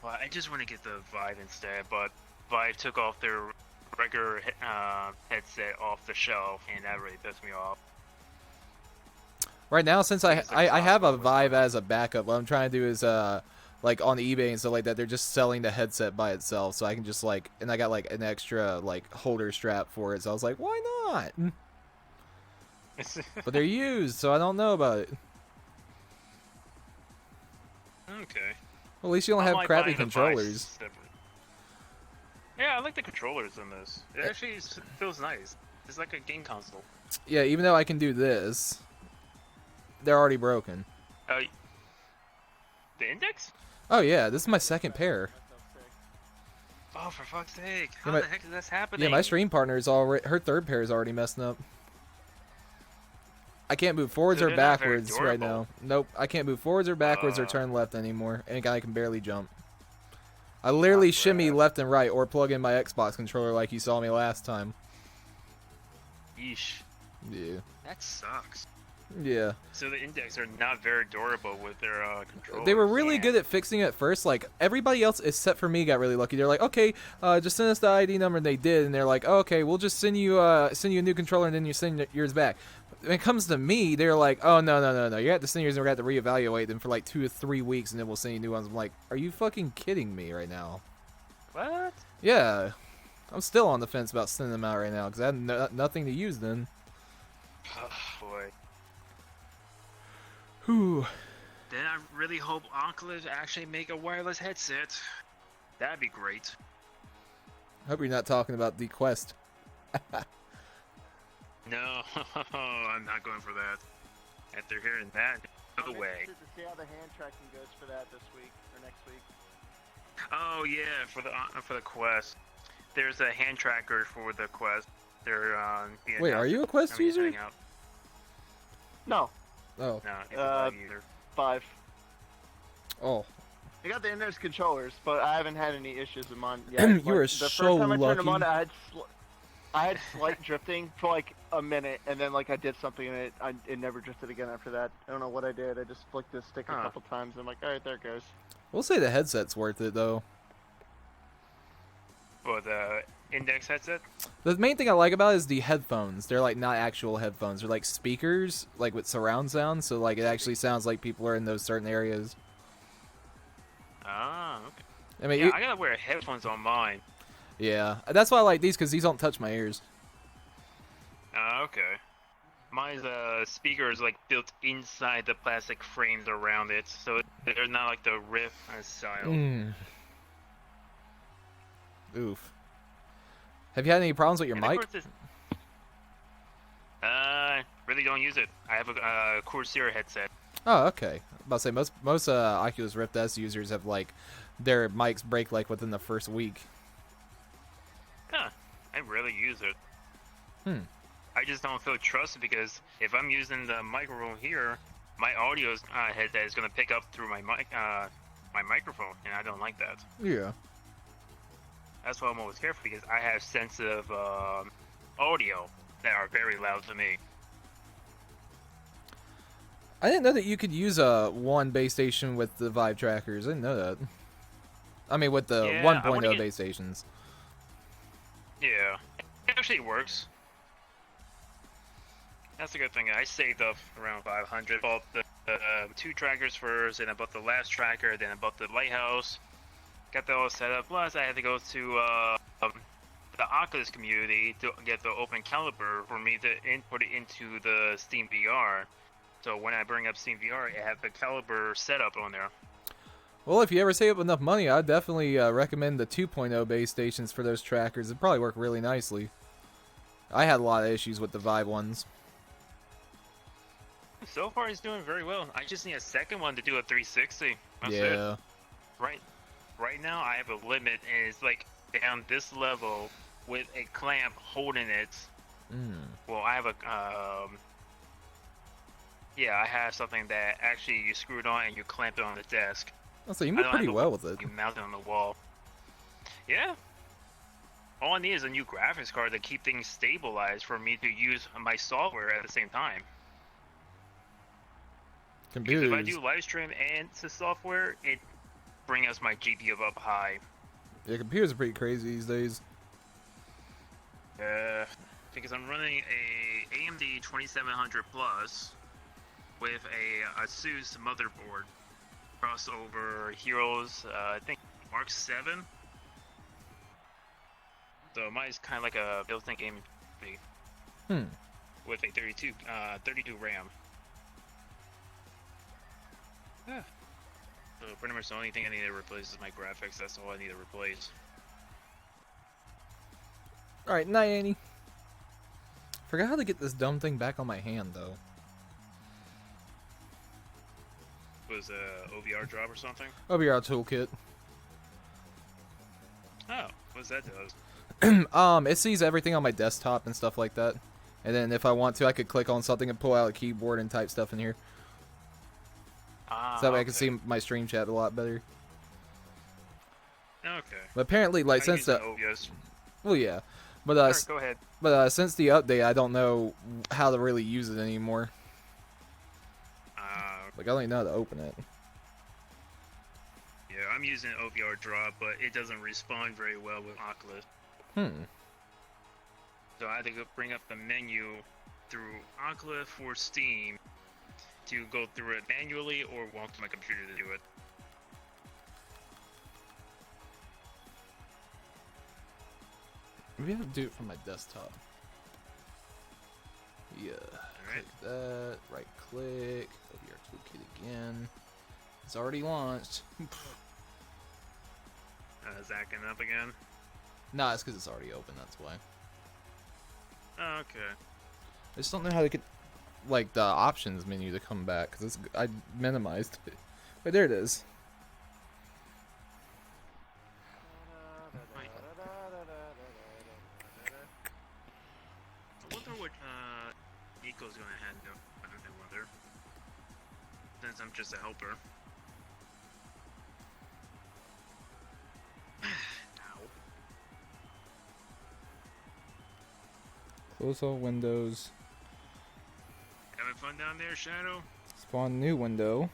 Well, I just want to get the Vive instead, but Vive took off their regular headset off the shelf, and that really pissed me off. Right now, since I have a Vive as a backup, what I'm trying to do is like on eBay and stuff like that, they're just selling the headset by itself, so I can just like, and I got like an extra like holder strap for it, so I was like, why not? But they're used, so I don't know about it. Okay. Well, at least you don't have crappy controllers. Yeah, I like the controllers in this. It actually feels nice. It's like a game console. Yeah, even though I can do this, they're already broken. The Index? Oh yeah, this is my second pair. Oh, for fuck's sake! How the heck is this happening? Yeah, my stream partner is already, her third pair is already messing up. I can't move forwards or backwards right now. Nope, I can't move forwards or backwards or turn left anymore, and I can barely jump. I literally shimmy left and right or plug in my Xbox controller like you saw me last time. Yeesh. Yeah. That sucks. Yeah. So the Index are not very durable with their controllers. They were really good at fixing it at first. Like, everybody else except for me got really lucky. They're like, okay, just send us the ID number, and they did. And they're like, oh, okay, we'll just send you a new controller, and then you send yours back. When it comes to me, they're like, oh, no. You have to send yours, and we're going to have to reevaluate them for like 2 or 3 weeks, and then we'll send you new ones. I'm like, are you fucking kidding me right now? What? Yeah. I'm still on the fence about sending them out right now, because I had nothing to use then. Oh, boy. Whew. Then I really hope Oculus actually make a wireless headset. That'd be great. Hope you're not talking about the Quest. No, I'm not going for that. After hearing that, no way. To see how the hand tracking goes for that this week or next week. Oh yeah, for the Quest. There's a hand tracker for the Quest. They're Wait, are you a Quest user? No. Oh. No, it's a user. 5. Oh. I got the Index controllers, but I haven't had any issues with mine yet. You are the so first time I turned them on, lucky. I had slight drifting for like a minute, and then like I did something and it never drifted again after that. I don't know what I did. I just flicked the stick a couple times. And I'm like, all right, there it goes. We'll say the headset's worth it though. For the Index headset? The main thing I like about it is the headphones. They're like not actual headphones. They're like speakers, like with surround sound. So like it actually sounds like people are in those certain areas. Ah, okay. I mean, yeah, I gotta wear headphones on mine. Yeah, that's why I like these because these don't touch my ears. Okay. My speaker is like built inside the plastic frames around it, so they're not like the Rift style. Oof. Have you had any problems with your mic? Really don't use it. I have a Corsair headset. Oh, okay. I'm about to say most Oculus Rift S users have like their mics break like within the first week. Huh. I rarely use it. I just don't feel trusted because if I'm using the microphone here, my audio headset is gonna pick up through my mic, my microphone, and I don't like that. Yeah. That's why I'm always careful because I have sensitive audio that are very loud to me. I didn't know that you could use one base station with the Vive trackers. I didn't know that. I mean, with the 1.0 base stations. Yeah, it actually works. That's a good thing. I saved up around 500. Bought the 2 trackers first, and I bought the last tracker, then I bought the lighthouse. Got that all set up. Plus, I had to go to the Oculus community to get the Open Caliber for me to input it into the Steam VR. So when I bring up Steam VR, I have the Caliber setup on there. Well, if you ever save up enough money, I'd definitely recommend the 2.0 base stations for those trackers. It'd probably work really nicely. I had a lot of issues with the Vive ones. So far, he's doing very well. I just need a second one to do a 360. That's yeah. It. Right now, I have a limit, and it's like down this level with a clamp holding it. Well, I have a yeah, I have something that actually you screw it on and you clamp it on the desk. So you move pretty well with it. You mount it on the wall. Yeah. All I need is a new graphics card to keep things stabilized for me to use my software at the same time. Computers. Because if I do live stream and the software, it brings my GPU up high. Yeah, computers are pretty crazy these days. Because I'm running a AMD 2700 Plus with a ASUS motherboard. Crossover Heroes, I think Mark 7. So mine's kind of like a built-in gaming PC. With a 32 RAM. Yeah. So pretty much the only thing I need to replace is my graphics. That's all I need to replace. Alright, night, Annie. Forgot how to get this dumb thing back on my hand, though. Was OVR drop or something? OVR toolkit. Oh, what's that does? It sees everything on my desktop and stuff like that. And then if I want to, I could click on something and pull out a keyboard and type stuff in here. So that way I can see my stream chat a lot better. Okay. But apparently, like, since the... OBS. Well, yeah. But, Sure, go ahead. But since the update, I don't know how to really use it anymore. Like, I don't even know how to open it. Yeah, I'm using OVR drop, but it doesn't respond very well with Oculus. So I had to go bring up the menu through Oculus for Steam to go through it manually or walk to my computer to do it. Maybe I have to do it from my desktop. Yeah. Click that. Right click. OVR toolkit again. It's already launched. Is that acting up again? Nah, it's because it's already open. That's why. Oh, okay. I just don't know how to get like the options menu to come back because I minimized it. But there it is. I wonder what Nico's gonna handle. I wonder. Since I'm just a helper. Close all windows. Having fun down there, Shadow? Spawn new window.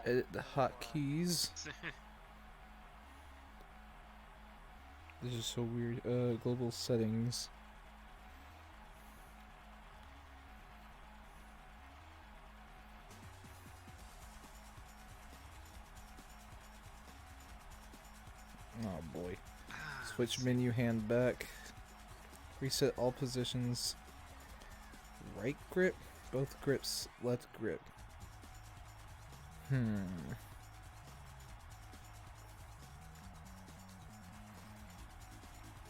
Edit the hotkeys. This is so weird. Global settings. Oh boy. Switch menu hand back. Reset all positions. Right grip, both grips, left grip.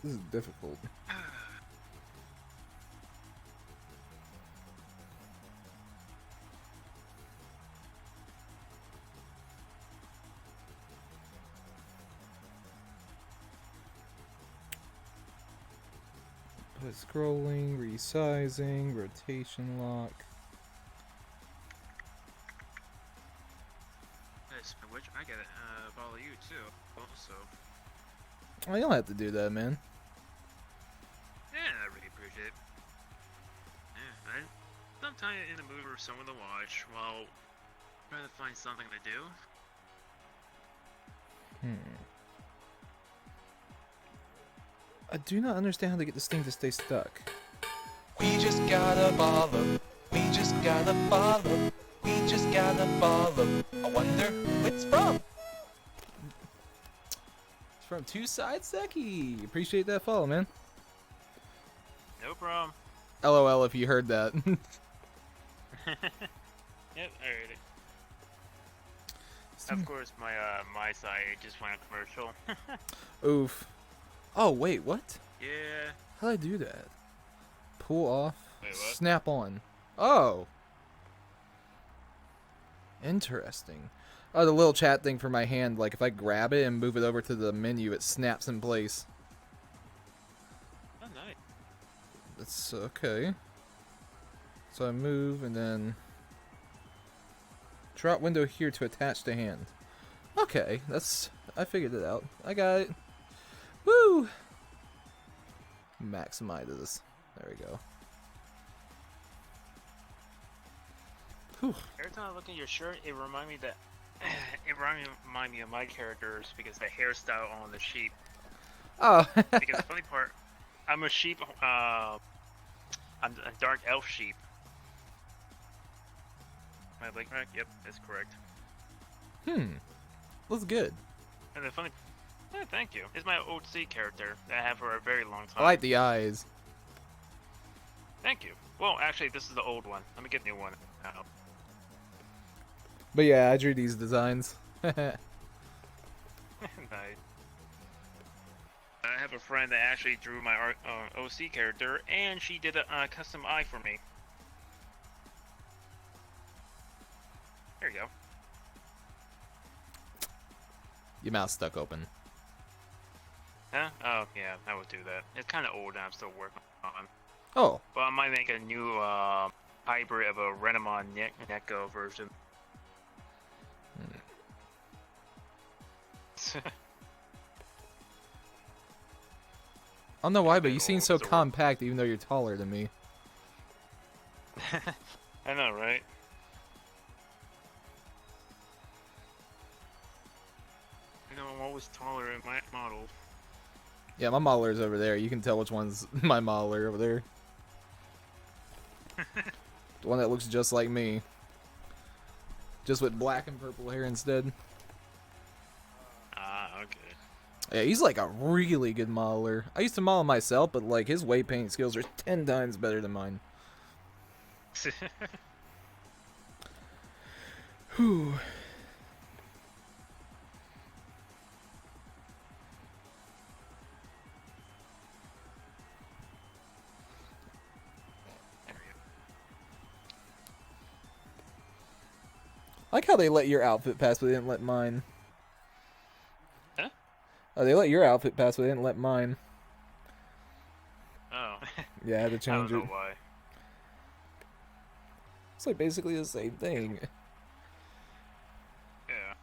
This is difficult. Put scrolling, resizing, rotation lock. Which I gotta follow you too. Also. Oh, you don't have to do that, man. Yeah, I really appreciate it. Yeah, sometimes in the mood for someone to watch while trying to find something to do. I do not understand how to get this thing to stay stuck. We just gotta follow. We just gotta follow. We just gotta follow. I wonder who it's from. It's from Two Sides Seki. Appreciate that follow, man. No problem. LOL if you heard that. Yep, I heard it. Of course, my side just went commercial. Oof. Oh, wait, what? Yeah. How do I do that? Pull off. Wait, what? Snap on. Oh. Interesting. Oh, the little chat thing for my hand, like if I grab it and move it over to the menu, it snaps in place. Oh, nice. That's okay. So I move and then drop window here to attach to hand. Okay, I figured it out. I got it. Woo! Maximize this. There we go. Whew. Every time I look at your shirt, it reminds me that remind me of my characters because the hairstyle on the sheep. Oh. Because the funny part, I'm a sheep. I'm a dark elf sheep. Am I like correct? Yep, that's correct. Looks good. And the funny. Yeah, thank you. It's my OC character that I have for a very long time. I like the eyes. Thank you. Well, actually, this is the old one. Let me get the new one out. But yeah, I drew these designs. Nice. I have a friend that actually drew my OC character, and she did a custom eye for me. There you go. Your mouth's stuck open. Huh? Oh, yeah, I would do that. It's kind of old and I'm still working on. Oh. But I might make a new hybrid of a Renamon Neko version. I don't know why, but you seem so compact even though you're taller than me. I know, right? You know, I'm always taller in my model. Yeah, my modeler's over there. You can tell which one's my modeler over there. The one that looks just like me. Just with black and purple hair instead. Ah, okay. Yeah, he's like a really good modeler. I used to model myself, but like his weight paint skills are 10 times better than mine. Whew. I like how they let your outfit pass, but they didn't let mine. Huh? Oh, they let your outfit pass, but they didn't let mine. Oh. Yeah, I had to change I don't it. know why. It's like basically the same thing. Yeah.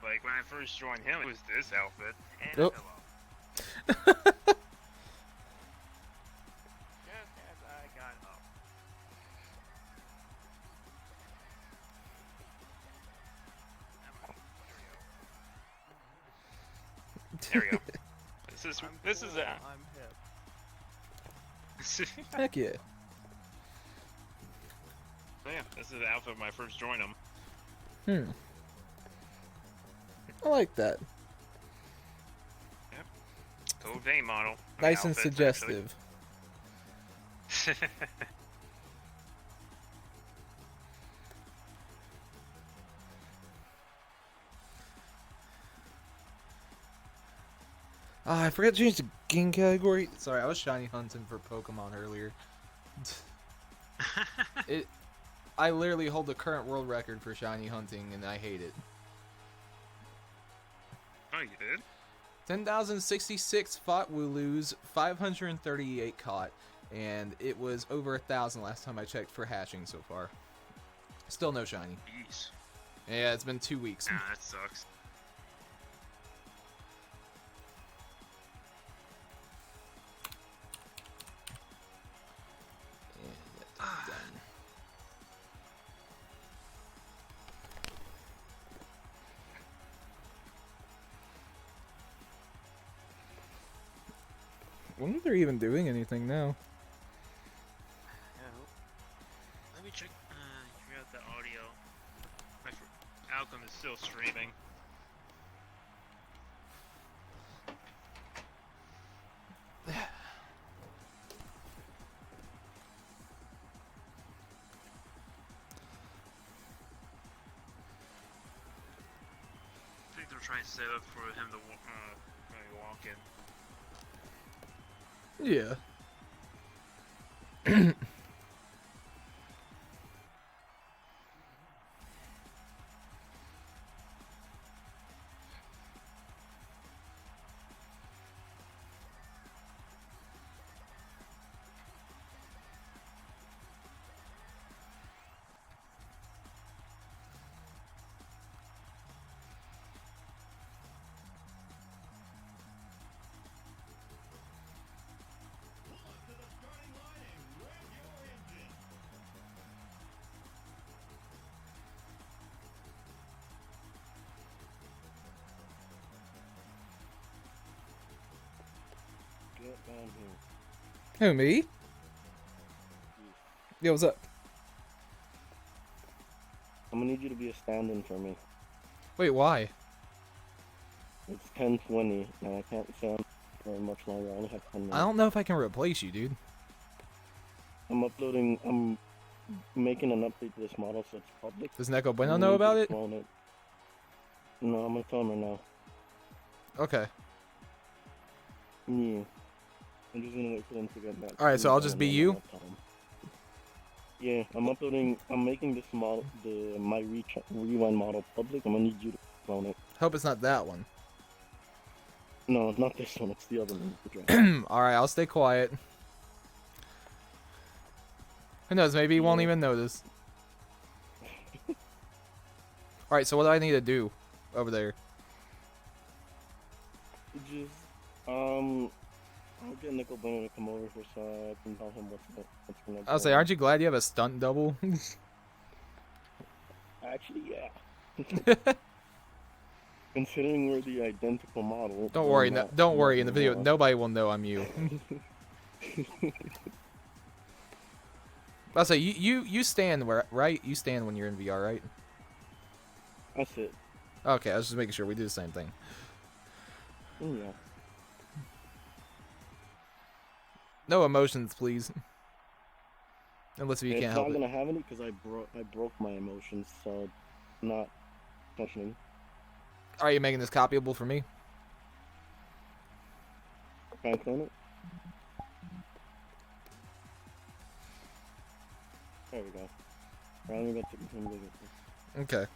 Like when I first joined him, it was this outfit. And Oh. Just as I got up. There we go. This is I'm hip. Heck yeah. So yeah, this is the outfit when I first joined him. I like that. Yep. Toad vein model. Nice and suggestive. I forgot to change the game category. Sorry, I was shiny hunting for Pokemon earlier. I literally hold the current world record for shiny hunting, and I hate it. Oh, you did? 10,066 fought Wooloos, 538 caught, and it was over 1,000 last time I checked for hatching so far. Still no shiny. Jeez. Yeah, it's been 2 weeks. Ah, that sucks. Done. I wonder if they're even doing anything now. Let me check out the audio. Alchem is still streaming. I think they're trying to set up for him to walk in. Yeah. Get down here. Who, me? Yo, what's up? I'm gonna need you to be a stand-in for me. Wait, why? It's 10:20, and I can't stand very much longer. I only have 10 minutes. I don't know if I can replace you, dude. I'm making an update to this model so it's public. Does Neko Bueno know about it? No, I'm gonna tell him right now. Okay. Yeah. I'm just gonna wait for them to get back. Alright, so I'll just be you? Yeah, I'm making this model, my rewind model public. I'm gonna need you to clone it. Hope it's not that one. No, it's not this one, it's the other one. Alright, I'll stay quiet. Who knows, maybe he won't even notice. Alright, so what do I need to do over there? Just, I'll get Nickel Bunny to come over here so I can tell him what's gonna I'll say, aren't you glad you have a stunt double? Actually, yeah. Considering we're the identical model. Don't worry, don't worry. In the video, nobody will know I'm you. I'll say, you stand where, right? You stand when you're in VR, right? That's it. Okay, I was just making sure we do the same thing. Yeah. No emotions, please. Unless you can't help it. It's not gonna have any because I broke my emotions, so not functioning. Are you making this copyable for me? Can I clone it? There we go. Alright, let me get to continue this. Okay.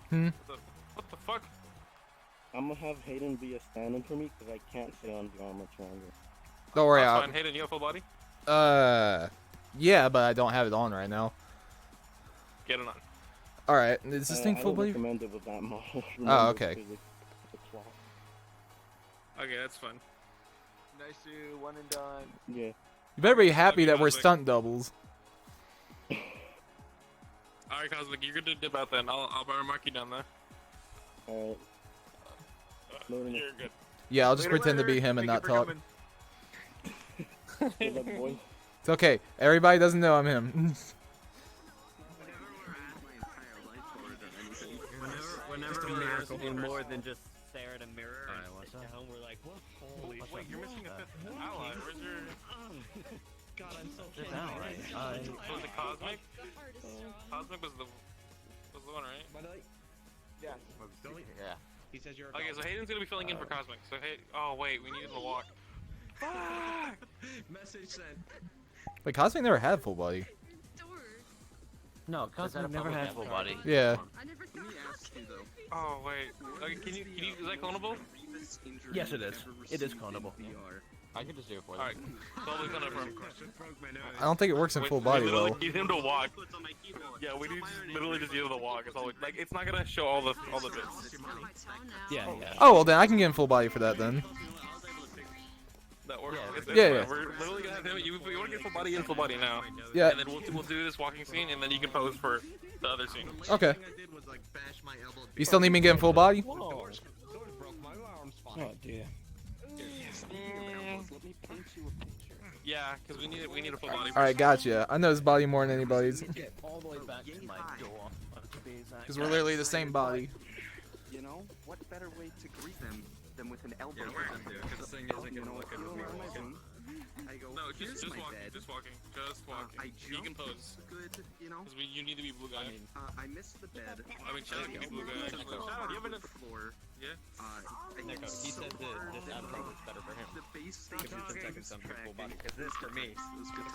What the fuck? I'm gonna have Hayden be a stand-in for me because I can't stay on VR much longer. Don't worry, That's fine. Hayden, you have full body? Yeah, but I don't have it on right now. Get it on. All right, is this thing I full don't body? recommend it with that model. Oh, okay. The claw. Okay, that's fun. Nice to one and done. Yeah. You better be happy that we're stunt doubles. Alright, Cosmic, you're good to dip out then. I'll mark you down there. Alright. You're good. Yeah, I'll just pretend to be him and not talk. It's okay. Everybody doesn't know I'm him. Whenever we're asking more than just stare at a mirror and sit down, we're like, what? Holy Wait, you're missing a fifth ally. Where's your... God, I'm so Fifth ally? Was it Cosmic? Cosmic was the one, right? Yeah. Yeah. He says you're. Okay, so Hayden's gonna be filling in for Cosmic. So hey, oh wait, we need him to walk. Message sent. Wait, Cosmic never had full body. No, Cosmic never had full body. Yeah. Oh wait. Okay, can you is that clonable? Yes, it is. It is clonable. I can just do it for them. Alright. Totally clone it for him. I don't think it works in full body we though. literally need him to walk. Yeah, we need literally just use the walk. It's all like it's not gonna show all the bits. Yeah. Oh well, then I can get in full body for that then. That works. Yeah. We're literally gonna have him. You want to get full body in full body now. Yeah. And then we'll do this walking scene, and then you can pose for the other scene. Okay. You still need me to get in full body? Oh dear. Yeah, because we need a full body. All right, gotcha. I know his body more than anybody's. All the way back to my door. Because we're literally the same body. You know, what better way to greet them than with an elbow? Because the thing isn't gonna look at me walking. I go, No, just my walking. bed. Just walking. Just walking. I You can jump. pose. Good, you know. Because you need to be blue guy. I missed the bed. I mean, Shadow can be blue guy. Actually. Shadow, you have a floor. Yeah. Nico, he said that this approach is better for him. The base Give you 10 seconds on full body. Because this for me,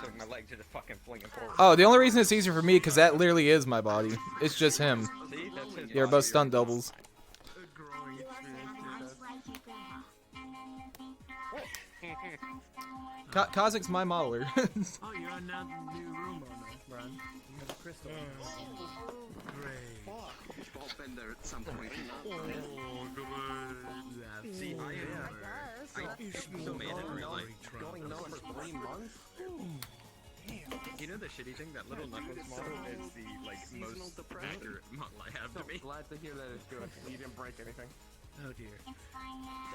so my legs are just fucking flinging forward. Oh, the only reason it's easier for me because that literally is my body. It's just him. See, that's his Yeah, we're both stunt doubles. Kozik's my modeler. Oh, you're on now the new room on Ron. You have a crystal. Great. We've all been there at some point. See, I so made it going no for 3 months. You know the shitty thing? That little Knuckles model is the most accurate model I have to be. Glad to hear that it's good. You didn't break anything. Oh dear.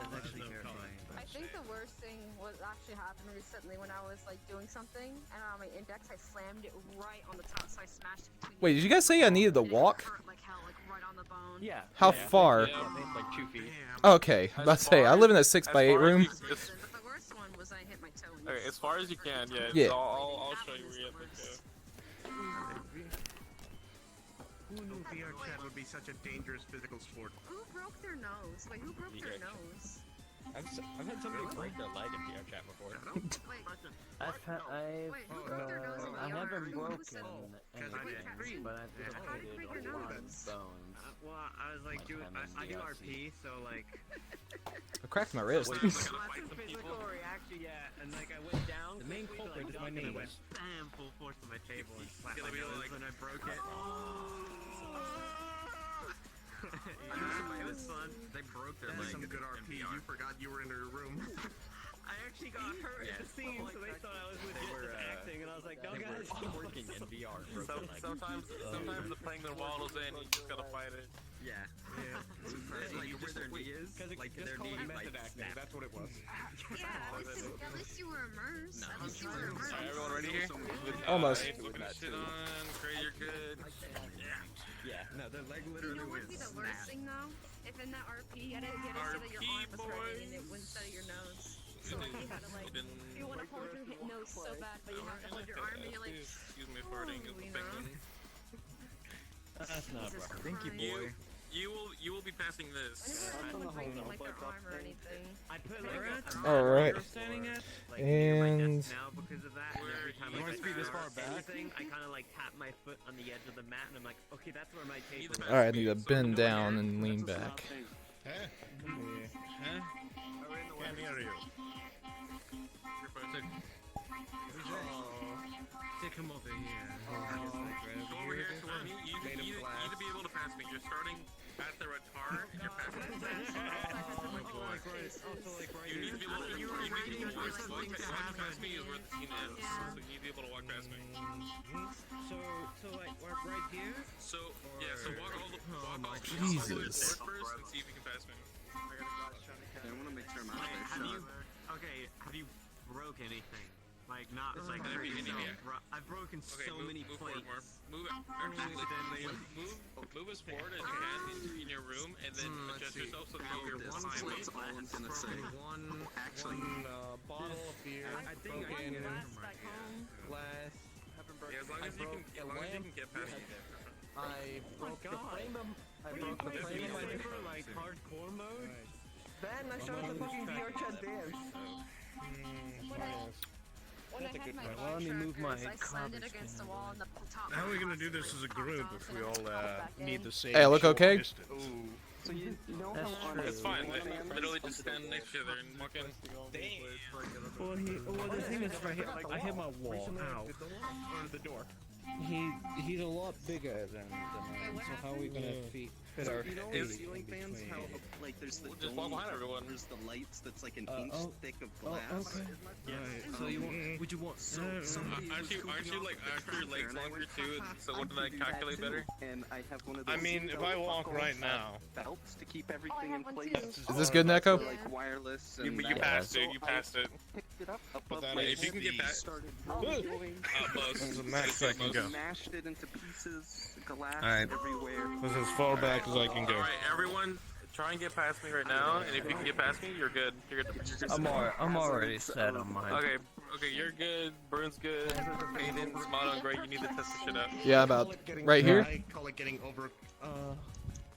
That's actually terrifying. I think the worst thing was actually happened recently when I was like doing something and on my index I slammed it right on the top, so I smashed it between. Wait, did you guys say I needed to walk? Like hell, like right on the bone. Yeah. How far? Yeah, I think it's like 2 feet. Okay, let's say I live in a 6x8 room. But the worst one was I hit my toe. In Okay, as far as you can, yeah. Yeah. I'll show you where you have to go. Who knew VR chat would be such a dangerous physical sport? Who broke their nose? Wait, who broke their nose? I've had somebody break their leg in VR chat before. I haven't broken anything, but I've dislocated a lot of bones. Well, I was like, I do RP, so like. I cracked my wrist. Physical reaction, yeah, and like I went down. The main culprit is my name. I went bam, full force on my table and slapped my nose when I broke it. It was fun. They broke their leg. Some good RP. You forgot you were in her room. I actually got hurt at the scene, so they thought I was legit acting, and I was like, no guys. Working in VR. Sometimes the penguin waddles in, you just gotta fight it. Yeah. Like where their knee is, like their knee method acting. That's what it was. At least you were immersed. At least you were immersed. Alright, everyone ready here? Almost. Looking at shit on. Great, you're good. Yeah. No, their leg You literally know what would be was the worst thing though? If in that RP you had to say that your arm was hurting and it went instead of your nose. So like you had to like, you want to hold your nose so bad, but you have to hold your arm and you're like, Excuse me, farting is the penguin. That's not Jesus bad. Thank you, boy. You will be passing this. whenever someone breaks like their arm or anything. I put like All right. like And now because of that. And every time I speed this far back, I kind of like tap my foot on the edge of the mat, and I'm like, okay, that's where my table is. all right, I need to bend down and lean back. Can't hear you. To come over here. Over here, so you need to be able to pass me. You're starting at the red car, and you're passing me. You need to be able to. You need to be able to pass me is where the scene ends. So you need to be able to walk past me. So like walk right here. So yeah, so walk all the way to Jesus. the door first and see if you can pass me. I want to make sure I'm out there. Have you broke anything? Like not like I've broken so many plates. Move as forward as you can in your room, and then adjust yourself so that you're That's all I'm gonna say. One bottle of beer. I think I can get glass. Yeah, as long as you can get past me. I broke the frame of my like hardcore mode. Then I started the fucking VR chat dance. When I had my Well, let me move my I slammed it against the wall on the top. How are we gonna do this as a group if we all need the same? Hey, I look okay? distance? So you know That's how true. It's fine. Literally just stand next to each other and walk in. Well, the thing is, I hit my wall. Ow. Or the door. He's a lot bigger than I am. So how are we gonna fit our You know feet ceiling in fans? between? How like there's the Just walk behind everyone. There's the lights that's like an inch oh. thick of Oh, glass. okay. Right. So you want? Would you want? Aren't you like after your legs longer too? So wouldn't that calculate better? And I have one of those. I mean, if I walk right now. Belts to keep everything in place. Is this good, Neko? Like wireless. You And passed it. You passed it. picked it up But above that my is If you can get past, started most. That's the max I can go. Smashed it into pieces, glass Alright. everywhere. This is as far back as I can go. All right, everyone, try and get past me right now. And if you can get past me, you're good. You're good. I'm already set on mine. Okay, you're good. Brune's good. Aiden's Mono and Great. You need to test this shit out. Yeah, about right here. I call it getting over.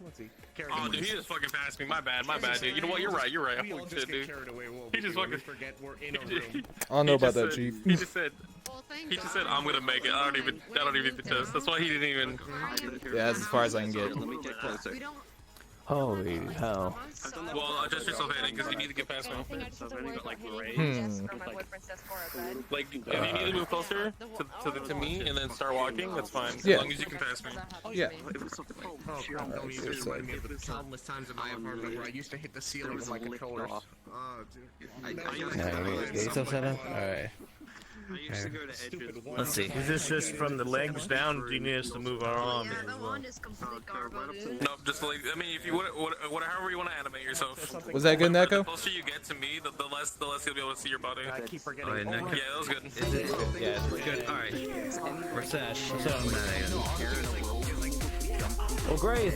Let's see. Oh, dude, he just fucking passed me. My bad, dude. You know what? You're right. We all Holy just shit, get dude. carried away. He just fucking forget we're in a room. I don't know about that, Chief. He just said, I'm gonna make it. I don't even need the test. That's why he didn't even. Yeah, that's as far as I can get. Let me get closer. Holy hell. Well, adjust yourself, Aiden, because you need to get past me. Like, if you need to move closer to me and then start walking, that's fine. As Yeah. long as you can pass me. Yeah. Don't even remind me of the countless times in my apartment where I used to hit the ceiling with my controllers. Oh, dude. Get yourself set up? Alright. Let's see. Is this just from the legs down? Do you need us to move our arms? Yeah, the wand is completely garbled, dude. No, just like, I mean, if you however you want to animate yourself. Was that good, The Neko? closer you get to me, the less you'll be able to see your body. I keep forgetting. Yeah, that was good. Yeah, it's good. Alright. We're set. So I'm well, Gray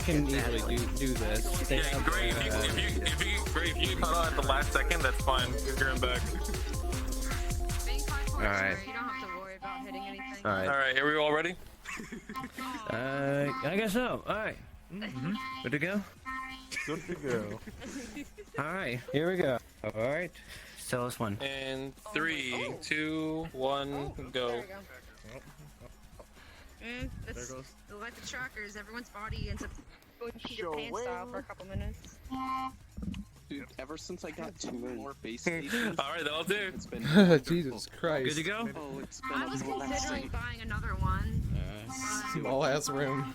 can easily do this. Yeah, Gray, if you cut out at the last second, that's fine. You're in back. Alright. You don't have to worry about hitting anything. Alright, are we all ready? I guess so. Alright. Good to go? Good to go. Alright, here we go. Alright. Tell us when. And 3, 2, 1, go. It's like the trackers. Everyone's body ends up going Peter Pan style for a couple minutes. Dude, ever since I got 2 more base stations, Alright, that'll do. it's been Jesus Christ. Good to go? Oh, it's been I was considering buying another one. Small ass room.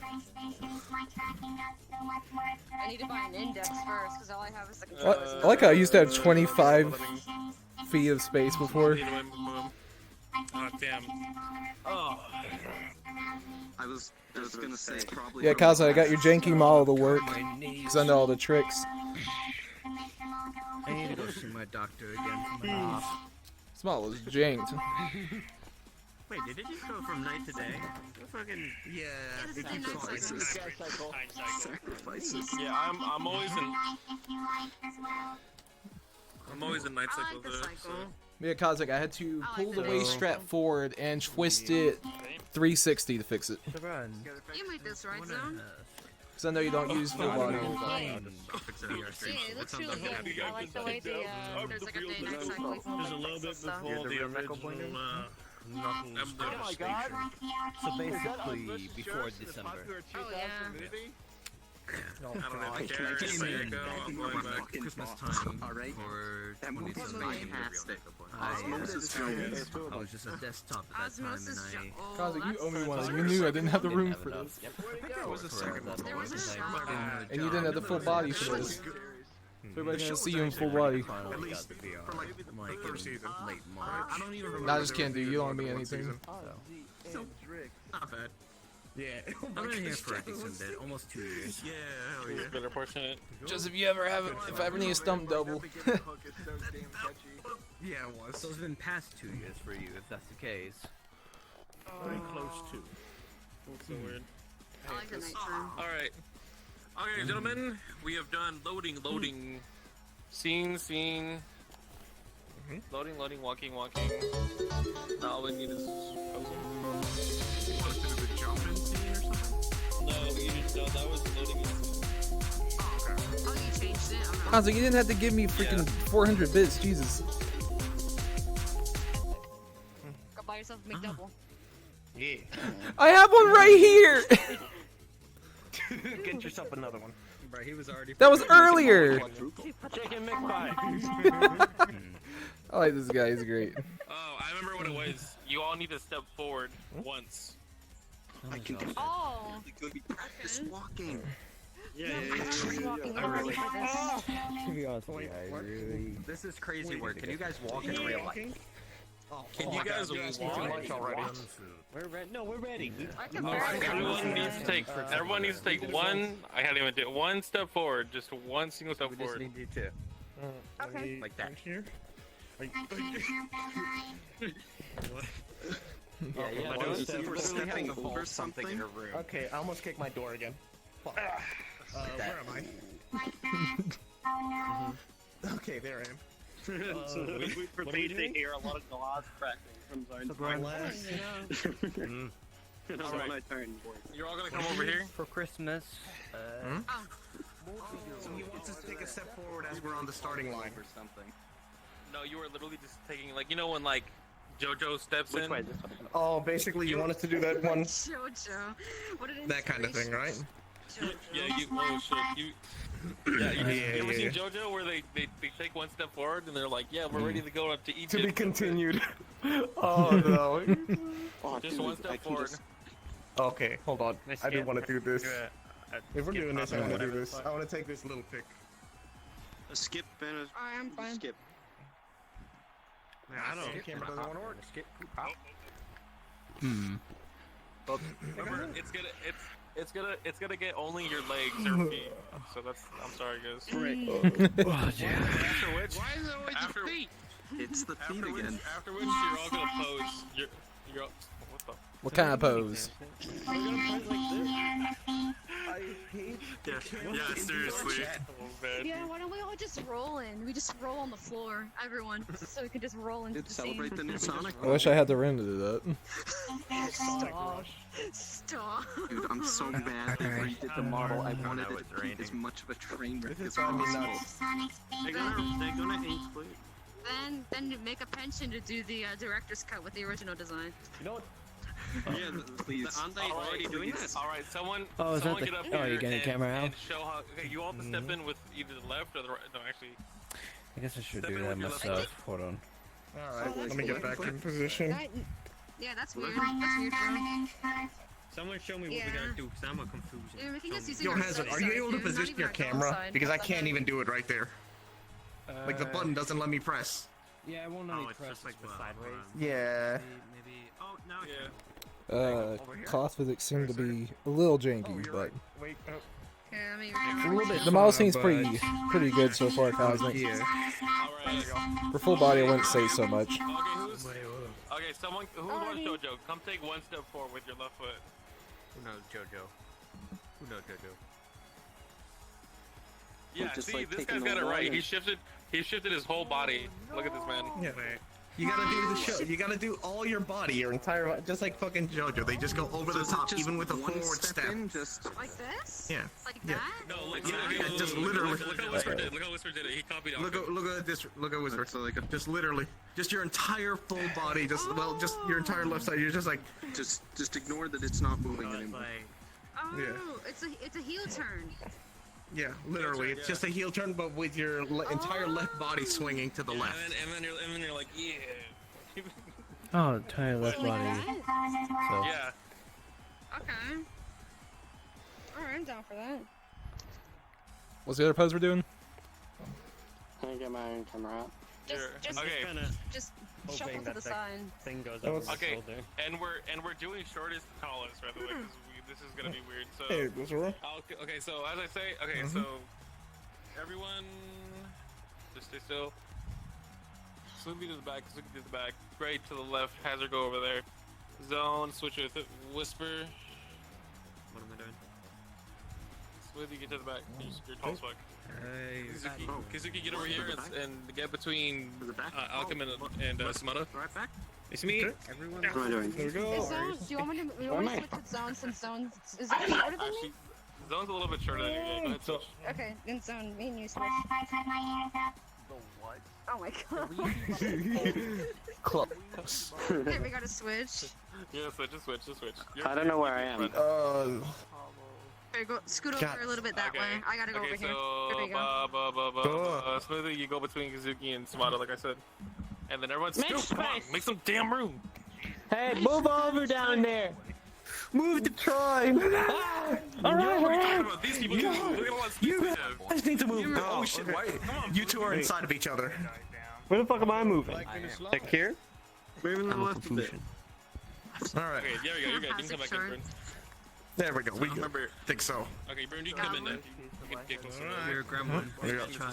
I need to buy an index first because all I have is the I controllers. like how I used to have 25 feet of space before. Oh, damn. I was gonna say probably. Yeah, Kaza, I got your janky model to work. Because I know all the tricks. I need to go see my doctor again for my This model is janked. Wait, did it just go from night to day? Fucking yeah, it keeps on sacrifices. Yeah, I'm always in night cycle though. So. Yeah, Kazak, I had to pull the waist strap forward and twist it 360 to fix it. You made this right, Zone? Because I know you don't use full body. Yeah, it looks really good. I like the way the, there's like a day night cycle. There's a little bit before the original Knuckles So basically, before December. Oh, yeah. No, I don't know I if I care. Just say go. I'm going back. Christmas time. Alright. For That movie is fantastic. I was just a desktop at that time, and I. Kaza, you owe me one. You knew I didn't have the room for this. There was a second one. And you didn't have the full body for this. So everybody's gonna see you in full body. At least for like the third season. Late March. I don't even remember. Nah, I just can't do. You don't owe me anything. Not bad. Yeah. I've been here for a decent bit, almost 2 years. Yeah, hell yeah. Better portion it. Just if you ever have it, if I ever need a stump double. Yeah, it was. So it's been past 2 years for you, if that's the case. Very close to. That's so weird. I like the night term. Alright. Okay, gentlemen, we have done loading. Scene. Loading, walking. Now all we need is the jumping scene or something? No, that was loading. Oh, you changed it? Kaza, you didn't have to give me freaking 400 bits, Jesus. Go buy yourself a McDouble. Yeah. I have one right here! Get yourself another one. Bro, he was already. That was earlier! Chicken McPie. I like this guy, he's great. Oh, I remember what it was. You all need to step forward once. I can do Oh. practice walking. Yeah. I really To be honest with you, I really... This is crazy work. Can you guys walk in real life? Can you guys walk? We're ready. No, we're ready. Everyone needs to take one. I hadn't even do it. One step forward. Just one single step forward. We just need you to. Okay. Like that. Here? What? Yeah, We're stepping over something in a room. Okay, I almost kicked my door again. Fuck. Where am I? Okay, there I am. We forbade to hear a lot of glass cracking from Zone 5. It's Alright. my turn, boys. You're all gonna come over here? For Christmas. So he wants us to take a step forward as we're on the starting line or something. No, you were literally just taking, like, you know when, like, JoJo steps in? Oh, basically you want us to do that one. JoJo. What an That kind of thing, right? Yeah, oh shit, you ever seen JoJo where they take one step forward and they're like, yeah, we're ready to go up to Egypt. To be continued. Oh no. Just one step forward. Okay, hold on. I didn't want to do this. If we're doing this, I want to do this. I want to take this little pick. A skip and a I'm fine. skip. Yeah, I don't know. Camera doesn't want to work. Skip. Remember, it's gonna get only your legs or feet. So that's, I'm sorry guys. After which, Why is it always after, the feet? It's the feet again. After which, you're all gonna pose. You're all, what the? What kind of pose? Yeah, seriously. Yeah, why don't we all just roll in? We just roll on the floor, everyone, so we can just roll into the Celebrate scene. the new Sonic. I wish I had the room to do that. Stop. Stop. Dude, I'm so mad that redid the model. I wanted it to be as much of a train wreck as possible. They're gonna include. Then make a pension to do the director's cut with the original design. You know what? Yeah, please. Aren't they already doing that? Alright, someone, Oh, is that someone the- get up oh, here you're getting the camera out? and show how, okay, you all have to step in with either the left or the right, no actually. I guess I should Step do in that with your left myself. foot. Hold on. Alright, let me get back in position. Yeah, that's weird. That's weird, bro. Someone show me what we gotta do, because I'm a confusion. Yeah, we can just use Yo, our Hazard, are you side, able to dude, not position even your our camera? side. Because I can't even do it right there. Like the button doesn't let me press. Yeah, I won't let me press like the sideways. Yeah. Maybe. Oh, now Yeah. Class physics seem to be a little janky, but Wait, Yeah, I mean, the model seems pretty good so far, Cosmic. Alright. For full body, I wouldn't say so much. Okay, okay, someone, who wants JoJo? Come take one step forward with your left foot. Who knows JoJo? Who knows JoJo? Yeah, just, see, like, this taking guy's the got it right. line He shifted his whole body. Look at this man. Yeah. You gotta do the show. You gotta do all your body, your entire, just like fucking JoJo. They just go over the top, even with a forward step. like this? Yeah. Like Yeah. that? No, look, Yeah, just literally. Look how Whisper did it. Look how Whisper did it. He copied off Look it. at this. Look at Whisper. Just literally, just your entire full body. Just just your entire left side. You're just like, just ignore that it's not moving anymore. Oh, Yeah. it's a heel turn. Yeah, literally. It's just a heel turn, but with your entire left body swinging to the left. And then you're like, yeah. Oh, entire left body. So. Yeah. Okay. Alright, I'm down for that. What's the other pose we're doing? Can I get my own camera out? Just shuffle to the side. Thing goes over my Okay, shoulder. and we're doing shortest to tallest, by the way, because this is gonna be weird. So Hey, what's wrong? okay, so as I say, okay, so everyone, just stay still. Snoopy to the back, Suzuki to the back. Great to the left. Hazard go over there. Zone, switch with it. Whisper. What am I doing? Smoothie, get to the back. You're tall as fuck. Hey. Kizuki, get over here and get between Alchem and Sumata. Right back. It's me. Everyone. What am I doing? Is Zone, do you want me to switch with Zone since Zone is it shorter than me? Zone's a little bit shorter than you. Yeah, go ahead, switch. Okay, then Zone, me and you switch. The what? Oh my god. Close. Okay, we gotta switch. Yeah, just switch. I don't know where I am. Okay, go scoot over a little bit that way. I gotta go over here. There we go. Smoothie, you go between Kizuki and Sumata, like I said. And then everyone's still, come on, make some damn room. Hey, move over down there. Move the Troy. These people, look at all that space they have. I just need to move. Oh shit! Why? You two are inside of each other. Where the fuck am I moving? Like here? Moving the left a bit. All right. Okay, there we go. You're good. You can come back in, Bryn. There we go. We remember. Think so. Okay, Bryn, you can come in then. You can get closer. You're a gremlin. There you go.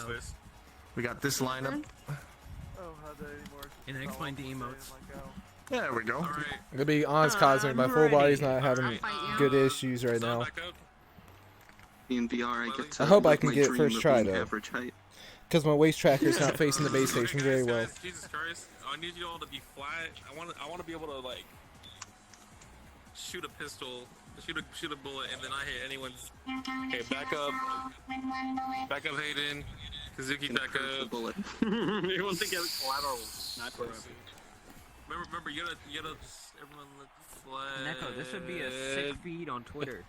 We got this lineup. And explain the emotes. There we go. I'm gonna be honest, Cosmic. My full body's not having good issues right now. In VR, I get to I hope I live can my get it dream first of try being though, average height. because my waist tracker's not facing the base station very well. Jesus Christ! I need you all to be flat. I want to be able to like shoot a pistol, shoot a bullet, and then I hit anyone's. Okay, back up, Hayden. Kazuki, back up. Bullet. You won't think it's collateral sniper. Remember, you gotta just everyone look flat. Neko, this would be a sick feed on Twitter.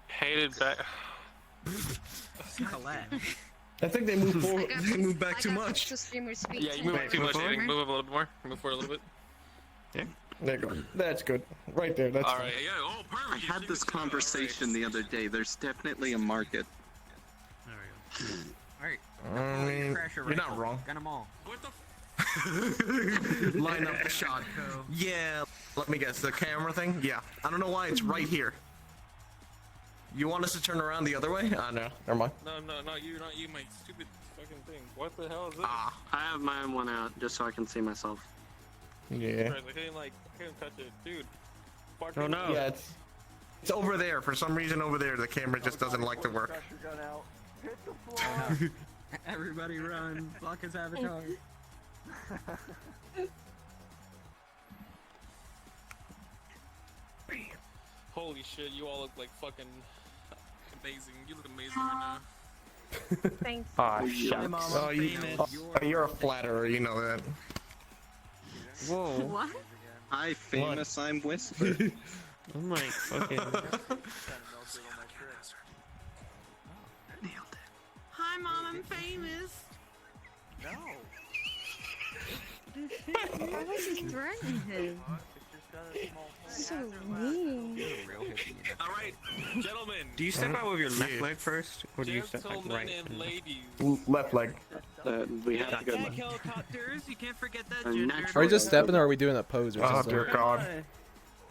Hayden back. I think they moved forward. They moved back too much. Yeah, you move too much. Hayden. Move up a little more. Move forward a little bit. Yeah. There you go. That's good. Right there. That's all right. Yeah. Oh, perfect. I had this conversation the other day. There's definitely a market. Alright. I mean, you're not wrong. Got them all. What the? Line up the shot. Yeah. Let me guess. The camera thing? Yeah. I don't know why it's right here. You want us to turn around the other way? No. Never mind. No, not you, my stupid fucking thing. What the hell is this? I have my own one out just so I can see myself. Yeah. I couldn't touch it, dude. Oh no. Yeah, it's over there. For some reason, over there, the camera just doesn't like to work. Everybody run. Block his avatar. Holy shit, you all look like fucking amazing. You look amazing right now. Thanks. Oh, shucks. You're a flatterer, you know that. Whoa. What? I famous, I'm Whisper. I'm like fucking. Hi, Mom, I'm famous. Why was he threatening him? So mean. Alright, gentlemen. Do you step out with your left leg first, or do you step like right? And ladies. Left leg. We have to go left. Helicopters, you can't forget that. Are we just stepping, or are we doing a pose or Oh something? dear God.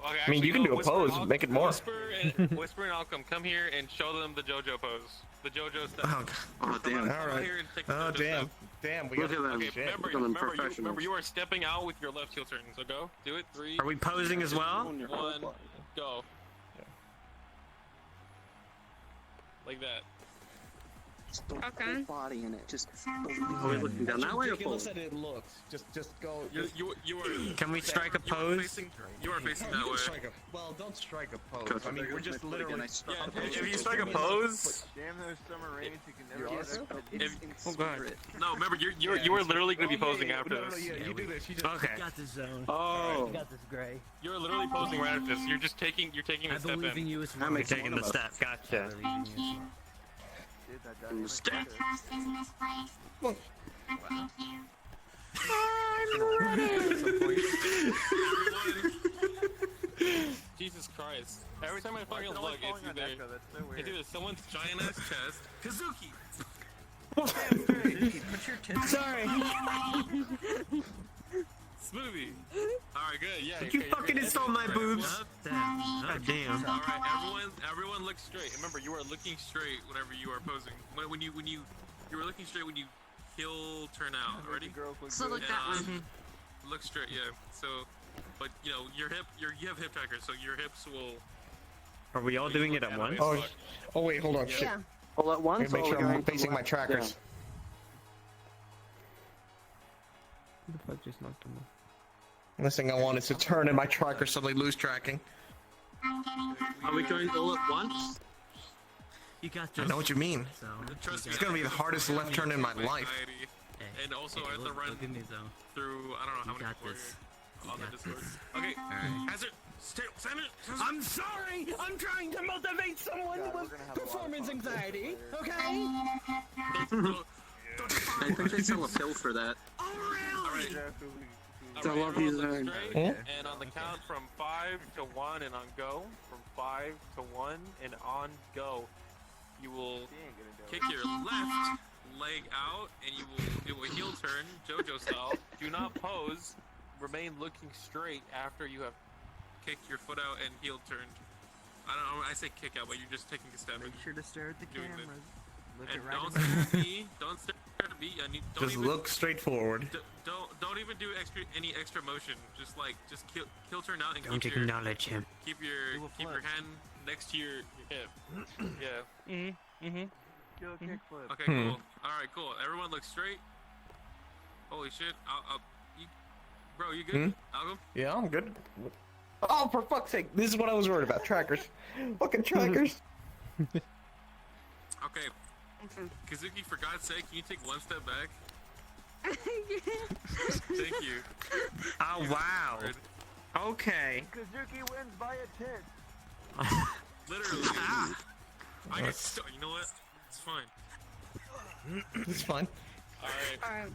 Okay, I mean, you can do a pose. Make it more. Whisper and Alchem, come here and show them the JoJo pose. The JoJo stuff. Oh damn. All right. Oh damn. Damn. We Look got at them. Okay, remember, you are stepping out with your left heel turn. So go, do it. 3. Are we posing as well? 1, go. Like that. Just don't Okay. put body in it. Just. Are we looking down that way or ridiculous forward? that it looks. Just go. You are. Can we strike a pose? You are facing that way. Well, don't strike a pose. I mean, we're just literally. If you strike a pose. Damn those summer rains, you can never Oh god. No, remember you are literally going to be posing after this. You do this. You just. Okay. You got this zone. Oh. You got this, Gray. You're literally posing right after this. You're just taking a step in. I'm taking the step. Gotcha. Step. Jesus Christ. Every time I fucking look, it's either... It's either someone's giant ass chest... Kazuki! Sorry. Smoothie! Alright, good, yeah. Did you fucking install my boobs? God damn. Alright, everyone look straight. Remember, you are looking straight whenever you are posing. When you were looking straight when you heel turn out. Ready? So like that one. Look straight, yeah. So, but you know, you have hip trackers, so your hips will. Are we all doing it at once? Oh wait, hold on. Shit. Yeah. All at once. Make or sure we're I'm going facing from my left trackers. down? Who the fuck just knocked him off? The thing I want is to turn and my tracker suddenly lose tracking. Are we going all at once? You got I this. know what you mean. Trust me, It's gonna be the hardest left turn in my life. And also, I have to run through. I don't know how many people are here on the Discord. Okay, Hazard, stand it. I'm sorry! I'm trying to motivate someone with performance anxiety, okay? I think they sell a pill for that. Alright. I love you, Zone. And on the count from 5 to 1 and on go, from 5 to 1 and on go, you will kick your left leg out and you will do a heel turn, JoJo style. Do not pose. Remain looking straight after you have kicked your foot out and heel turned. I don't know. I say kick out, but you're just taking a step. Make sure to stare at the doing camera. Look And it right don't in the stare at me. Don't stare at me. Don't Just even, look straight forward. Don't even do any extra motion. Just heel turn out and Don't keep your acknowledge him. keep your hand next to your hip. Yeah. Okay, cool. All right, cool. Everyone look straight. Holy shit! Bro, you good? Algum? Yeah, I'm good. Oh, for fuck's sake! This is what I was worried about. Trackers. Fucking trackers. Okay. Kazuki, for God's sake, can you take one step back? Thank you. Oh wow. Okay. Kazuki wins by a tit. Literally. I get stuck. You know what? It's fine. It's fine. Alright.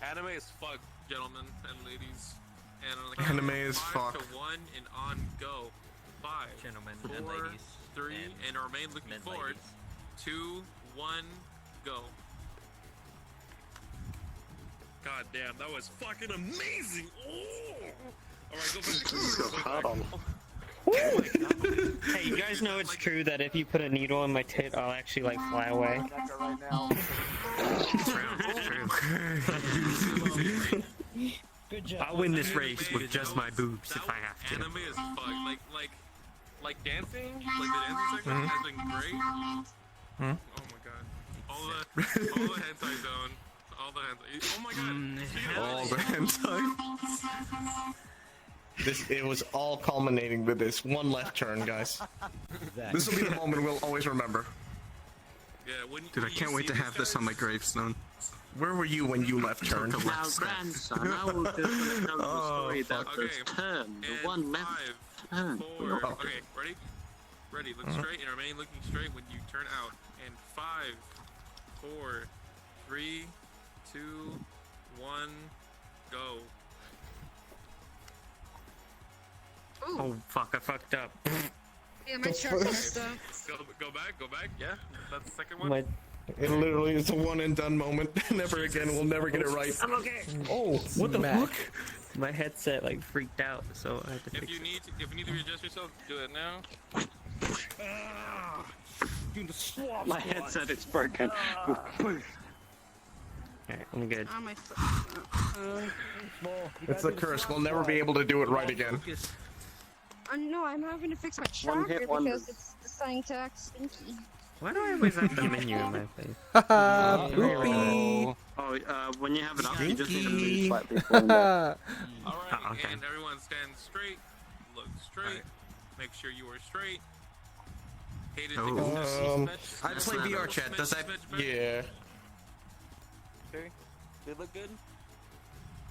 Anime is fuck, gentlemen and ladies. And on the count Anime of is 5 fuck. to 1 and on go. 5, Gentlemen 4, and ladies. 3, and remain looking men forward. ladies. 2, 1, go. God damn, that was fucking amazing! Oh! Alright, go back. Hey, you guys know it's true that if you put a needle in my tit, I'll actually like fly away. Good job. I'll win this race with just my boobs if I have to. Anime is fuck. Like dancing, like the dancing segment has been great. Oh my god. All the hentai zone. All the hentai. Oh my god. All the hentai. It was all culminating with this one left turn, guys. This will be the moment we'll always remember. Yeah, Dude, I can't wait to have this on my gravestone. Where were you when you left turn? Now, grandson, I will just tell the story that the turn, the one left turn. 4. Okay, ready? Ready. Look straight and remain looking straight when you turn out. And 5, 4, 3, 2, 1, go. Oh fuck, I fucked up. Yeah, my chart messed up. Go back. Yeah, that's the second one. It literally is a one and done moment. Never again. We'll never get it right. I'm okay. Oh, what the fuck? My headset like freaked out, so I had to If fix you it. need to readjust yourself, do it now. My headset is broken. Alright, I'm good. Oh, my foot. It's the curse. We'll never be able to do it right again. No, I'm having to fix my One tracker hit wonders. because it's deciding to act stinky. Why do I always have the menu in my face? Haha, poopy. Oh, when you have it up, you just need to Stinky. move people in there. Alright, okay. and everyone stand straight, look straight, make sure you are straight. Hayden, I play VR chat. Does that? Yeah. Okay. They look good?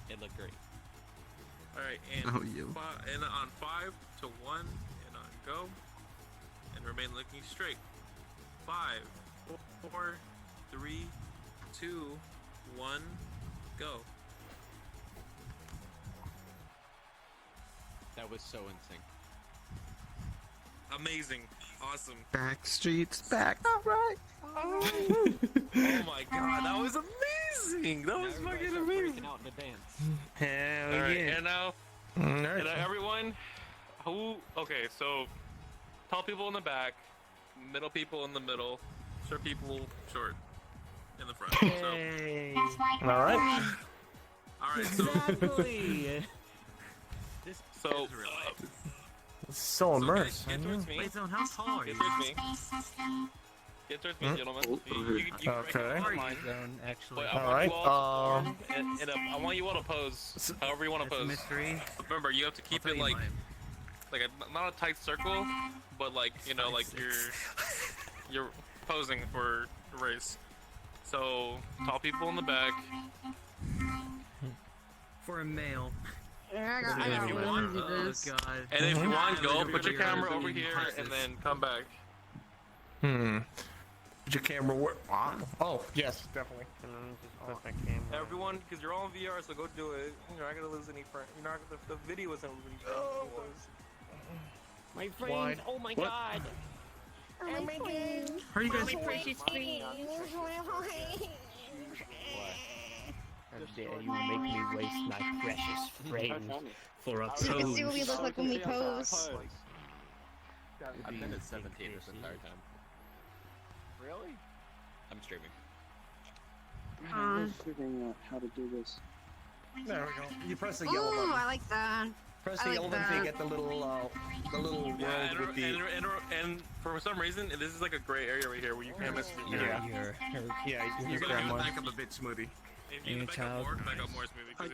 It looked great. Alright, and, and on 5 to 1, and on go, and remain looking straight. 5, 4, 3, 2, 1, go. That was so in sync. Amazing. Awesome. Backstreet's back. Alright. Oh my god, that was amazing! That was fucking amazing! Out in the dance. Hell Alright, yeah. and now, Alright. everyone, okay, so, tall people in the back, middle people in the middle, short people short in the front. Hey. Alright. Alright, so, Exactly. so, So immersed. get towards me. Wait, so how tall are Get you? towards me. Get towards me, gentlemen. You Okay. Zone, actually. But I want you all to form, and I want you all to pose, however you want to That's a pose. mystery. Remember, you have to keep I'll it tell you like, mine. not a tight circle, but like, you know, like you're posing for a race. So, tall people in the back. For a male. I got And if you one want, to do this. God. And if you want, go Everybody put your else camera is over in here Texas. and then come back. Put your camera where? Oh, yes, definitely. Everyone, because you're all in VR, so go do it. You're not gonna lose any friends. You're not gonna. The video isn't losing any friends. My friend, oh my god. Oh my god. How are you guys? My precious queen. How dare you make me waste my precious friend for a So you can see what we pose? look like when we pose. I've been at 17 this entire time. Really? I'm streaming. Figuring out how to do this. There we go. You press the yellow Ooh, button. I like that. Press I the like yellow button so that. you get the little world with the. And for some reason, this is like a gray area right here where you can't mess with your Yeah. camera. You're gonna have to back up a bit, Smoothie. If you back up more smoothie, because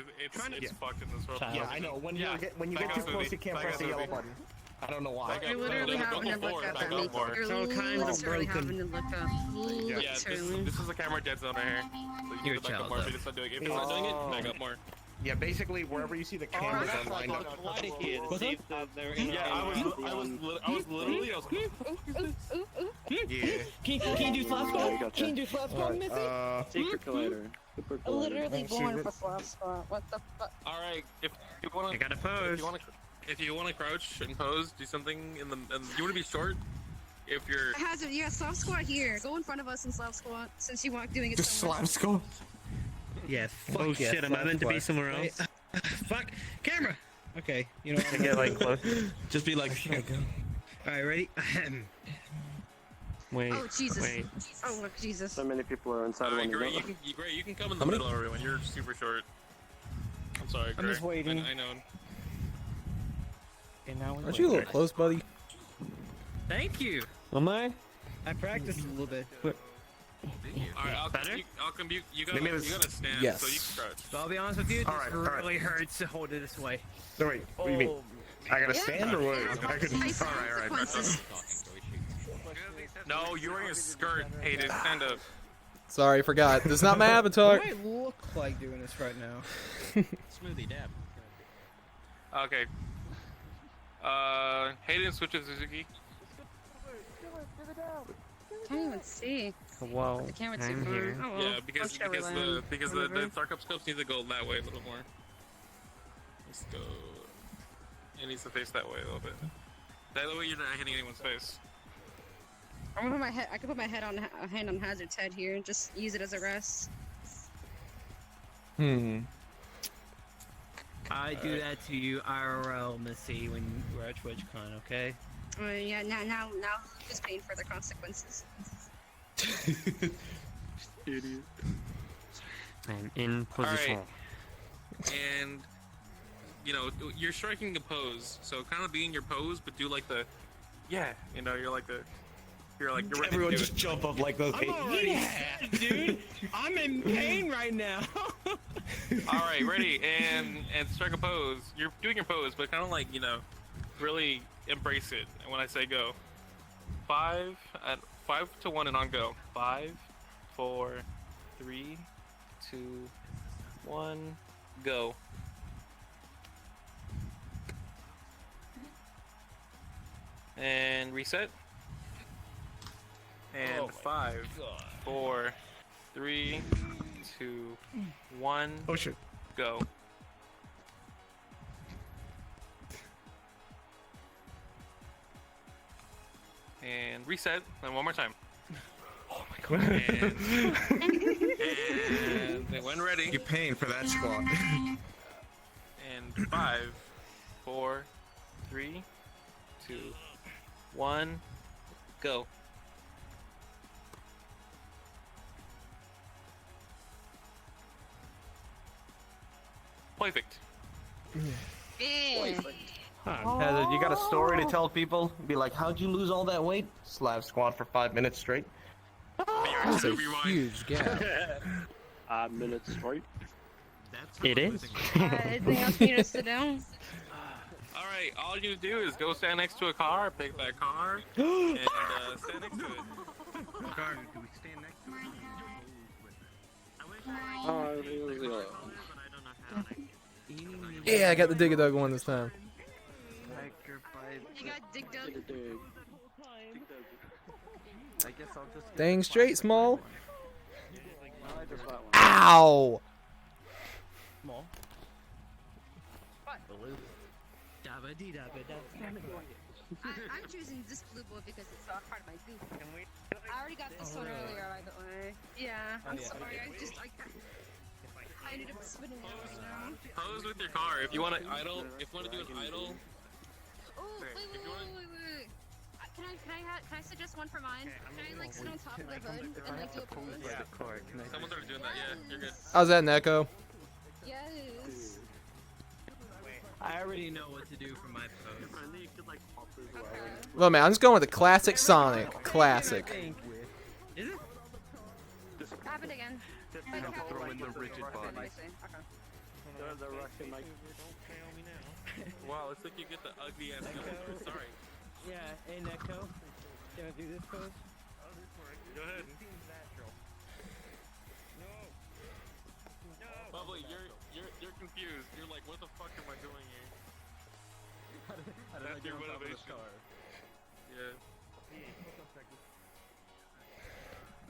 it's fucked in this world. Yeah, I know. When you get Back too up, close, Smoothie. you can't Back press up, the yellow Smoothie. button. I don't know why. You're literally having to look up at me. You're literally having to look up. Yeah, this is a camera dead zone right here. So you You're need to back up more. If you start doing it, back up more. Yeah, basically wherever you see the cameras are lined up. Yeah, I was literally. Yeah. Can you do slap squat? Can you do slap squat, Missy? Secret collider. Super collider. Literally born for slap squat. What the fuck? All right, if you want to, I gotta pose. If you want to crouch and pose, do something in the. And you want to be short. If you're. Hazard, yeah, slap squat here. Go in front of us and slap squat since you weren't doing it Just somewhere. slap squat. Yeah, Oh fuck yeah, shit, am I slap meant to be squat. somewhere else? Fuck! Camera! Okay, you know what? I get like close. Just be like, alright, ready? Wait. Oh, Jesus. Wait. Oh, look, Jesus. So many people are inside Alright, one Gray, another. you can come in the middle, everyone. You're super short. I'm sorry, Gray. I'm just waiting. I know. Okay, now Aren't you a little close, buddy? Thank you! Am I? I practiced a little bit. Alright, I'll come. You gotta stand Yes. so you can crouch. So I'll be honest with you, this Alright, alright. really hurts to hold it this way. So wait, what do you mean? I gotta Yeah. stand or what? I could. Alright. Consequences. No, you're wearing a skirt, Hayden. Stand up. Sorry, forgot. This is not my avatar. What do I look like doing this right now? Smoothie dab. Okay. Hayden switches Suzuki. Can't even see. Whoa. The camera too I'm far. here. Oh, well. Yeah, because I'll show her the later. Starcup scopes need to go that way a little more. Let's go. It needs to face that way a little bit. That way you're not hitting anyone's face. I'm gonna put my head. I can put my head on a hand on Hazard's head here and just use it as a rest. I do that to you IRL, Missy, when we're at TwitchCon, okay? Yeah. Now, just paying for the consequences. Idiot. I'm in position. And you know you're striking a pose, so kind of be in your pose, but do like the, yeah, you know, you're You're like, you're ready Everyone to do just it. jump up like those. I'm already Yeah. dude. I'm in pain right now. All right, ready, and strike a pose. You're doing your pose, but kind of like, you know, really embrace it. And when I say go, 5 to 1 and on go. 5, 4, 3, 2, 1, go. And reset. And 5, 4, 3, 2, 1. Oh shit. Go. And reset. And one more time. Oh my god. And when ready. You're paying for that squat. And 5, 4, 3, 2, 1, go. Perfect. Heather, you got a story to tell people? Be like, how'd you lose all that weight? Slav squat for 5 minutes straight. That's a huge gap. Minutes straight. It is. Anything else you need to sit down? All right, all you do is go stand next to a car, pick that car, and stand next to it. Car, do we stand next to it? Yeah, I got the Dig-a-Dug one this time. You got Dig Dug. I guess I'll just Dang straight, Small. Ow! Small. I'm choosing this blue boy because it's part of my group. I already got this one earlier, by the way. Yeah, I'm sorry. I ended up spinning it right now. Pose with your car. If you want to idle, if you want to do an idle. Oh, wait. Can I suggest one for mine? Can I like sit on top of the hood and like do a pose? Yeah. Someone's already doing that. Yeah, you're good. How's that, Neko? Yes. I already know what to do for my pose. Well, man, I'm just going with the classic Sonic. Classic. Is it? Have it again. throw in the rigid body. The Russian like. Wow, looks like you get the ugly ass nose. Sorry. Yeah, hey Neko. Can I do this pose? Go ahead. Bubbly, you're confused. You're like, what the fuck am I doing here? That's your motivation. Yeah.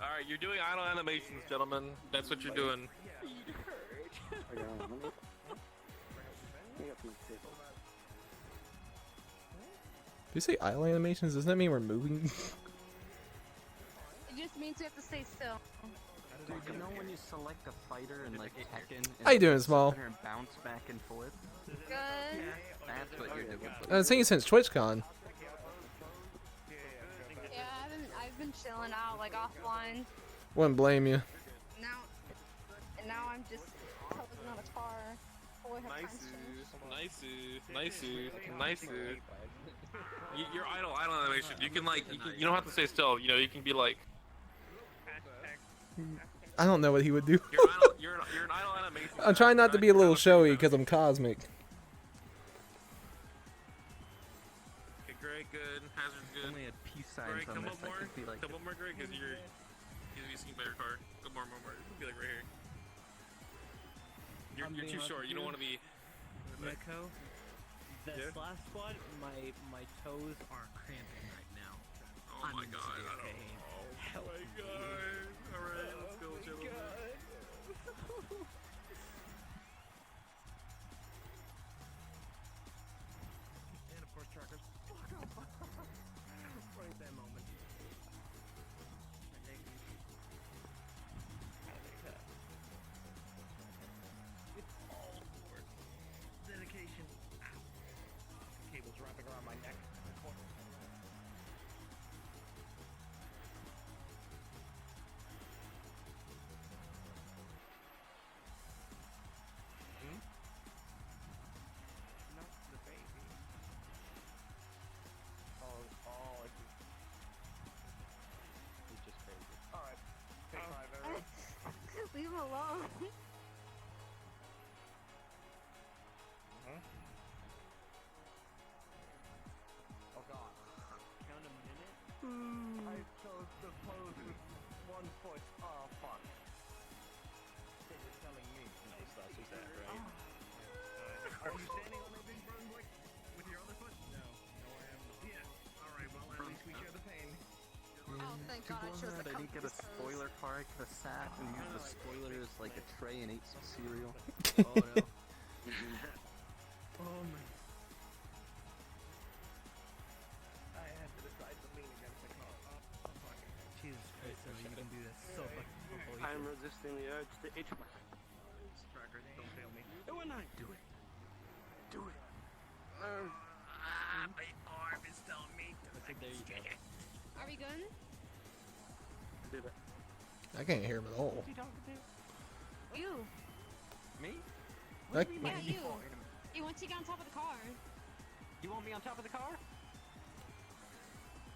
Alright, you're doing idle animations, gentlemen. That's what you're doing. Do you say idle animations? Doesn't that mean we're moving? It just means you have to stay still. Dude, you know when you select a fighter in like Tekken? How you doing, Small? And bounce back and forth? Good. That's what you're doing. I've seen you since TwitchCon. Yeah, I've been chilling out like offline. Wouldn't blame you. Now I'm just posing on a car. Boy, have time to Nice. Your idle animation. You can like, you don't have to stay still. You know, you can be like. I don't know what he would do. You're an idle animation. I'm trying not to be a little showy because I'm cosmic. Okay, Greg, good. Hazard's good. Only had peace signs Greg, on come this. up more. I could be like, Come up more, Greg, because you're seen by your car. Go more. Be like right here. You're too short. You don't want to be. Neko, this last squad, my toes are cramping right now. Oh my god, I don't know. Oh my god. Alright, let's go, gentlemen. And of course, trackers. Right that moment. It's all worth dedication. Ow. Cables wrapping around my neck. telling me. No, Stas was that, right? Are you standing on my big Brunswick with your other foot? No, I am not. Yeah. Alright, well, at least we share the pain. Oh, thank God, I chose the I didn't get a comfy spoiler car, I got a sack and used the spoiler as like a tray and ate some cereal. Oh no. Oh my. I had to decide to lean against the car. Oh, fuck. Jesus Christ, so you can do this so fucking I am resisting the urge to itch my Tracker, don't fail me. Do it. Do it. Do it. My arm is telling me to. I said there you go. Are we good? Did it. I can't hear him at all. Who's he talking to? You. Me? That- Yeah, you. You want to get on top of the car? You want me on top of the car?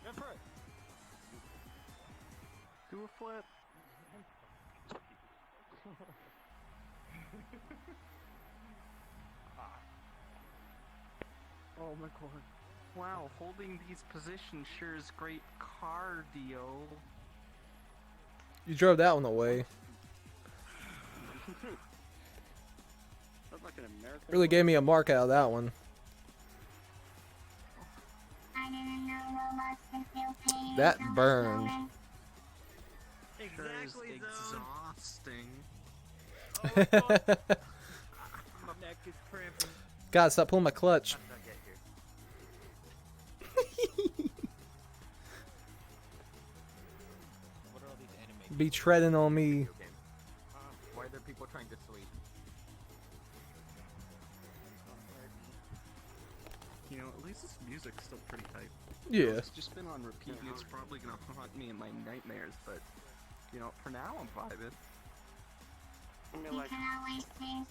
Go for it. Do a flip. Oh my god. Wow, holding these positions sure is great cardio. You drove that one away. That's like an American. Really gave me a mark out of that one. That burned. Exactly, exhausting. My neck is cramping. God, stop pulling my clutch. How did I get here? What are all these animated? Be treading on me. Why are there people trying to sleep? You know, at least this music's still pretty tight. Yeah. It's just been on repeat and it's probably gonna haunt me in my nightmares, but, you know, for now I'm vibing. I mean, like, I'm at the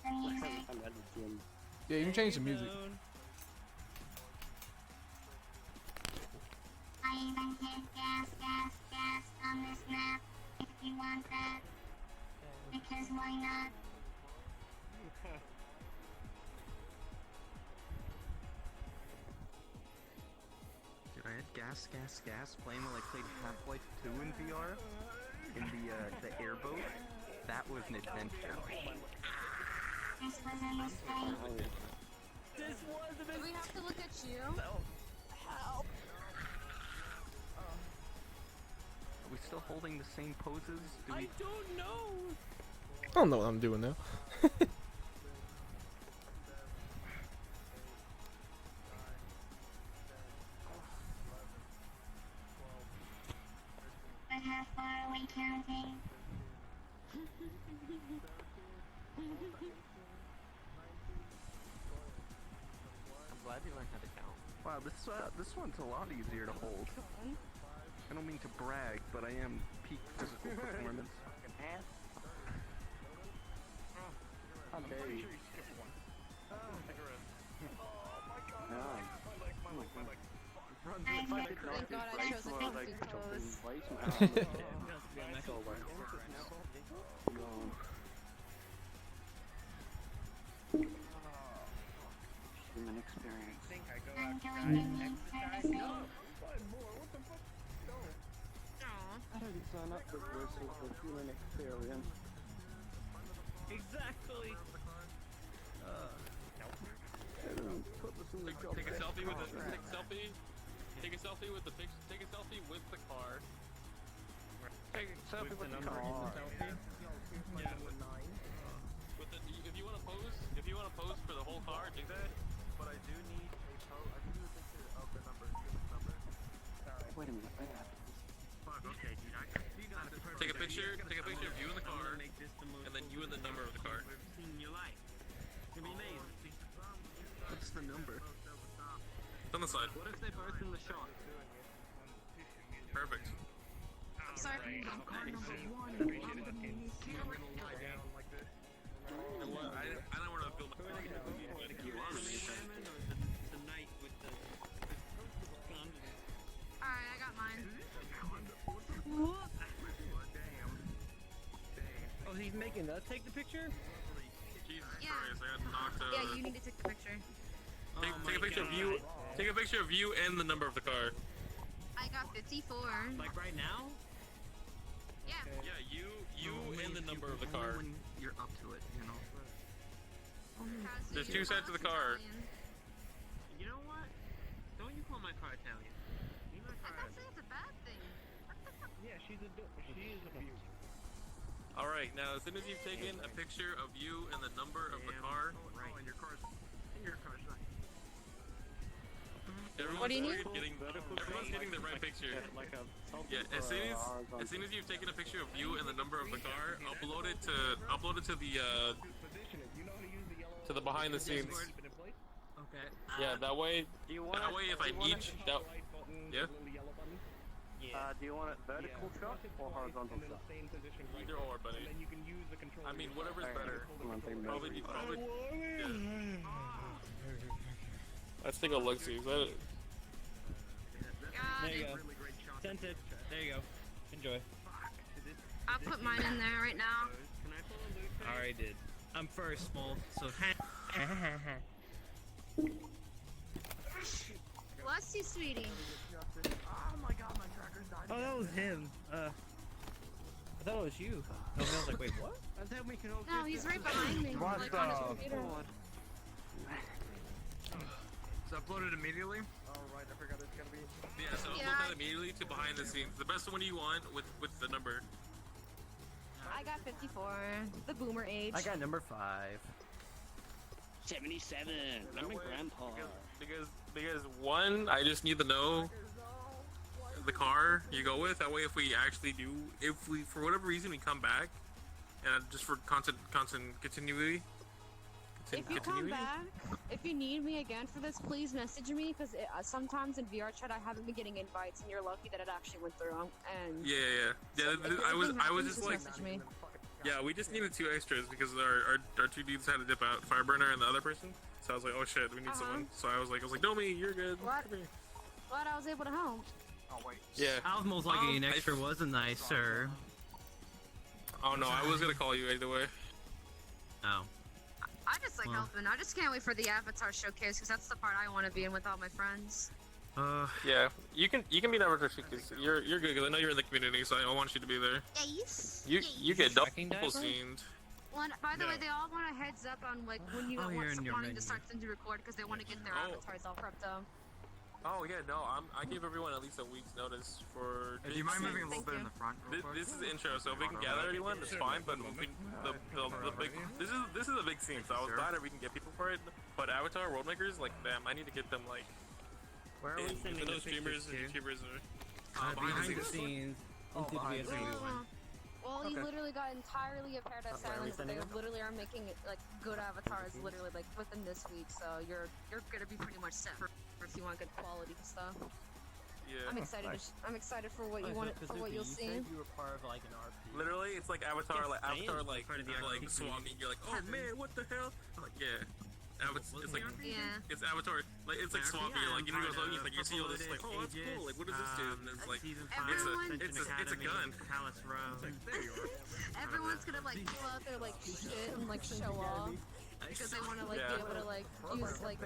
gym. Yeah, you can change the music. I even hit gas on this map if you want that. Because why not? Dude, I had gas playing while I played Half-Life 2 in VR. In the airboat. That was an adventure. This was a mistake. This was a Do we have to look at you? Help! Are we still holding the same poses? I don't know! I don't know what I'm doing now. But how far are we counting? I'm glad you learned how to count. Wow, this one's a lot easier to hold. I don't mean to brag, but I am peak physical performance. How dare you? Thank God I chose a comfy pose. Human experience. I'm going to need services. I didn't sign up for this as a human experience. Exactly! Take a selfie with the take a selfie with the car. Take a selfie with the car. Yeah. With the, if you want to pose for the whole car, do that. But I do need a pose. I need a picture of the number. Wait a minute. Okay, dude, Take a picture of you in the car, and then you and the number of the car. In your life. It's gonna be amazing. What's the number? It's on the side. What if they both in the shot? Perfect. I'm sorry. I don't want to build my Alright, I got mine. Oh, he's making us take the picture? Jesus Yeah. Christ, I got knocked out. Yeah, you need to take a picture. Take a picture of you. Take a picture of you and the number of the car. I got 54. Like right now? Yeah. Yeah, you and the number of the car. you're up to it, you know. There's two sides of the car. You know what? Don't you call my car Italian? You know my car. I thought it's a bad thing. Yeah, she is a beauty. All right, now as soon as you've taken a picture of you and the number of the car, And your car's not. everyone's What do you need? everyone's getting the right picture. Yeah, as soon as you've taken a picture of you and the number of the car, upload it to the behind the scenes. Okay. Yeah, that way if I need that. Yeah. Do you want it vertical shot or horizontal shot? Either or, buddy. I mean, whatever's better. Probably. Yeah. Let's take a look. See. Is that? God, There you go. Sent it. There you go. Enjoy. I'll put mine in there right now. I already did. I'm first, Small. So. Bless you, sweetie. Oh my god, my tracker's died. Oh, that was him. I thought it was you. I was like, wait, what? I thought we can all No, he's right behind me. What Like the on his computer. It's uploaded immediately? Oh right, I forgot it's gonna be. Yeah. So upload that immediately to behind the scenes. The best one you want with the number. I got 54. The boomer age. I got number 5. 77. I'm a grandpa. Because one, I just need to know the car you go with. That way, if we for whatever reason we come back, and just for constant continuity. If you come back, if you need me again for this, please message me, because sometimes in VR chat I haven't been getting invites, and you're lucky that it actually went through. And Yeah. So if I was anything just happens, like, message me. yeah, we just needed 2 extras because our 2 dudes had to dip out, Fireburner and the other person. So I was like, oh shit, we need someone. So I was like, Domi, you're good. Glad I was able to help. Oh wait. Yeah. I was most likely an extra wasn't I, sir? Oh no, I was gonna call you either way. Oh. I just like helping. I just can't wait for the Avatar showcase, because that's the part I want to be in with all my friends. Yeah, you can be number 50 because you're good. Because I know you're in the community, so I want you to be there. Yes. You get double scenes. Well, by the way, they all want a heads up on like when you you're in your wanting menu. to start them to record, because they want to get their avatars all prepped up. Oh yeah, no, I gave everyone at least a week's notice for. Do you mind moving a little bit in the front? This is the intro, so if we can gather everyone, it's fine. But the big this is a big scene, so I was glad that we can get people for it. But Avatar World Makers, like, damn, I need to get them like. Where are we in, sending those the streamers pictures and to? YouTubers are Behind the scenes. Into the VSA. Well, Okay. you literally got entirely a Paradise Where are we Island, but they sending them? literally are making it like good avatars literally like within this week, so you're gonna be pretty much set for if you want good quality stuff. Yeah. I'm excited. I'm excited for what you want, for what you'll see. You were part of like an RP. Literally, it's like Avatar, like Part of the like RP. swapping. You're like, oh man, what the hell? I'm like, yeah. It's like it's Avatar, like it's like swamping. You're like, you know, like you see all this, like, oh, that's cool. Like, what does this do? And it's like, it's a gun. Palace Row. Everyone's gonna like pull out their like shit and like show off because they want to like be able to like use like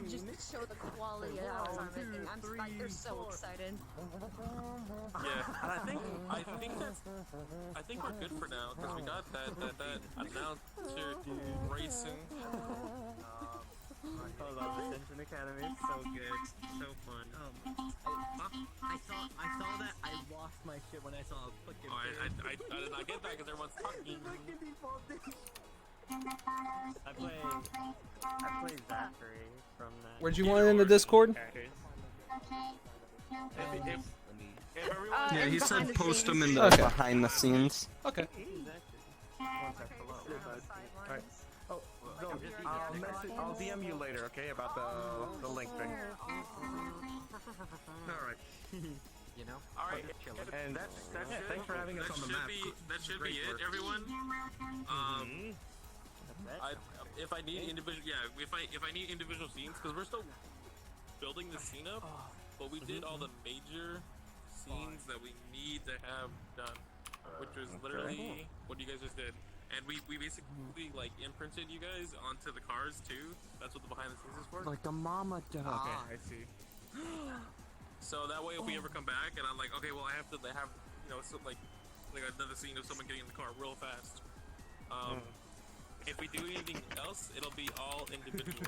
just show the quality of Avatar making. I'm like, they're so excited. Yeah, and I think we're good for now because we got that announcer racing. I love Ascension Academy. It's so good. So fun. I saw that. I lost my shit when I saw a fucking. Oh, I did not get that because everyone's talking. I play Zachary from that. Where'd you want it in the Discord? Yeah, he said post them in the Okay. behind the scenes. Okay. Alright. Oh, I'll DM you later, okay, about the link thing. Alright. You know? Alright, and that's it. Thanks for having us on the map. That should be it, everyone. If I need individual, if I need individual scenes, because we're still building the scene up, but we did all the major scenes that we need to have done, which was literally what you guys just did. And we basically like imprinted you guys onto the cars too. That's what the behind the scenes is for. Like the mama duck. Okay, I see. So that way, if we ever come back and I'm like, okay, well, I have you know, so like another scene of someone getting in the car real fast. If we do anything else, it'll be all individual.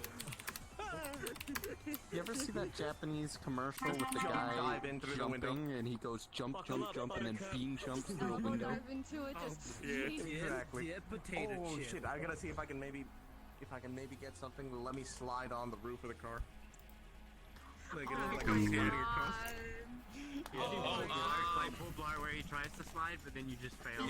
You ever see that Japanese commercial with the guy dive in through the window. jumping and he goes jump, jump, jump, and then bean jumps through a window? Dive into it, just Exactly. potato oh chip. shit! I gotta see if I can maybe get something to let me slide on the roof of the car. Like a skating across. Like Bull Blar where he tries to slide, but then you just fail.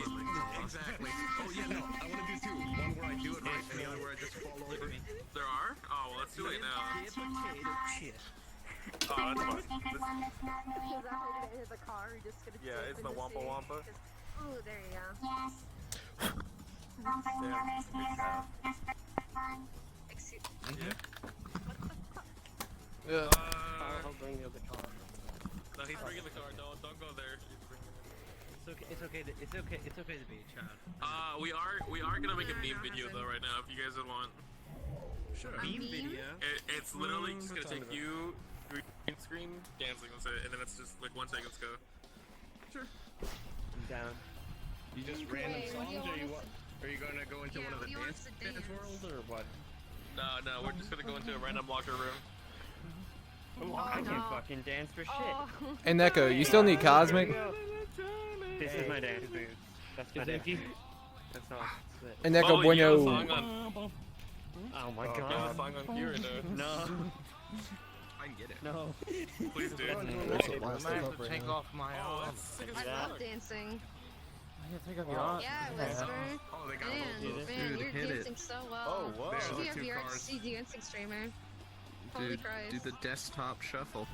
Exactly. Oh yeah, no, I want to do two. One where I do it right, and the other where I just fall over. There are? Oh, well, let's do it now. Potato chip. Oh, that's fun. the car, you're just gonna Yeah, it's the Wampa Wampa. Oh, there you go. Excuse Yeah. I'll bring you the car. No, he's bringing the car. Don't go there. It's okay to be a child. We are gonna make a meme video though right now if you guys would want. Sure. Meme video? It's literally just gonna take you green screen dancing, that's it, and then it's just like 1 second. Let's go. Sure. I'm down. You just random songs, or are you gonna go into one of the dance worlds, or what? No, we're just gonna go into a random locker room. I can fucking dance for shit. And Neko, you still need Cosmic? This is my dance move. That's my dance move. That's all. And Neko Bueno. Oh my You have a god. song on cue right now. No. I can get it. No. Please do. I might have to take off my arm. I love dancing. Take off your arm. Yeah, Whisper. Oh, they got Man, you're hit it. dancing so well. whoa. You should be There's a the two cars. VRC dancing streamer. Holy Dude, Christ. do the desktop shuffle.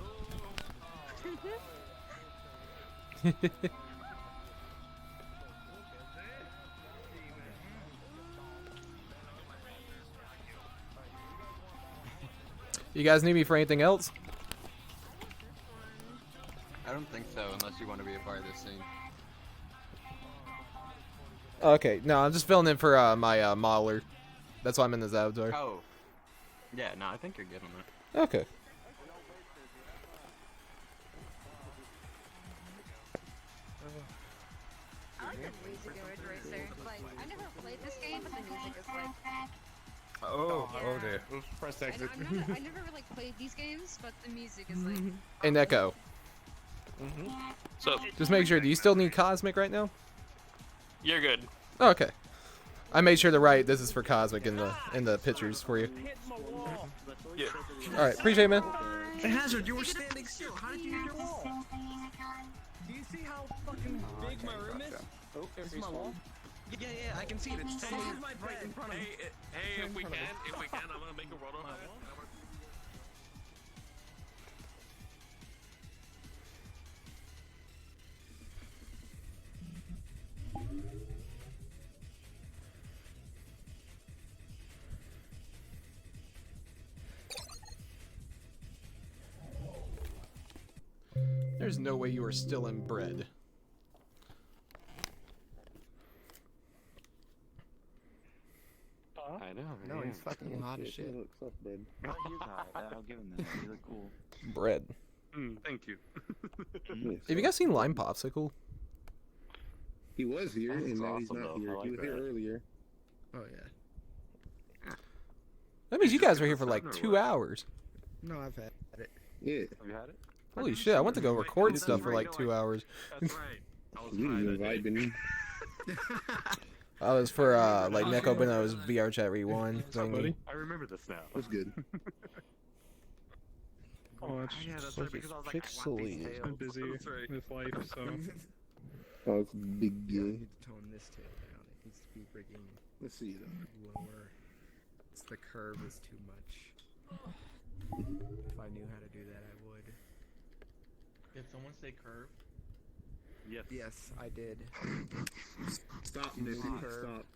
You guys need me for anything else? I don't think so, unless you want to be a part of this scene. Okay, no, I'm just filling in for my modeler. That's why I'm in this avatar. Oh. Yeah, no, I think you're good on that. Okay. I like the music in Ridge Racer. Like, I never played this game, but the music is like... Oh dear. Press I exit. never really played these games, but the music is like... And Neko. So, Just make sure, do you still need Cosmic right now? you're good. Oh, okay. I made sure to write this is for Cosmic in the pictures for you. Yeah. Alright, appreciate it, man. Hazard, you were standing still. How did you hit your wall? Do you see how fucking big my room is? Oh, This is my wall. Yeah, I can see it. It's totally right in front of me. Hey, if we can, I'm gonna make a roll on There's no way you are still inbred. I know. No, he's fucking hot as shit. He looks up, babe. No, he's hot. I'll give him that. He look cool. Bread. Thank you. Have you guys seen Lime Popsicle? He was here, That's and now he's awesome, not though. here. I He like was here that. earlier. Oh yeah. That means you guys were here for like 2 hours. No, I've had it. Yeah. Have you had it? Holy shit, I went to go record stuff for like 2 hours. That's right. You didn't invite me. I was for like Neko Beno's VR chat rewind thingy. I remember this now. That's good. Oh, that's right, because I was like, I want these tails. I'm busy That's right. with life, so. Oh, it's a big deal. I need to tone this tail down. It needs to be friggin' Let's see though. lower. The curve is too much. If I knew how to do that, I would. Did someone say curve? Yes. Yes, I did. Stop, Nick. Stop.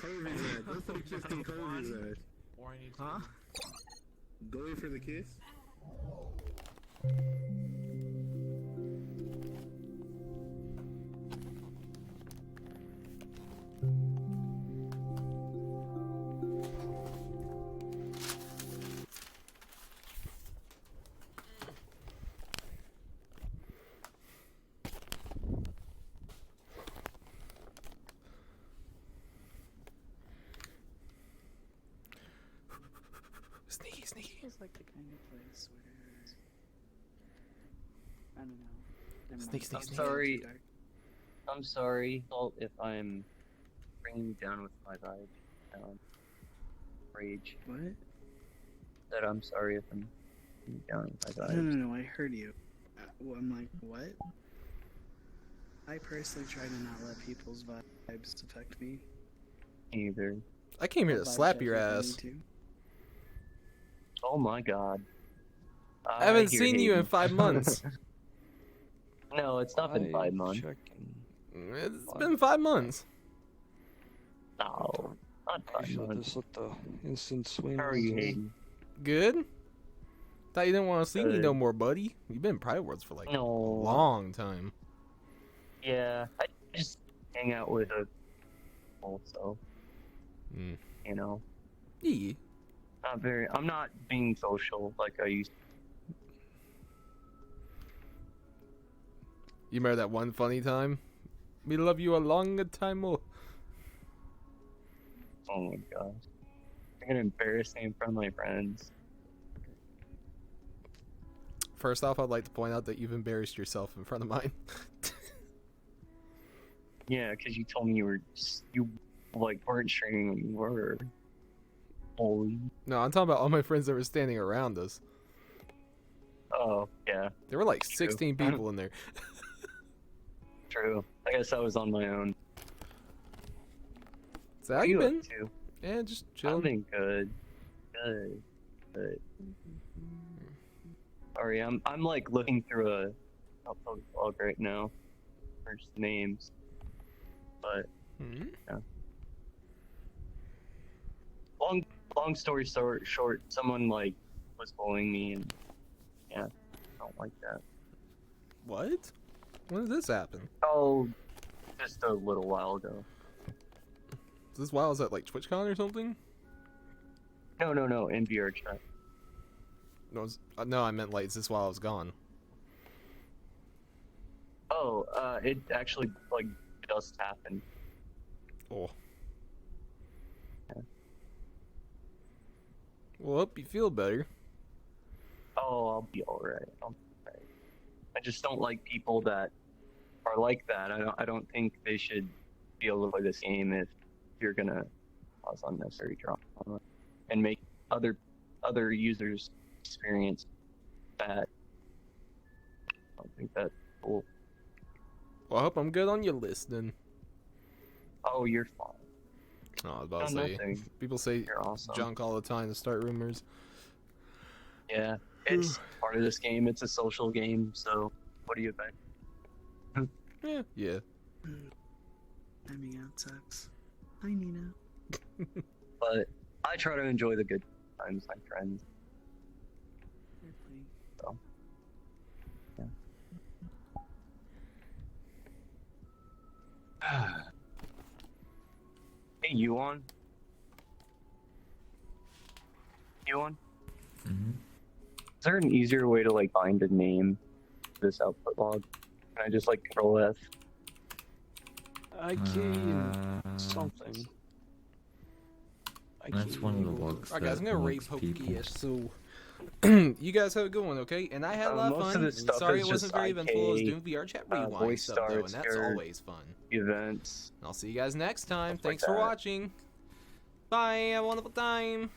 Curve his ass. That's what just can curve his ass. Or I need to. Huh? Going for the kiss? sneaky. Feels like the kind of place where I don't know. Never mind. Sneak, sneak, I'm sneak. sorry. I'm sorry, Salt, if I'm bringing you down with my vibe. Rage. What? That I'm sorry if I'm bringing you down with my No, vibes. no, I heard you. Well, I'm like, what? I personally try to not let people's vibes affect me. Either. I came here to Vibe slap check your if I ass. need to. Oh my god. I haven't hear seen you in Hayden. 5 months. No, it's not been 5 months. It's been 5 months. No, not 5 months. Just let the instant swing. How are you, Hayden? Good? Thought you didn't want to see me no Good. more, buddy. You've been in Private Worlds for like No. a long time. Yeah, I just hang out with a people, so you know. Yeah. I'm not being social like I used to. You remember that one funny time? We love you a long time more. Oh my gosh. I'm gonna embarrass me in front of my friends. First off, I'd like to point out that you've embarrassed yourself in front of mine. Yeah, because you told me you weren't streaming when you were. Holy. No, I'm talking about all my friends that were standing around us. Oh, yeah. There were like True. 16 people in there. True. I guess I was on my own. So how What you up been? to? Yeah, just I've chilling. been good. Good. Sorry, I'm like looking through a upload log right now. For just names. But yeah. Long story short, someone like was bullying me and yeah, I don't like that. What? When did this happen? Oh, just a little while ago. Is this while I was at like TwitchCon or something? No, in VR chat. No, no, I meant like, is this while I was gone? Oh, it actually like just happened. Oh. Well, hope you feel better. Oh, I'll be alright. I just don't like people that are like that. I don't think they should be able to play this game if you're gonna cause unnecessary drama and make other users experience that. I don't think that's cool. Well, I hope I'm good on your list then. Oh, you're fine. Oh, I was about to No, say, nothing. people say You're awesome. junk all the time to start rumors. Yeah, it's part of this game. It's a social game, so what do you think? Yeah. Timing out sucks. Hi, Nina. But I try to enjoy the good times, my friends. So, yeah. Hey, Yuan? Is there an easier way to like find a name for this output log? Can I just like Control F? I can something. That's one of the logs. Alright guys, I'm that gonna raid most people- Pokey, so you guys have a good one, okay? And I had a lot of Most fun. of this stuff Sorry is it wasn't just very eventful. It was IK, doing VR chat rewind voice stuff though, and starts, that's your always fun. Events. I'll see you guys next time. Stuff like Thanks for that. watching. Bye, have a wonderful time.